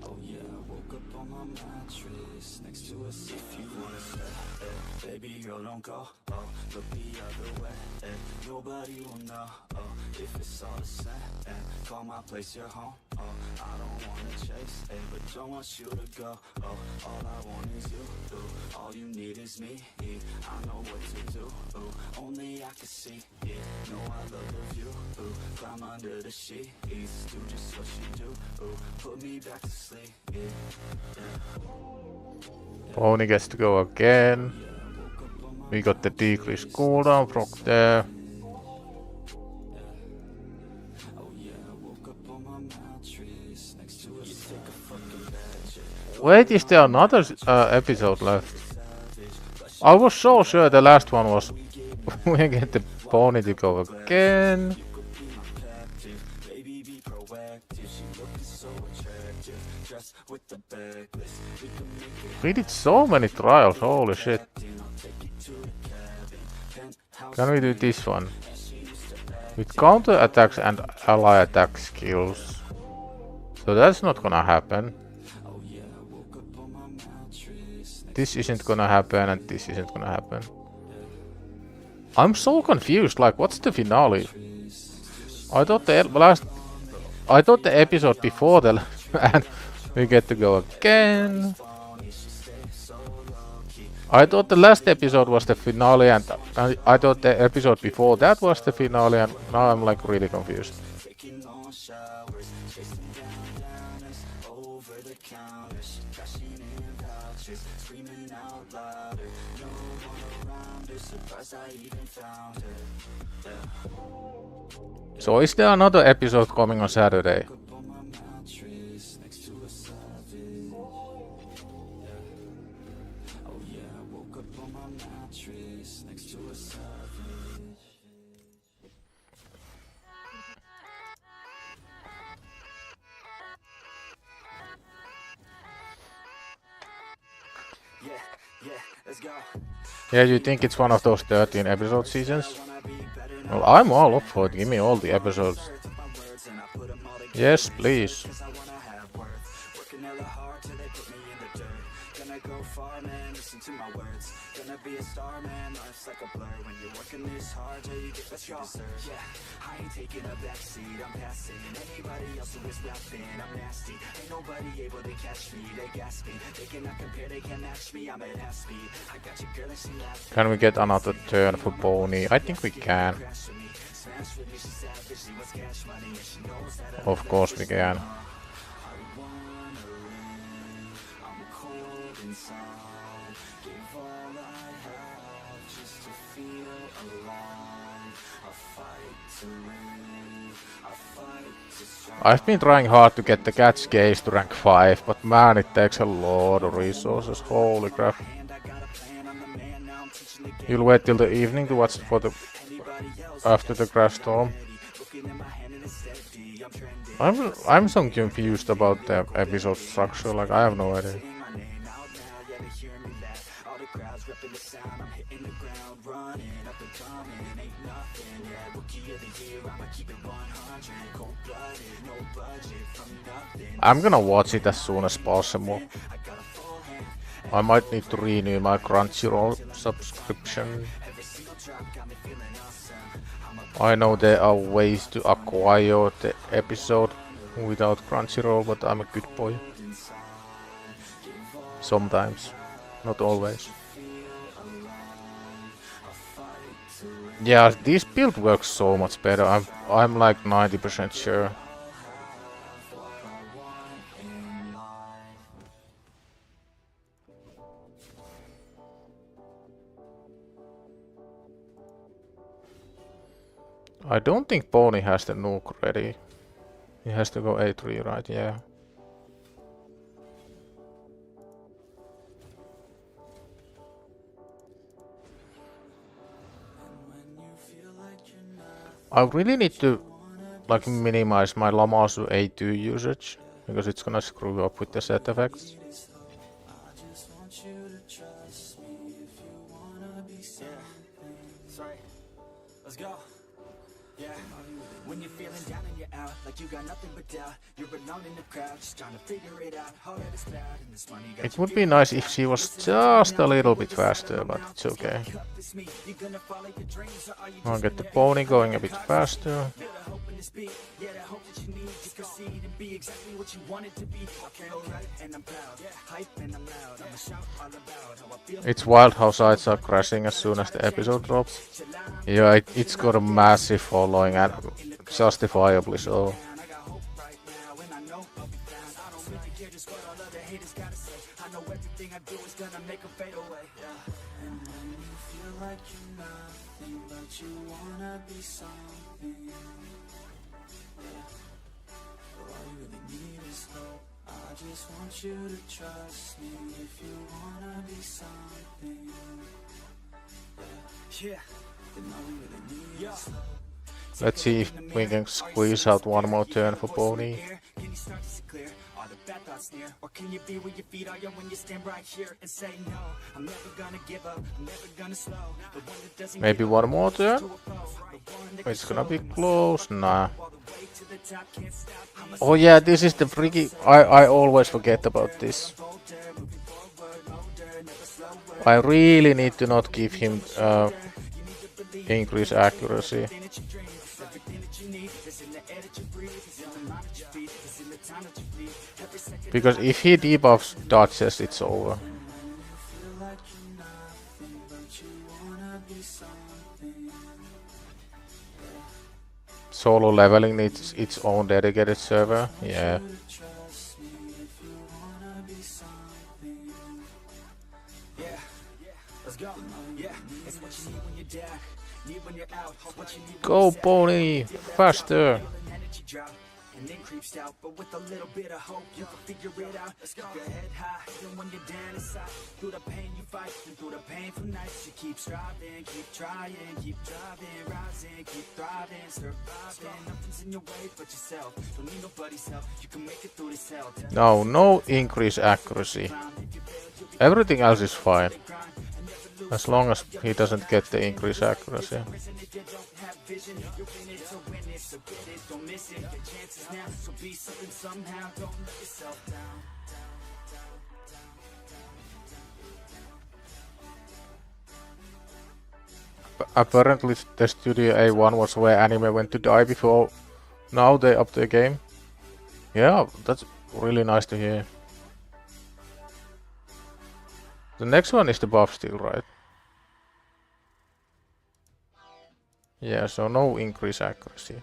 Oh yeah, I woke up on my mattress next to a savage. If you wanna stay, baby girl, don't go. Oh, look the other way, nobody will know, if it's all the same, call my place your home, I don't wanna chase, but don't want you to go, all I want is you, all you need is me, I know what to do, only I can see, know I love the view, climb under the sheets, do just what you do, put me back to sleep, Pony gets to go again. We got the decreased cooldown from there. Wait, is there another episode left? I was so sure the last one was we get the pony to go again. We did so many trials, holy shit. Can we do this one? With counter attacks and ally attack skills. So that's not gonna happen. This isn't gonna happen and this isn't gonna happen. I'm so confused, like what's the finale? I thought the episode before the and we get to go again. I thought the last episode was the finale and I thought the episode before that was the finale and now I'm like really confused. So is there another episode coming on Saturday? Yeah, you think it's one of those 13 episode seasons? Well, I'm all up for it. Give me all the episodes. Yes, please. I ain't taking a backseat, I'm passing anybody else who is rapping, I'm nasty. Ain't nobody able to catch me, they gas me. They cannot compare, they can't match me, I'm at half speed. I got your girl and she laughs. Can we get another turn for Pony? I think we can. Of course we can. I've been trying hard to get the cat's gaze to rank 5, but man, it takes a lot of resources, holy crap. You'll wait till the evening to watch for the after the crash storm. I'm so confused about the episode structure, like I have no idea. I'm gonna watch it as soon as possible. I might need to renew my Crunchyroll subscription. I know there are ways to acquire the episode without Crunchyroll, but I'm a good boy. Sometimes, not always. Yeah, this build works so much better. I'm like 90% sure. I don't think Pony has the nuke ready. He has to go A3, right? Yeah. I really need to like minimize my Lamasu A2 usage because it's gonna screw up with the set effects. Yeah. When you're feeling down and you're out, like you got nothing but doubt, you're alone in the crowd, just trying to figure it out. All that is bad, and this money got It you would be feeling nice down. if she was just a little bit faster, but it's okay. It's me. You gonna follow your dreams, or are you I'll just get the gonna pony going a bit faster. feel the hope in the speed? Yeah, the hope that you need to proceed and be exactly what you want it to be. Okay, alright, and I'm proud. Hype and I'm loud. I'ma shout all about how I feel. It's wild how sites are crashing as soon as the episode drops. Yeah, it's got a massive following and justifiably so. I got hope right now, and I know I'll be found. I don't really care just what all other haters gotta say. I know everything I do is gonna make them fade away. Yeah. And when you feel like you're nothing, but you wanna be something. Yeah. All you really need is hope. I just want you to trust me if you wanna be something. Yeah. Then all you really need is hope. Let's see if we can squeeze out one more turn for pony. Can you start to see clear? Are the bad thoughts near? Or can you be where your feet are when you stand right here and say no? I'm never gonna give up, I'm never gonna slow. The one that doesn't Maybe give one up more turn? to a foe. The one that It's can gonna be show close, nah. all the way to the top, can't stop. I'm a Oh yeah, this is the freaky... I always forget about this. soldier, moving forward, older, never slower. I really need to not give him increase accuracy. Everything that you dream, everything that you need is in the air that you breathe, is in the mind that you feed, is in the time that you bleed. Every second Because if he debuffs dodges, it's over. feel like you're nothing, but you wanna be something. Solo leveling needs its own dedicated server. Yeah. Trust me if you wanna be something. Yeah, let's go. Yeah, it's what you need when you're down, need when you're out, what you need. Go pony! Faster! An energy drop and then creeps out, but with a little bit of hope you can figure it out. Let's go. Keep your head high, even when you're down inside. Through the pain you fight, and through the painful nights you keep striving, keep trying, keep driving, rising, keep thriving, surviving. Nothing's in your way but yourself. Don't need nobody's help. You can make it through this hell. No increase accuracy. Everything else is fine. As long as he doesn't get the increase accuracy. If you don't have vision, you're in it to win it. So get it, don't miss it. Your chances now, so be something somehow. Don't let yourself down. Apparently the Studio A1 was where anime went to die before. Now they up their game. Yeah, that's really nice to hear. The next one is the buff still, right? Yeah, so no increase accuracy.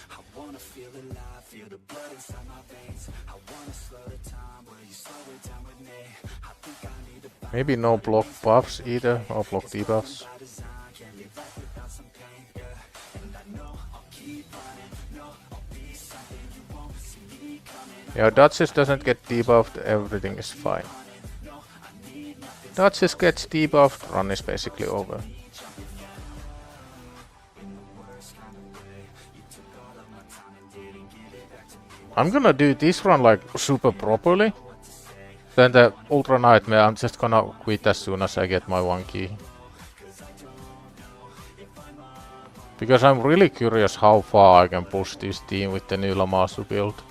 I wanna feel alive, feel the blood inside my veins. I wanna slow the time, will you slow it down with me? I think I need to find Maybe no block buffs either, or block debuffs. by design, can't live life without some pain, yeah. And I know I'll keep running, no, I'll be something you won't see me coming. Yeah, Duchess doesn't get debuffed, everything is fine. Duchess gets debuffed, run is basically over. I'm gonna do this run like super properly. Then the Ultra Nightmare, I'm just gonna quit as soon as I get my 1 key. Because I'm really curious how far I can push this team with the new Lamasu build.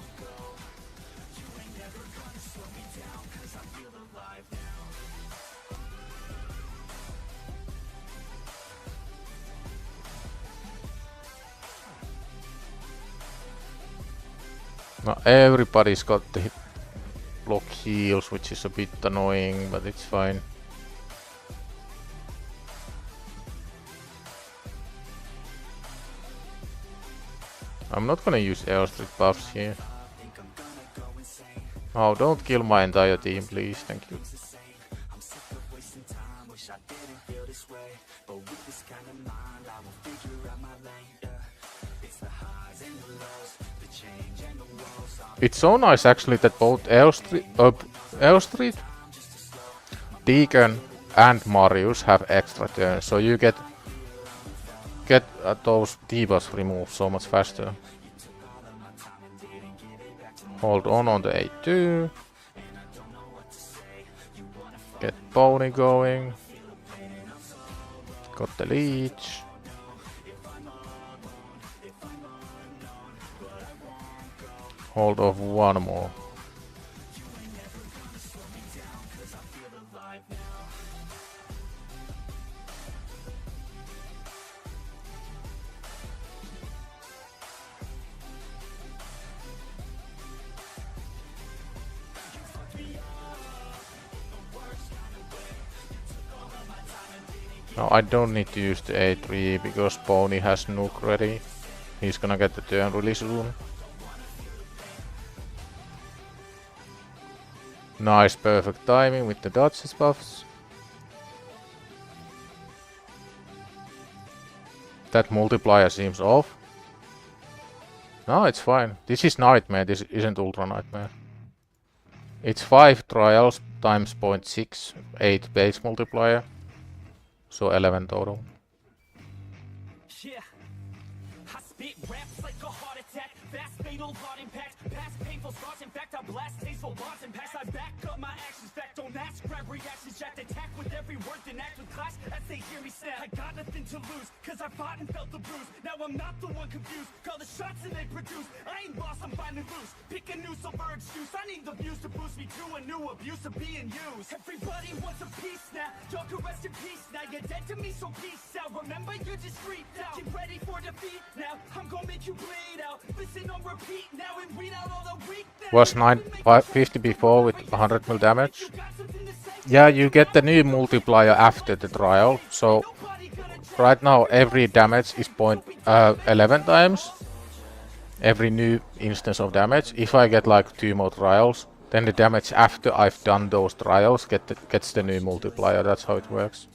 Now everybody's got the block heals, which is a bit annoying, but it's fine. I'm not gonna use airstreet buffs here. Oh, don't kill my entire team, please, thank you. I'm sick of wasting time, wish I didn't feel this way. But with this kind of mind, I will figure out my lane, yeah. It's the highs and the lows, the change and the woes. It's so nice actually that both Airstreet, Deacon and Marius have extra turns, so you get those debuffs removed so much faster. Hold on the A2. Get Pony going. Got the leech. Hold off one more. Now I don't need to use the A3 because Pony has Nuke ready. He's gonna get the turn really soon. Nice, perfect timing with the dodges buffs. That multiplier seems off. No, it's fine. This is Nightmare, this isn't Ultra Nightmare. It's 5 trials times 0.6, 8 base multiplier. So 11 total. Yeah. I spit raps like a heart attack. Fast, fatal, hard impact. Past painful scars. In fact, I blast tasteful bars and packs. I back up my actions. Fact, don't ask. Grab reactions. Jacked attack with every word. Then act with class as they hear me snap. I got nothing to lose. Cause I fought and felt the bruise. Now I'm not the one confused. Call the shots and they produce. I ain't lost, I'm finding loose. Pick a new silver excuse. I need the views to boost me to a new abuse of being used. Everybody wants a piece now. Y'all can rest in peace now. You're dead to me, so peace out. Remember, you're just freaked out. Get ready for defeat now. I'm gonna make you bleed out. Listen on repeat now and read out all the weak now. Was 950 before with 100 mil damage. Yeah, you get the new multiplier after the trial. So right now every damage is 11 times. Every new instance of damage. If I get like 2 more trials, then the damage after I've done those trials gets the new multiplier. That's how it works.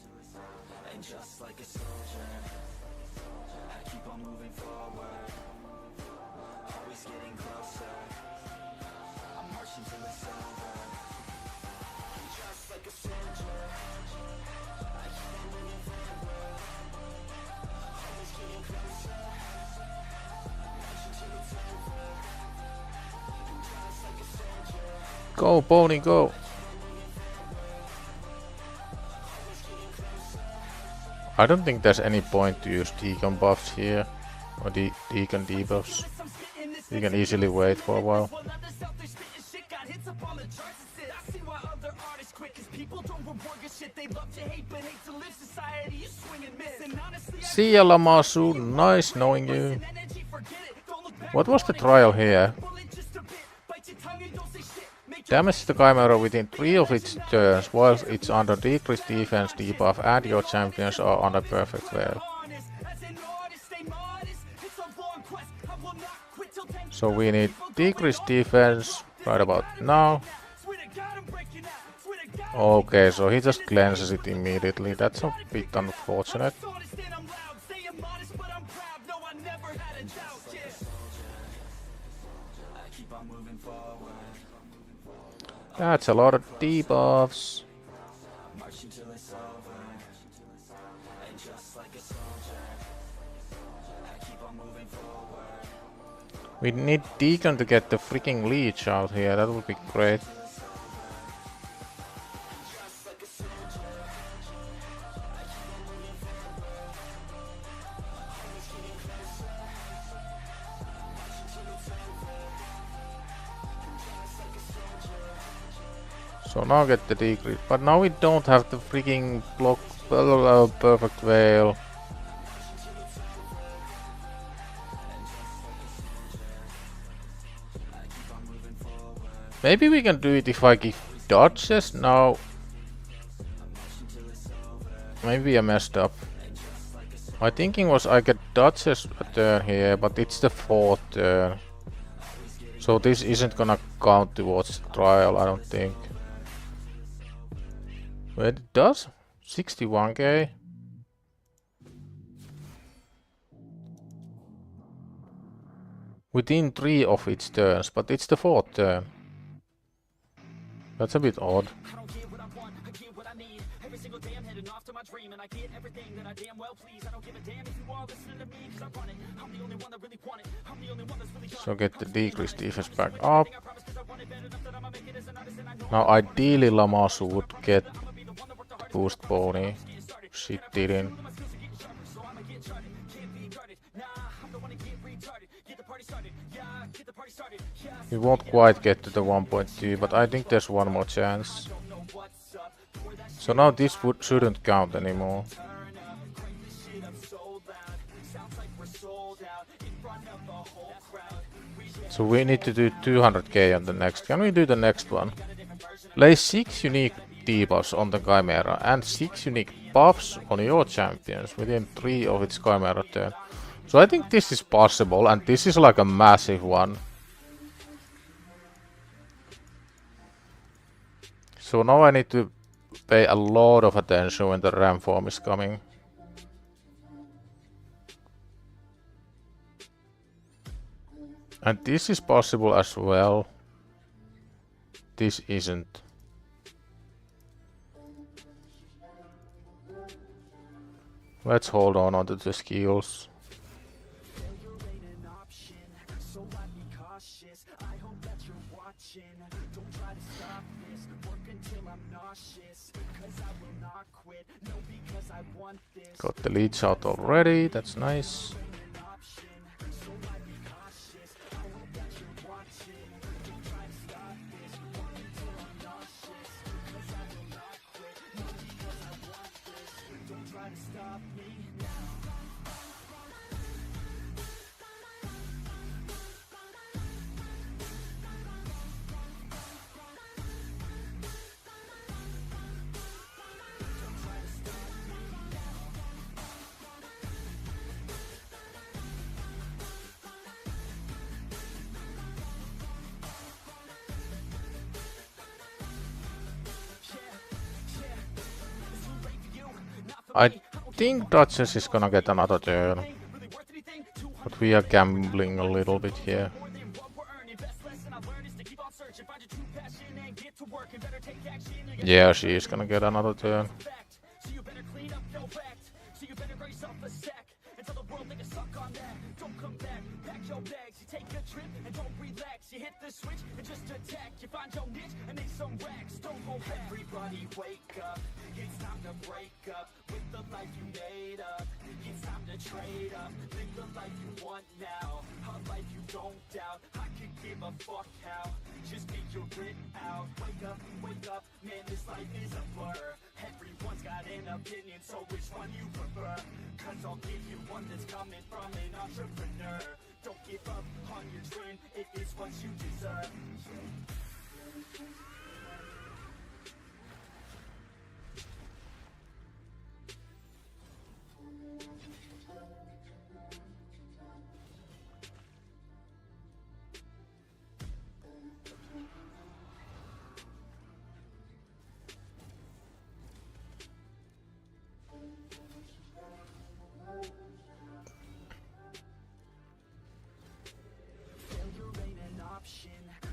Go, Pony, go! I don't think there's any point to use Deacon buffs here, or Deacon debuffs. You can easily wait for a while. See ya, Lamasu, nice knowing you. What was the trial here? Damage the Chimera within 3 of its turns while it's under decreased defense debuff and your champions are under perfect veil. So we need decreased defense right about now. Okay, so he just cleanses it immediately. That's a bit unfortunate. That's a lot of debuffs. We need Deacon to get the freaking leech out here, that would be great. So now get the decrease, but now we don't have the freaking block perfect veil. Maybe we can do it if I give dodges now. Maybe I messed up. My thinking was I get dodges a turn here, but it's the 4th turn. So this isn't gonna count towards the trial, I don't think. Wait, it does? 61k? Within 3 of its turns, but it's the 4th turn. That's a bit odd. So get the decreased defense back up. Now ideally Lamasu would get boost pony. Shit didn't. We won't quite get to the 1.2, but I think there's one more chance. So now this shouldn't count anymore. So we need to do 200k on the next. Can we do the next one? Lay 6 unique debuffs on the Chimera and 6 unique buffs on your champions within 3 of its Chimera turn. So I think this is possible, and this is like a massive one. So now I need to pay a lot of attention when the ram form is coming. And this is possible as well. This isn't. Let's hold on to the skills. Got the leech out already, that's nice. I think Duchess is gonna get another turn. But we are gambling a little bit here. Yeah, she is gonna get another turn. Everybody wake up, it's time to break up with the life you made up. It's time to trade up, live the life you want now, a life you don't doubt. I could give a fuck how, just figure it out. Wake up, man, this life is a blur. Everyone's got an opinion, so which one you prefer? Cause I'll give you one that's coming from an entrepreneur. Don't give up on your dream, it is what you deserve.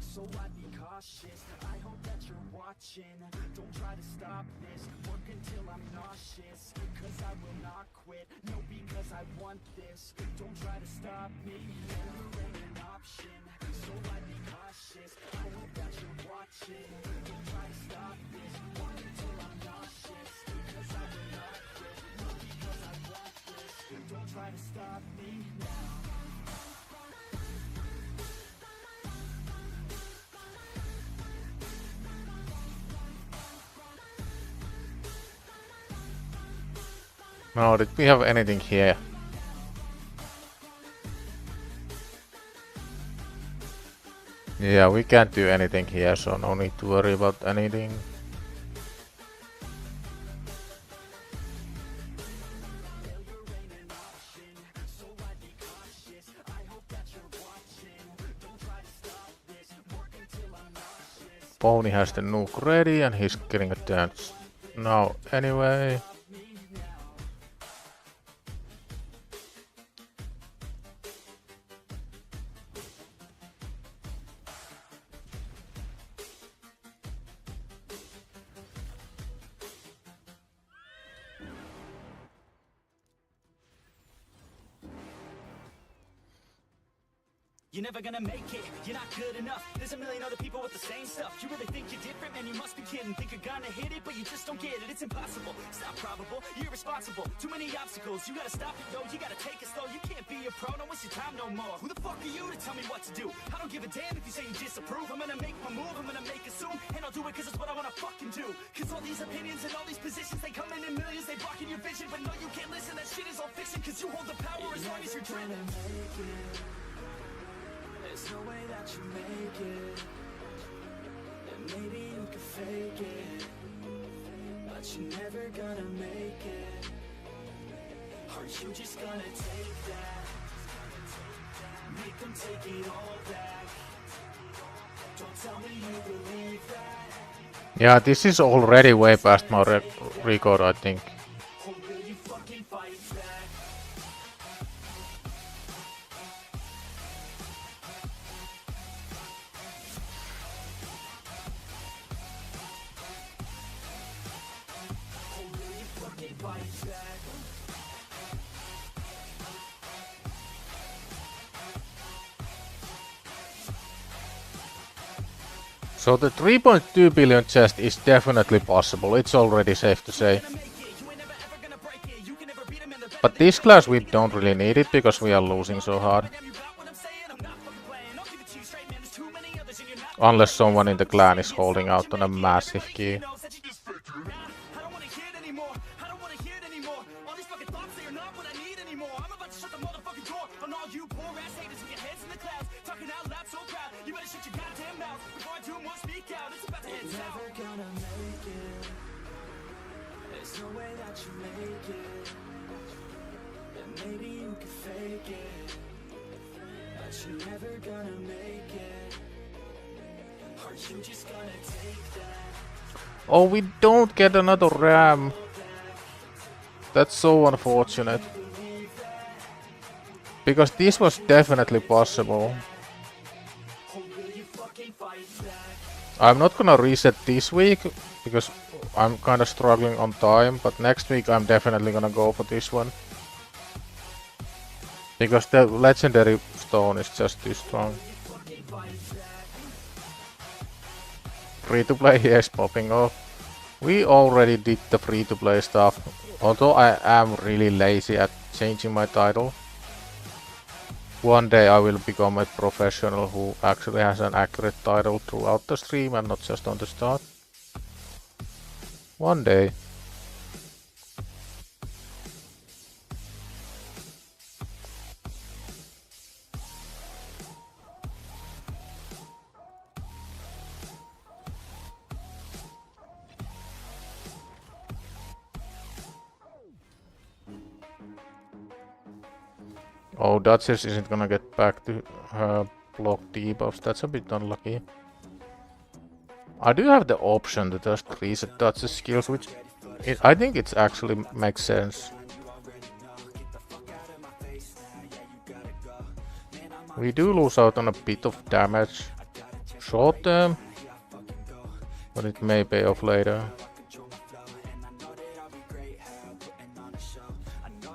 So I'd be cautious, I hope that you're watching. Don't try to stop this, work until I'm nauseous. Cause I will not quit, no, because I want this. Don't try to stop me, failure ain't an option. So I'd be cautious, I hope that you're watching. Don't try to stop this, work until I'm nauseous. Cause I will not quit, no, because I want this. Don't try to stop me now. Now, did we have anything here? Yeah, we can't do anything here, so no need to worry about anything. Pony has the nuke ready and he's getting a dance now anyway. you're never gonna make it. You're not good enough, there's a million other people with the same stuff. You really think you're different, man, you must be kidding. Think you're gonna hit it, but you just don't get it. It's impossible, it's not probable, you're irresponsible. Too many obstacles, you gotta stop it, yo. You gotta take it slow, you can't be a pro, don't waste your time no more. Who the fuck are you to tell me what to do? I don't give a damn if you say you disapprove. I'm gonna make my move, I'm gonna make it soon, and I'll do it cause it's what I wanna fucking do. Cause all these opinions and all these positions, they come in millions, they blocking your vision. But no, you can't listen, that shit is all fiction. Cause you hold the power as long as you're dreaming. There's no way that you make it. And maybe you can fake it, but you're never gonna make it. Are you just gonna take that? Make them take it all back. Don't tell me you believe that. Yeah, this is already way past my record, I think. Or will you fucking fight back? Or will you fucking fight back? So the 3.2 billion chest is definitely possible, it's already safe to say. But this class we don't really need it because we are losing so hard. Unless someone in the clan is holding out on a massive key. There's no way that you make it. And maybe you can fake it, but you're never gonna make it. Are you just gonna take that? Oh, we don't get another ram. That's so unfortunate. Because this was definitely possible. I'm not gonna reset this week because I'm kinda struggling on time, but next week I'm definitely gonna go for this one. Because the legendary stone is just too strong. Free to play, yes, popping off. We already did the free to play stuff, although I am really lazy at changing my title. One day I will become a professional who actually has an accurate title throughout the stream and not just on the start. One day. Oh, Duchess isn't gonna get back to her block debuffs. That's a bit unlucky. I do have the option to just reset Duchess skills, which I think it actually makes sense. We do lose out on a bit of damage short term, but it may pay off later.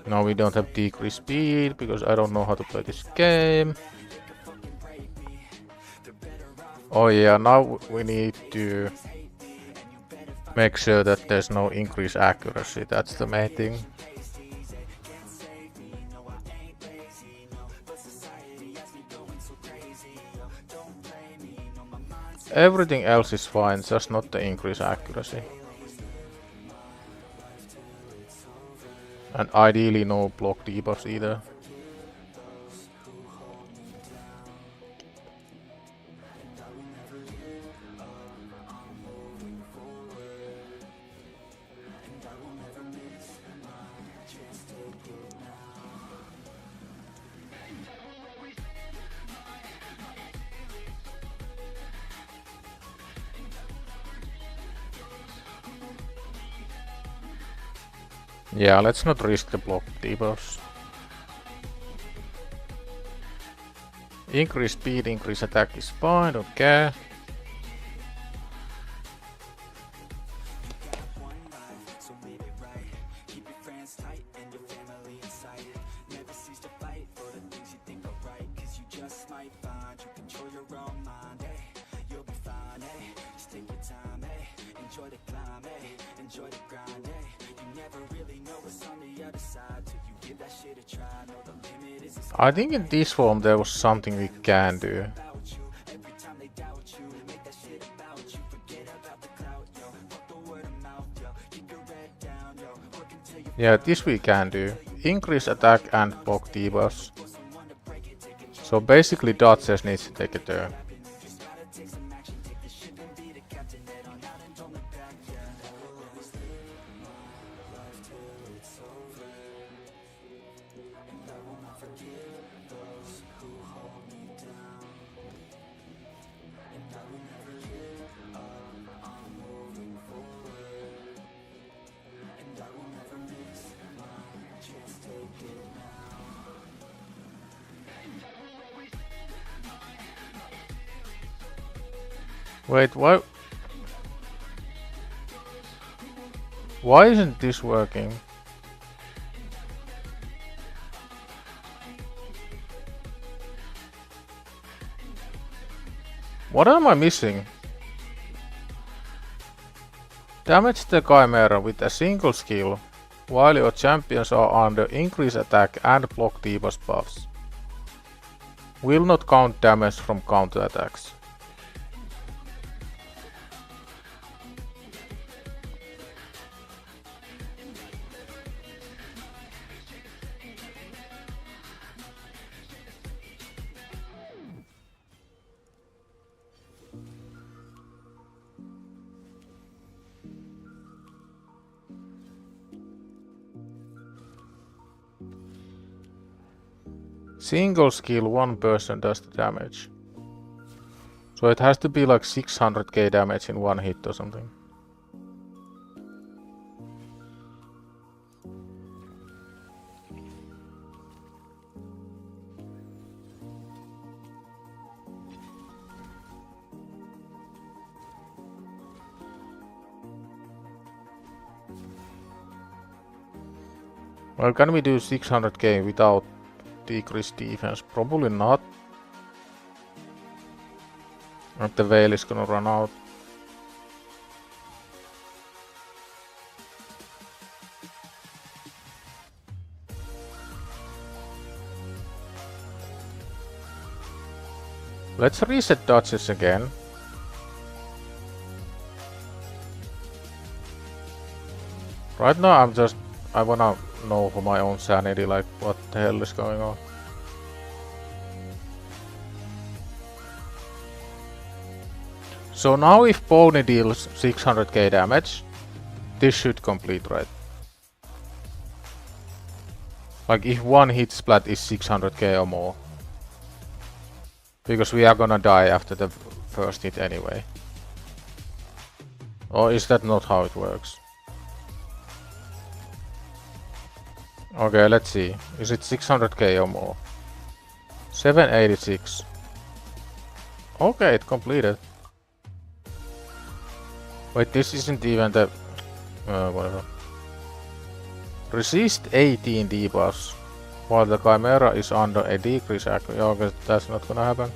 Now we don't have decreased speed because I don't know how to play this game. Oh yeah, now we need to make sure that there's no increased accuracy. That's the main thing. Everything else is fine, just not the increased accuracy. And ideally no block debuffs either. Yeah, let's not risk the block debuffs. Increase speed, increase attack is fine, don't care. Never cease to fight for the things you think are right, 'cause you just might find enjoy the climb, eh? Enjoy the grind, eh? You never really know what's on the other side till you give that shit a try. No, the limit is the sky. I think in this form there was something we can do. About you, every time they doubt you, make that shit about you. Forget about the clout, yo. Fuck the word of mouth, yo. Keep your head down, yo. Work until you Yeah, this we can do. Increase attack and block debuffs. So basically dodges needs to take a turn. just gotta take some action. Take the ship and be the captain. Head on out and don't look back, yeah. I will always live my life till it's over, and I will not forget those who hold me down, and I will never give up. I'm moving forward, and I will never miss my chance. Take it now. Wait, why? Why isn't this working? What am I missing? Damage the Chimera with a single skill while your champions are under increase attack and block debuff buffs. Will not count damage from counter attacks. Single skill, one person does the damage. So it has to be like 600k damage in one hit or something. Well, can we do 600k without decreased defense? Probably not. And the veil is gonna run out. Let's reset dodges again. Right now I wanna know for my own sanity, like what the hell is going on. So now if Pony deals 600k damage, this should complete, right? Like if one hit splat is 600k or more. Because we are gonna die after the first hit anyway. Or is that not how it works? Okay, let's see. Is it 600k or more? 786. Okay, it completed. Wait, this isn't even the... whatever. Resist 18 debuffs while the Chimera is under a decrease accuracy. Okay, that's not gonna happen.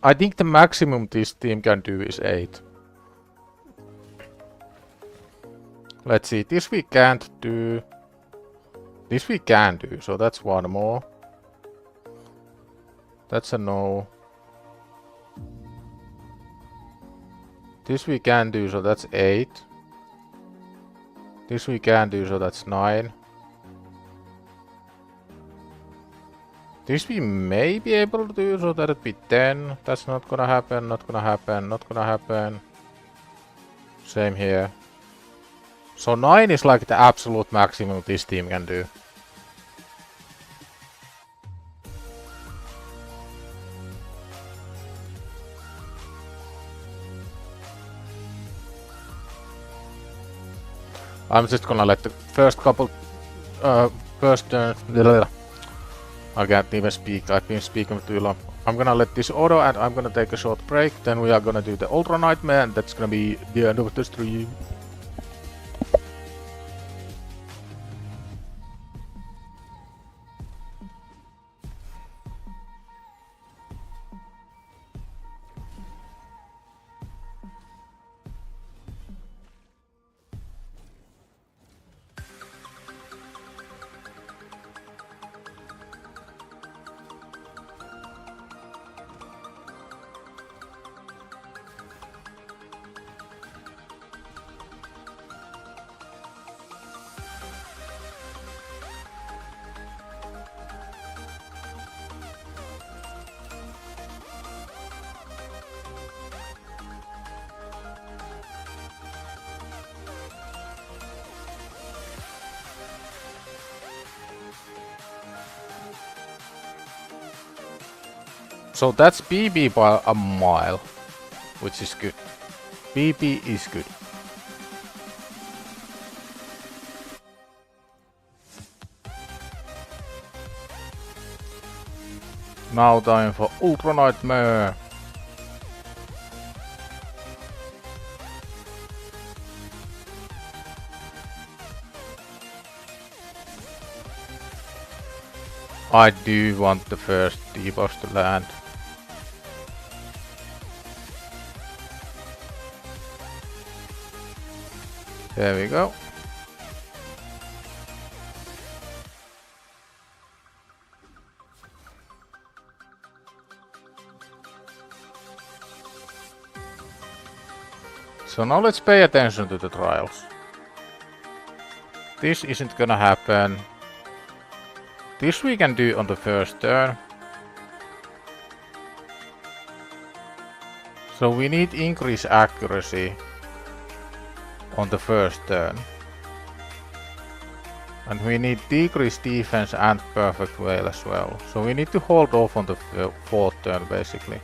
I think the maximum this team can do is 8. Let's see, this we can't do. This we can do, so that's one more. That's a no. This we can do, so that's 8. This we can do, so that's 9. This we may be able to do, so that'd be 10. That's not gonna happen, not gonna happen, not gonna happen. Same here. So 9 is like the absolute maximum this team can do. I'm just gonna let the first couple first turn. I can't even speak, I've been speaking too long. I'm gonna let this auto and I'm gonna take a short break, then we are gonna do the Ultra Nightmare and that's gonna be the end of the stream. So that's BB by a mile, which is good. BB is good. Now time for Ultra Nightmare. I do want the first debuffs to land. There we go. So now let's pay attention to the trials. This isn't gonna happen. This we can do on the first turn. So we need increase accuracy on the first turn. And we need decrease defense and perfect whale as well. So we need to hold off on the fourth turn basically.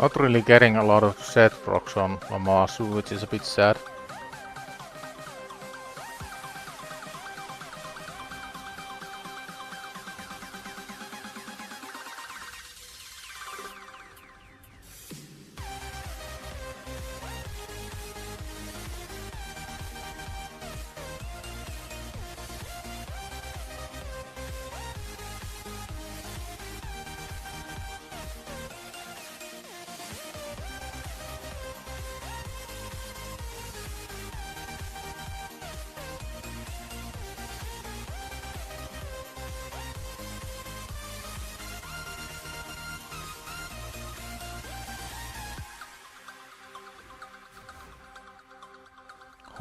Not really getting a lot of set procs on Mamasu, which is a bit sad.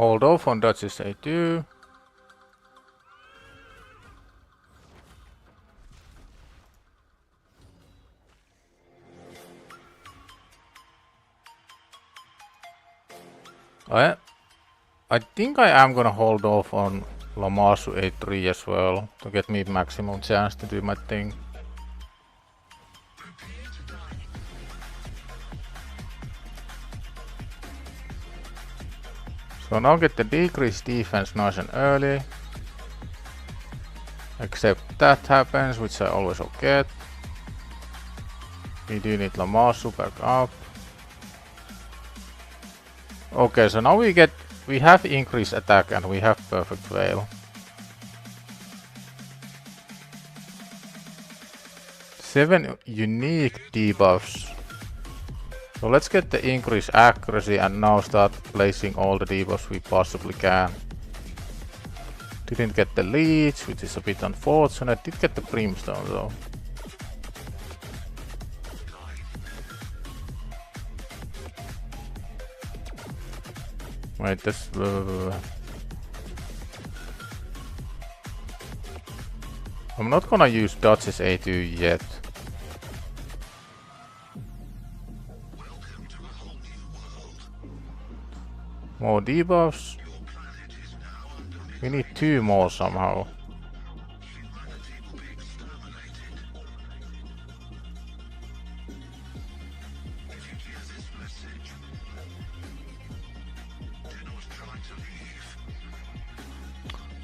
Hold off on dodges they do. I think I am gonna hold off on Lamasu A3 as well to get me maximum chance to do my thing. So now get the decreased defense nice and early. Except that happens, which I always forget. We do need Lamasu back up. Okay, so now we we have increased attack and we have perfect veil. 7 unique debuffs. So let's get the increased accuracy and now start placing all the debuffs we possibly can. Didn't get the leech, which is a bit unfortunate. Did get the brimstone though. Wait, this. I'm not gonna use Dodge's A2 yet. More debuffs. We need 2 more somehow.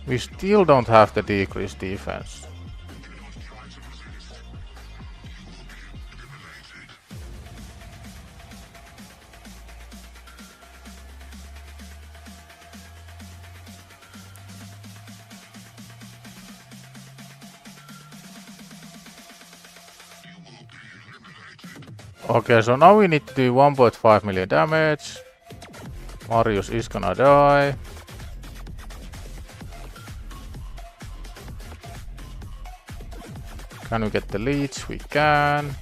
We still don't have the decreased defense. Okay, so now we need to do 1.5 million damage. Marius is gonna die. Can we get the leech? We can.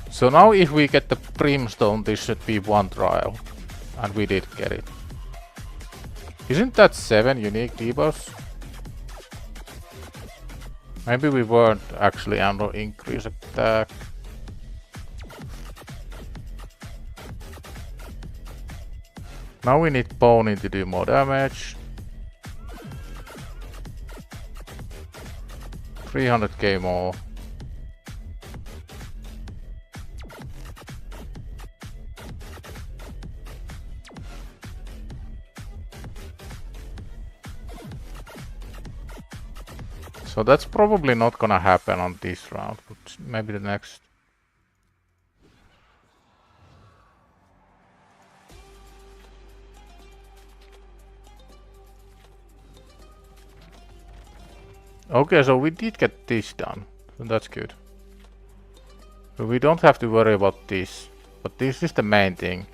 So now if we get the brimstone, this should be 1 trial. And we did get it. Isn't that 7 unique debuffs? Maybe we weren't actually under increase attack. Now we need Pony to do more damage. 300k more. So that's probably not gonna happen on this round, but maybe the next. Okay, so we did get this done, so that's good. So we don't have to worry about this, but this is the main thing.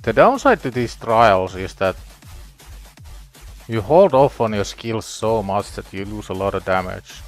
The downside to these trials is that you hold off on your skills so much that you lose a lot of damage.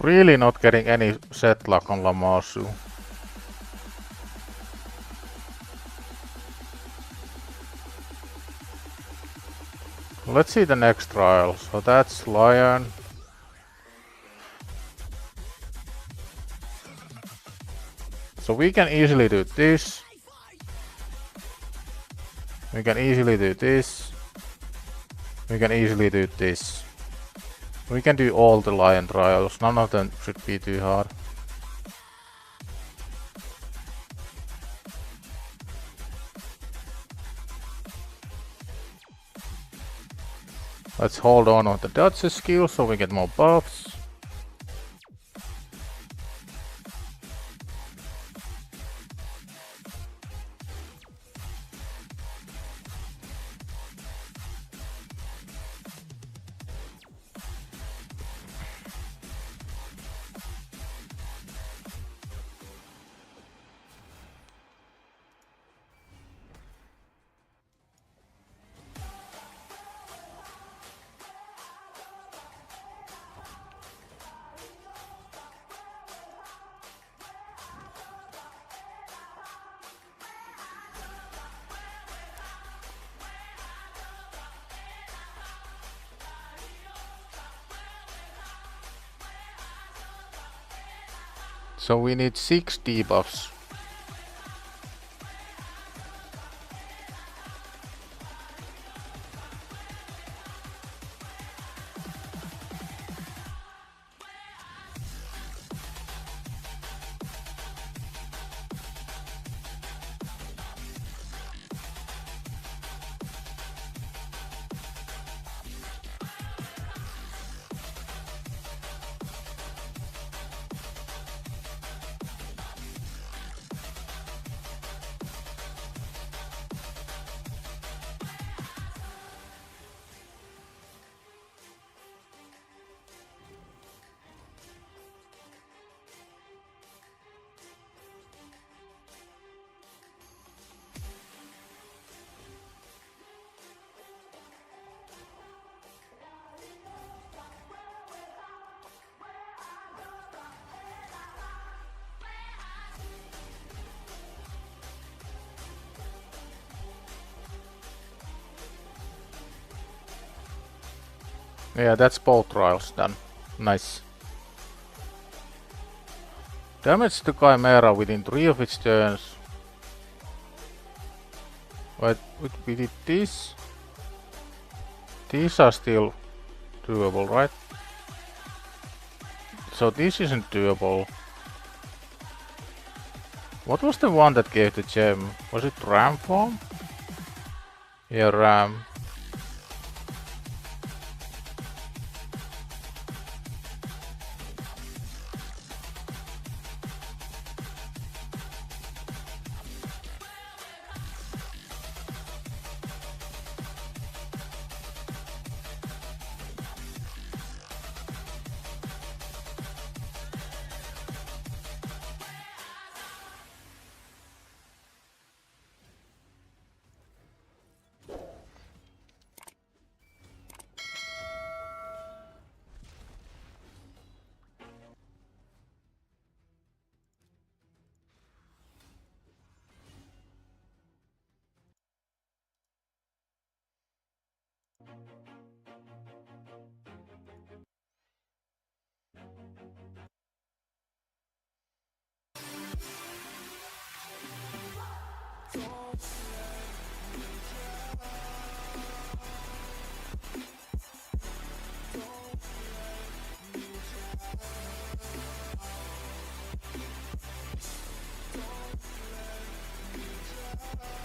Really not getting any set luck on Lamassu. Let's see the next trial. So that's Lion. So we can easily do this. We can easily do this. We can easily do this. We can do all the lion trials. None of them should be too hard. Let's hold on the dodge skill so we get more buffs. So we need 6 debuffs. Yeah, that's both trials done. Nice. Damage the Chimera within 3 of its turns. Wait, we did this? These are still doable, right? So this isn't doable. What was the one that gave the gem? Was it Ram form? Yeah, Ram.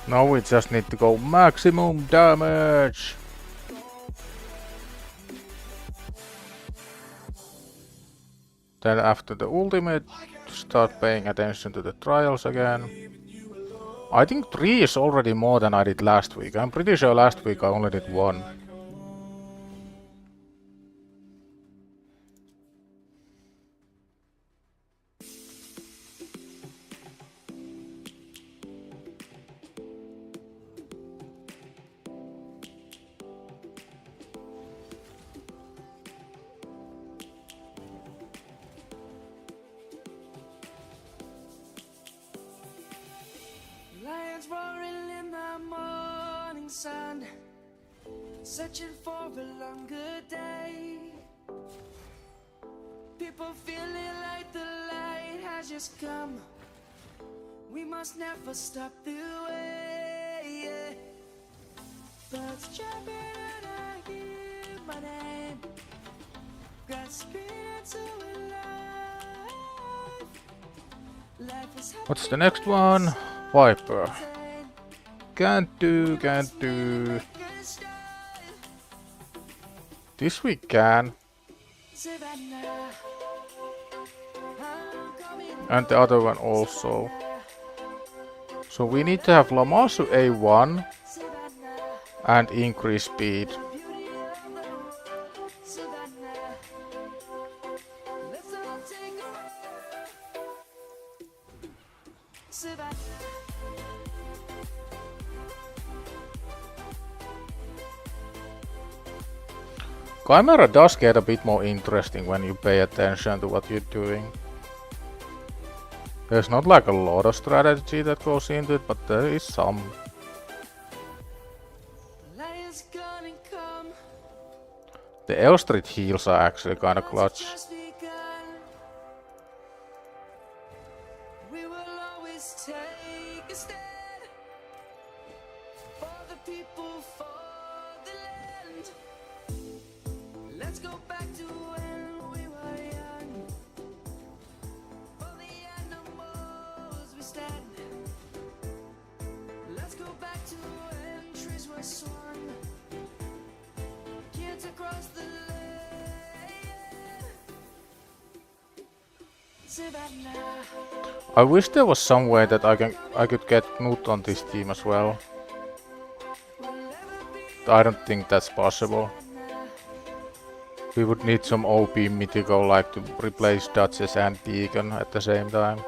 Now we just need to go maximum damage. Then after the ultimate, start paying attention to the trials again. I think 3 is already more than I did last week. I'm pretty sure last week I only did 1. Lions roaring in the morning sun, searching for a longer day. People feeling like the light has just come. We must never stop the way, yeah. Birds jumping and I hear my name, grasping into life. Life is What's the next one? Viper. Can't do. This we can. And the other one also. So we need to have Lamasu A1 and increase speed. Chimera does get a bit more interesting when you pay attention to what you're doing. There's not like a lot of strategy that goes into it, but there is some. The L Street heals are actually kinda clutch. I wish there was some way that I could get Knut on this team as well. I don't think that's possible. We would need some OP mythical like to replace Duchess and Deacon at the same time.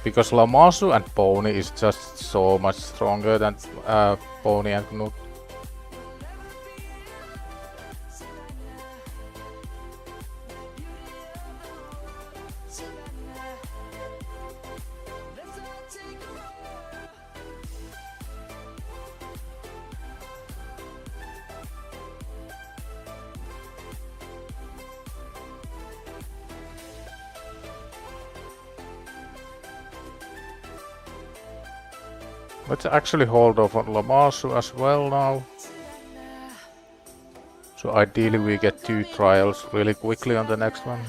Because Lamasu and Pony is just so much stronger than Pony and Knut. Let's actually hold off on Lamasu as well now. So ideally we get 2 trials really quickly on the next one.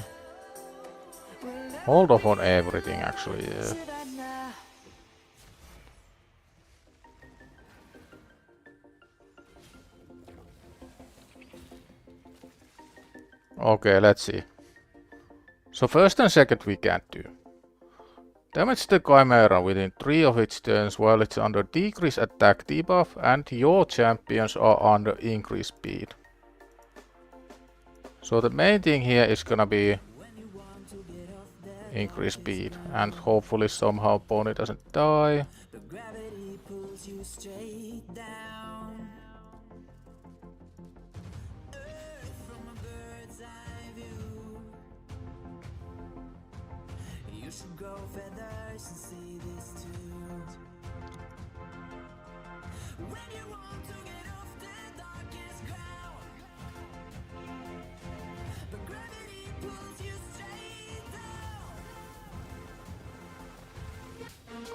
Hold off on everything actually, yeah. Okay, let's see. So first and second we can't do. Damage the Chimera within 3 of its turns while it's under decrease attack debuff and your champions are under increased speed. So the main thing here is gonna be increased speed and hopefully somehow Pony doesn't die.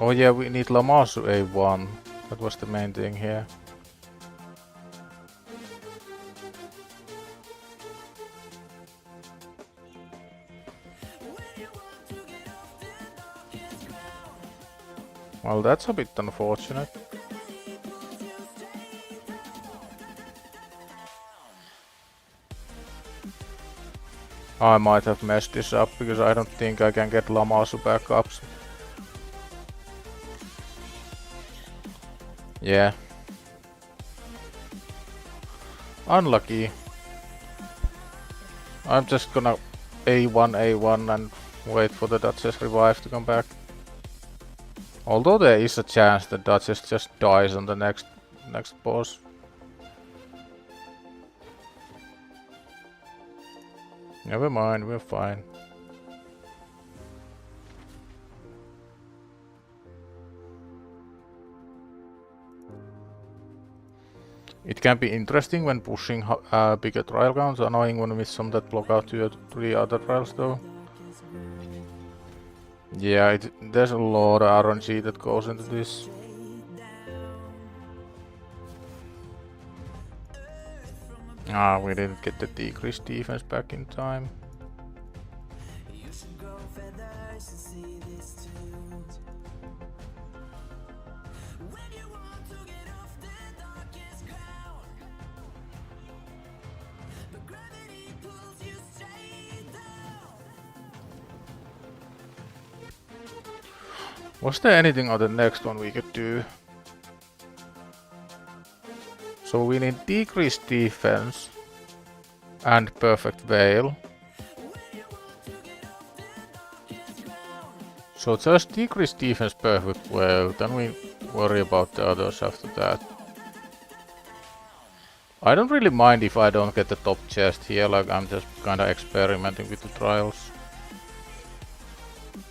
Oh yeah, we need Lamasu A1. That was the main thing here. Well, that's a bit unfortunate. I might have messed this up because I don't think I can get Lamasu backups. Yeah. Unlucky. I'm just gonna A1 and wait for the Duchess revive to come back. Although there is a chance the Duchess just dies on the next boss. Never mind, we're fine. It can be interesting when pushing bigger trial counts, annoying when we miss some that block out 2 or 3 other trials though. Yeah, there's a lot of RNG that goes into this. Ah, we didn't get the decreased defense back in time. Was there anything on the next one we could do? So we need decreased defense and perfect veil. So just decrease defense, perfect veil, then we worry about the others after that. I don't really mind if I don't get the top chest here, like I'm just kinda experimenting with the trials.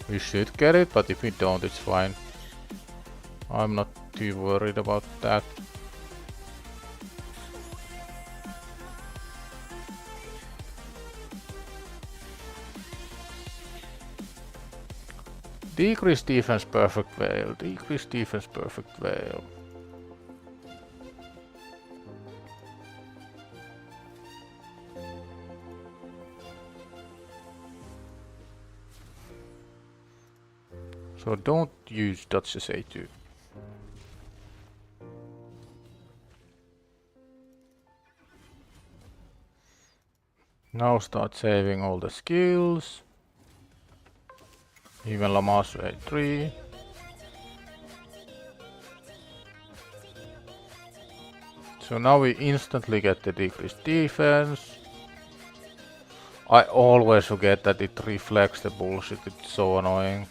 We should get it, but if we don't, it's fine. I'm not too worried about that. Decrease defense, perfect veil. Decrease defense, perfect veil. So don't use Dutchess A2. Now start saving all the skills. Even Lamasu A3. So now we instantly get the decreased defense. I always forget that it reflects the bullshit, it's so annoying.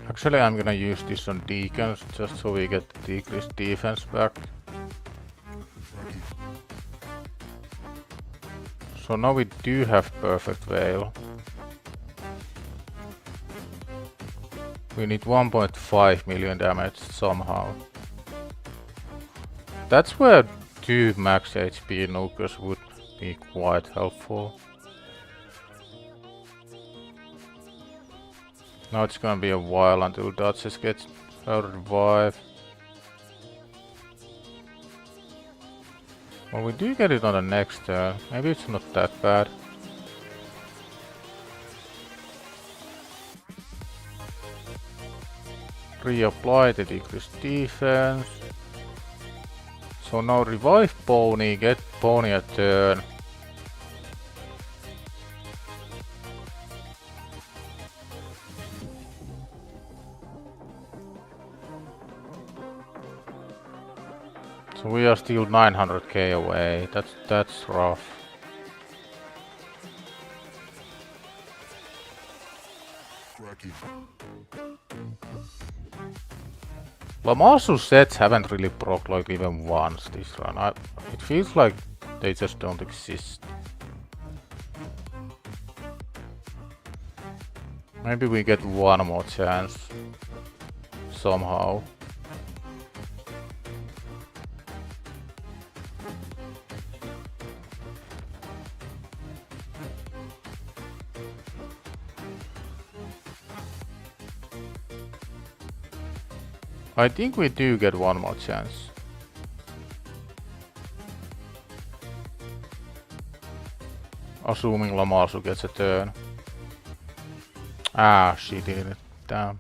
Actually, I'm gonna use this on Deacons just so we get the decreased defense back. So now we do have perfect veil. We need 1.5 million damage somehow. That's where 2 max HP nukers would be quite helpful. Now it's gonna be a while until Duchess gets her revive. Well, we do get it on the next turn. Maybe it's not that bad. Reapply the decreased defense. So now revive Pony, get Pony a turn. So we are still 900k away. That's rough. Lamasu sets haven't really proc like even once this run. It feels like they just don't exist. Maybe we get one more chance somehow. I think we do get one more chance. Assuming Lamasu gets a turn. Ah, she did it. Damn.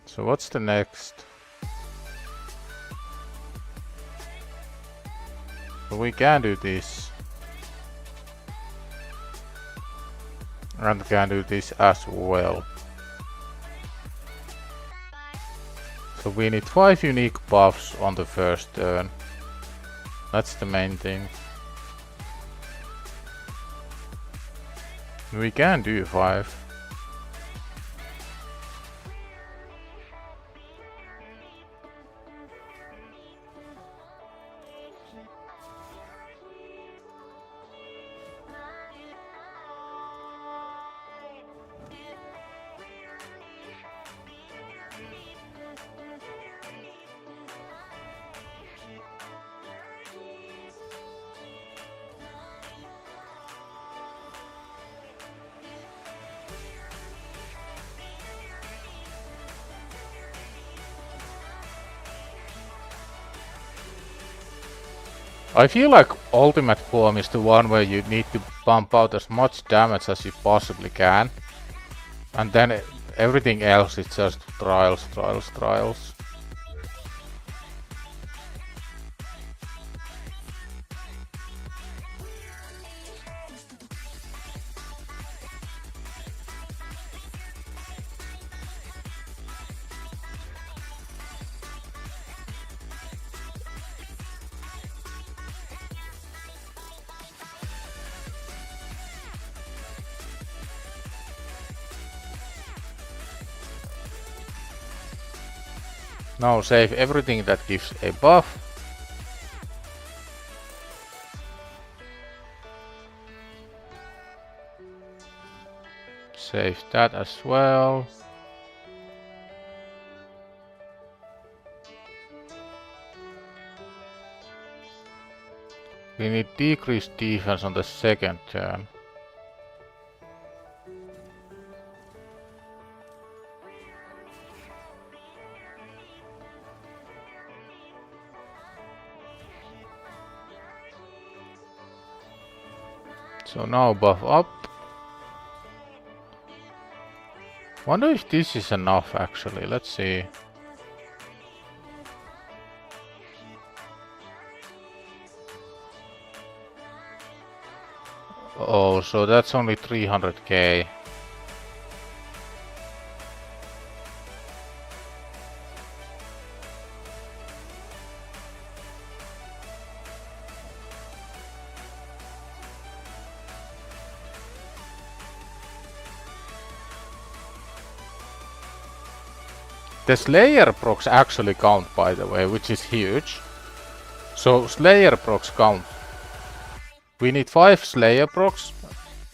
So what's the next? So we can do this. And can do this as well. So we need 5 unique buffs on the first turn. That's the main thing. We can do 5. I feel like ultimate form is the one where you need to pump out as much damage as you possibly can. And then everything else is just trials, trials, trials. Now save everything that gives a buff. Save that as well. We need decreased defense on the second turn. So now buff up. Wonder if this is enough actually, let's see. Oh, so that's only 300k. The Slayer procs actually count, by the way, which is huge. So Slayer procs count. We need 5 Slayer procs,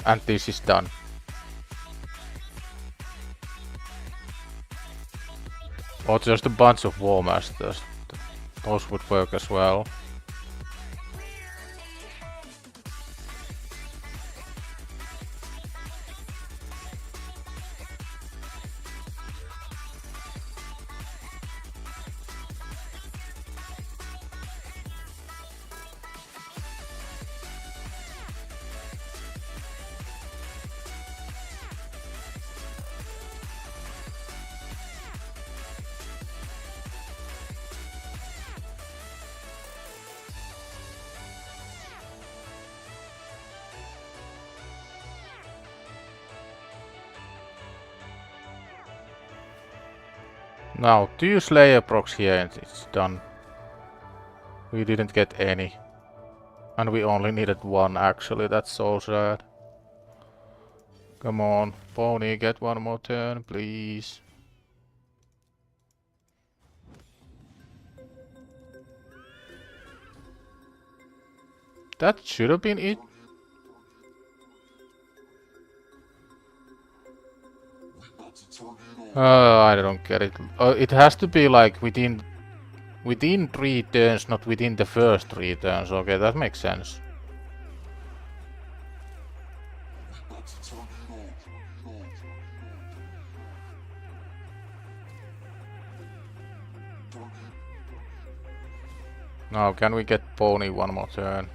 and this is done. Or just a bunch of War Masters. Those would work as well. Now 2 Slayer procs here and it's done. We didn't get any. And we only needed 1 actually, that's so sad. Come on, Pony, get 1 more turn, please. That should have been it. I don't get it. It has to be like within 3 turns, not within the first 3 turns. Okay, that makes sense. Now, can we get Pony 1 more turn?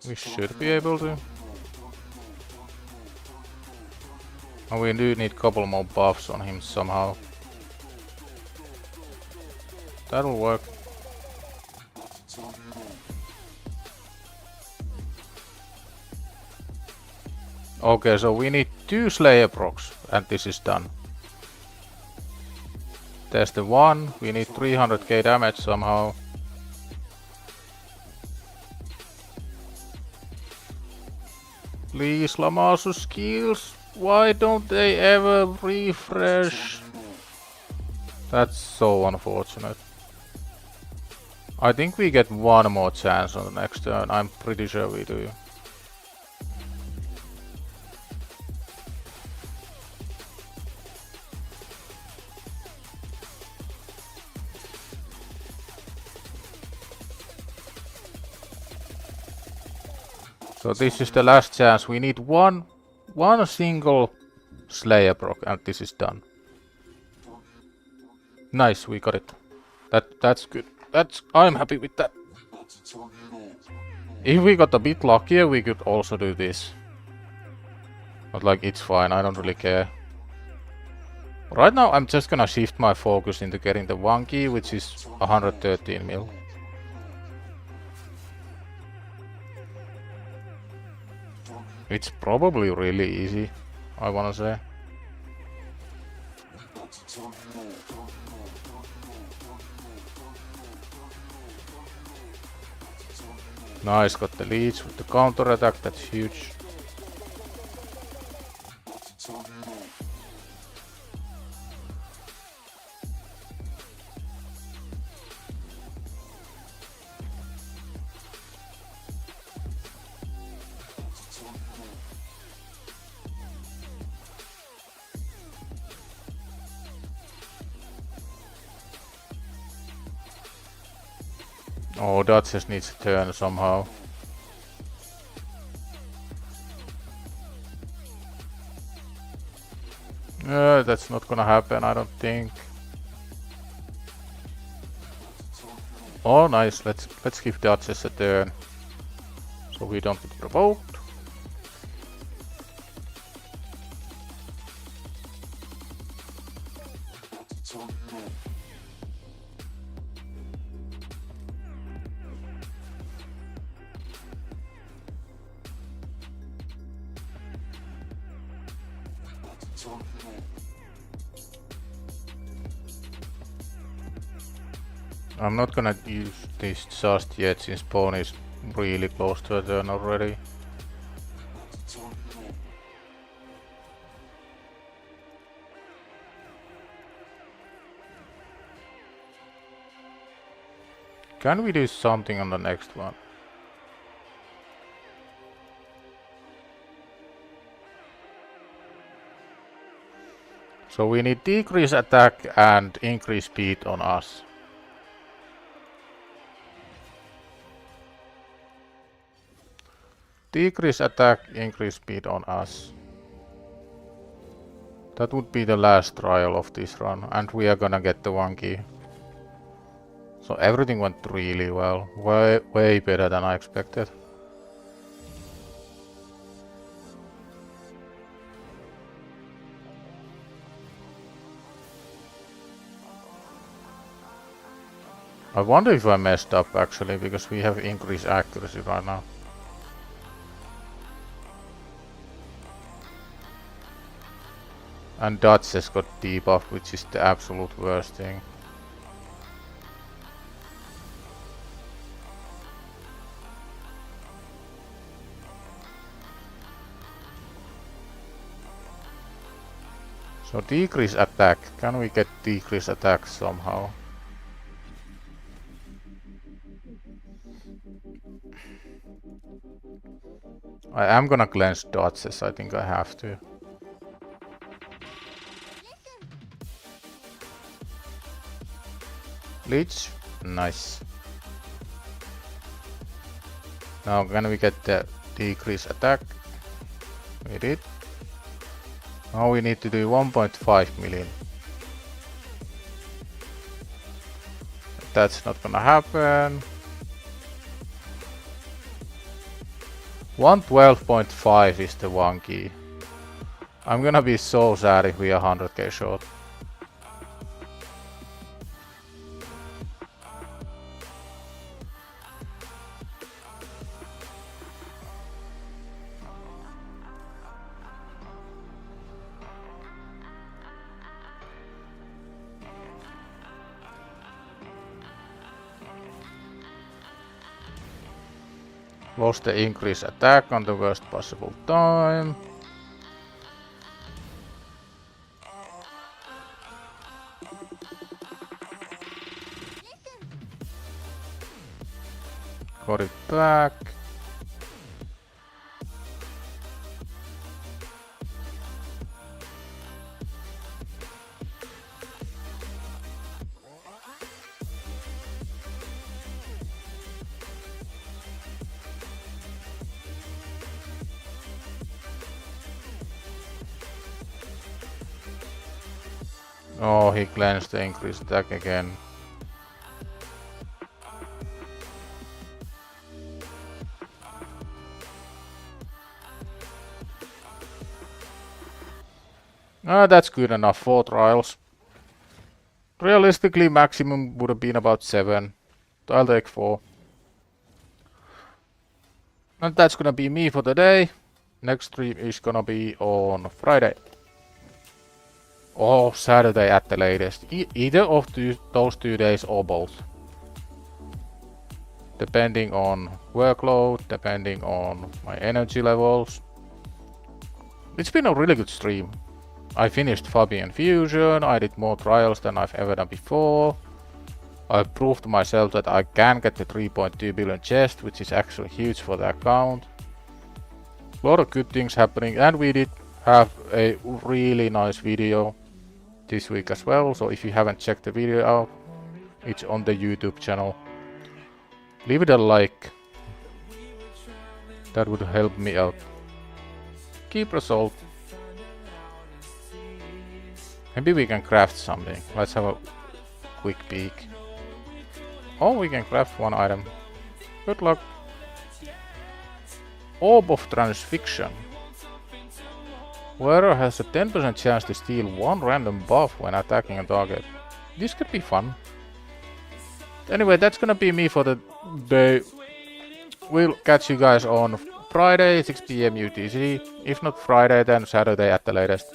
We should be able to. And we do need a couple more buffs on him somehow. That'll work. Okay, so we need 2 Slayer procs and this is done. There's the 1, we need 300k damage somehow. Please, Lamasu skills, why don't they ever refresh? That's so unfortunate. I think we get one more chance on the next turn, I'm pretty sure we do. So this is the last chance, we need one single Slayer proc and this is done. Nice, we got it. That's good. I'm happy with that. If we got a bit luckier, we could also do this. But like, it's fine, I don't really care. Right now, I'm just gonna shift my focus into getting the 1 key, which is 113 mil. It's probably really easy, I wanna say. Nice, got the leech with the counter attack, that's huge. Oh, that just needs to turn somehow. That's not gonna happen, I don't think. Oh, nice. Let's give Duchess a turn, so we don't get provoked. I'm not gonna use this just yet since pawn is really close to a turn already. Can we do something on the next one? So we need decrease attack and increase speed on us. Decrease attack, increase speed on us. That would be the last trial of this run, and we are gonna get the 1 key. So everything went really well, way better than I expected. I wonder if I messed up actually, because we have increased accuracy right now. And Duchess got debuffed, which is the absolute worst thing. So decrease attack, can we get decrease attack somehow? I am gonna cleanse Duchess, I think I have to. Leech, nice. Now can we get the decrease attack? We did. Now we need to do 1.5 million. That's not gonna happen. 112.5 is the 1 key. I'm gonna be so sad if we are 100k short. Lost the increased attack on the worst possible time. Got it back. Oh, he cleansed the increased attack again. That's good enough. 4 trials. Realistically, maximum would have been about 7. I'll take 4. And that's gonna be me for the day. Next stream is gonna be on Friday. Or Saturday at the latest. Either of those 2 days or both. Depending on workload, depending on my energy levels. It's been a really good stream. I finished Fabian Fusion, I did more trials than I've ever done before. I proved to myself that I can get the 3.2 billion chest, which is actually huge for the account. A lot of good things happening, and we did have a really nice video this week as well, so if you haven't checked the video out, it's on the YouTube channel. Leave it a like, that would help me out. Keep result. Maybe we can craft something. Let's have a quick peek. Oh, we can craft 1 item. Good luck. Orb of Transfixion. Wearer has a 10% chance to steal 1 random buff when attacking a target. This could be fun. Anyway, that's gonna be me for the day. We'll catch you guys on Friday, 6 PM UTC. If not Friday, then Saturday at the latest.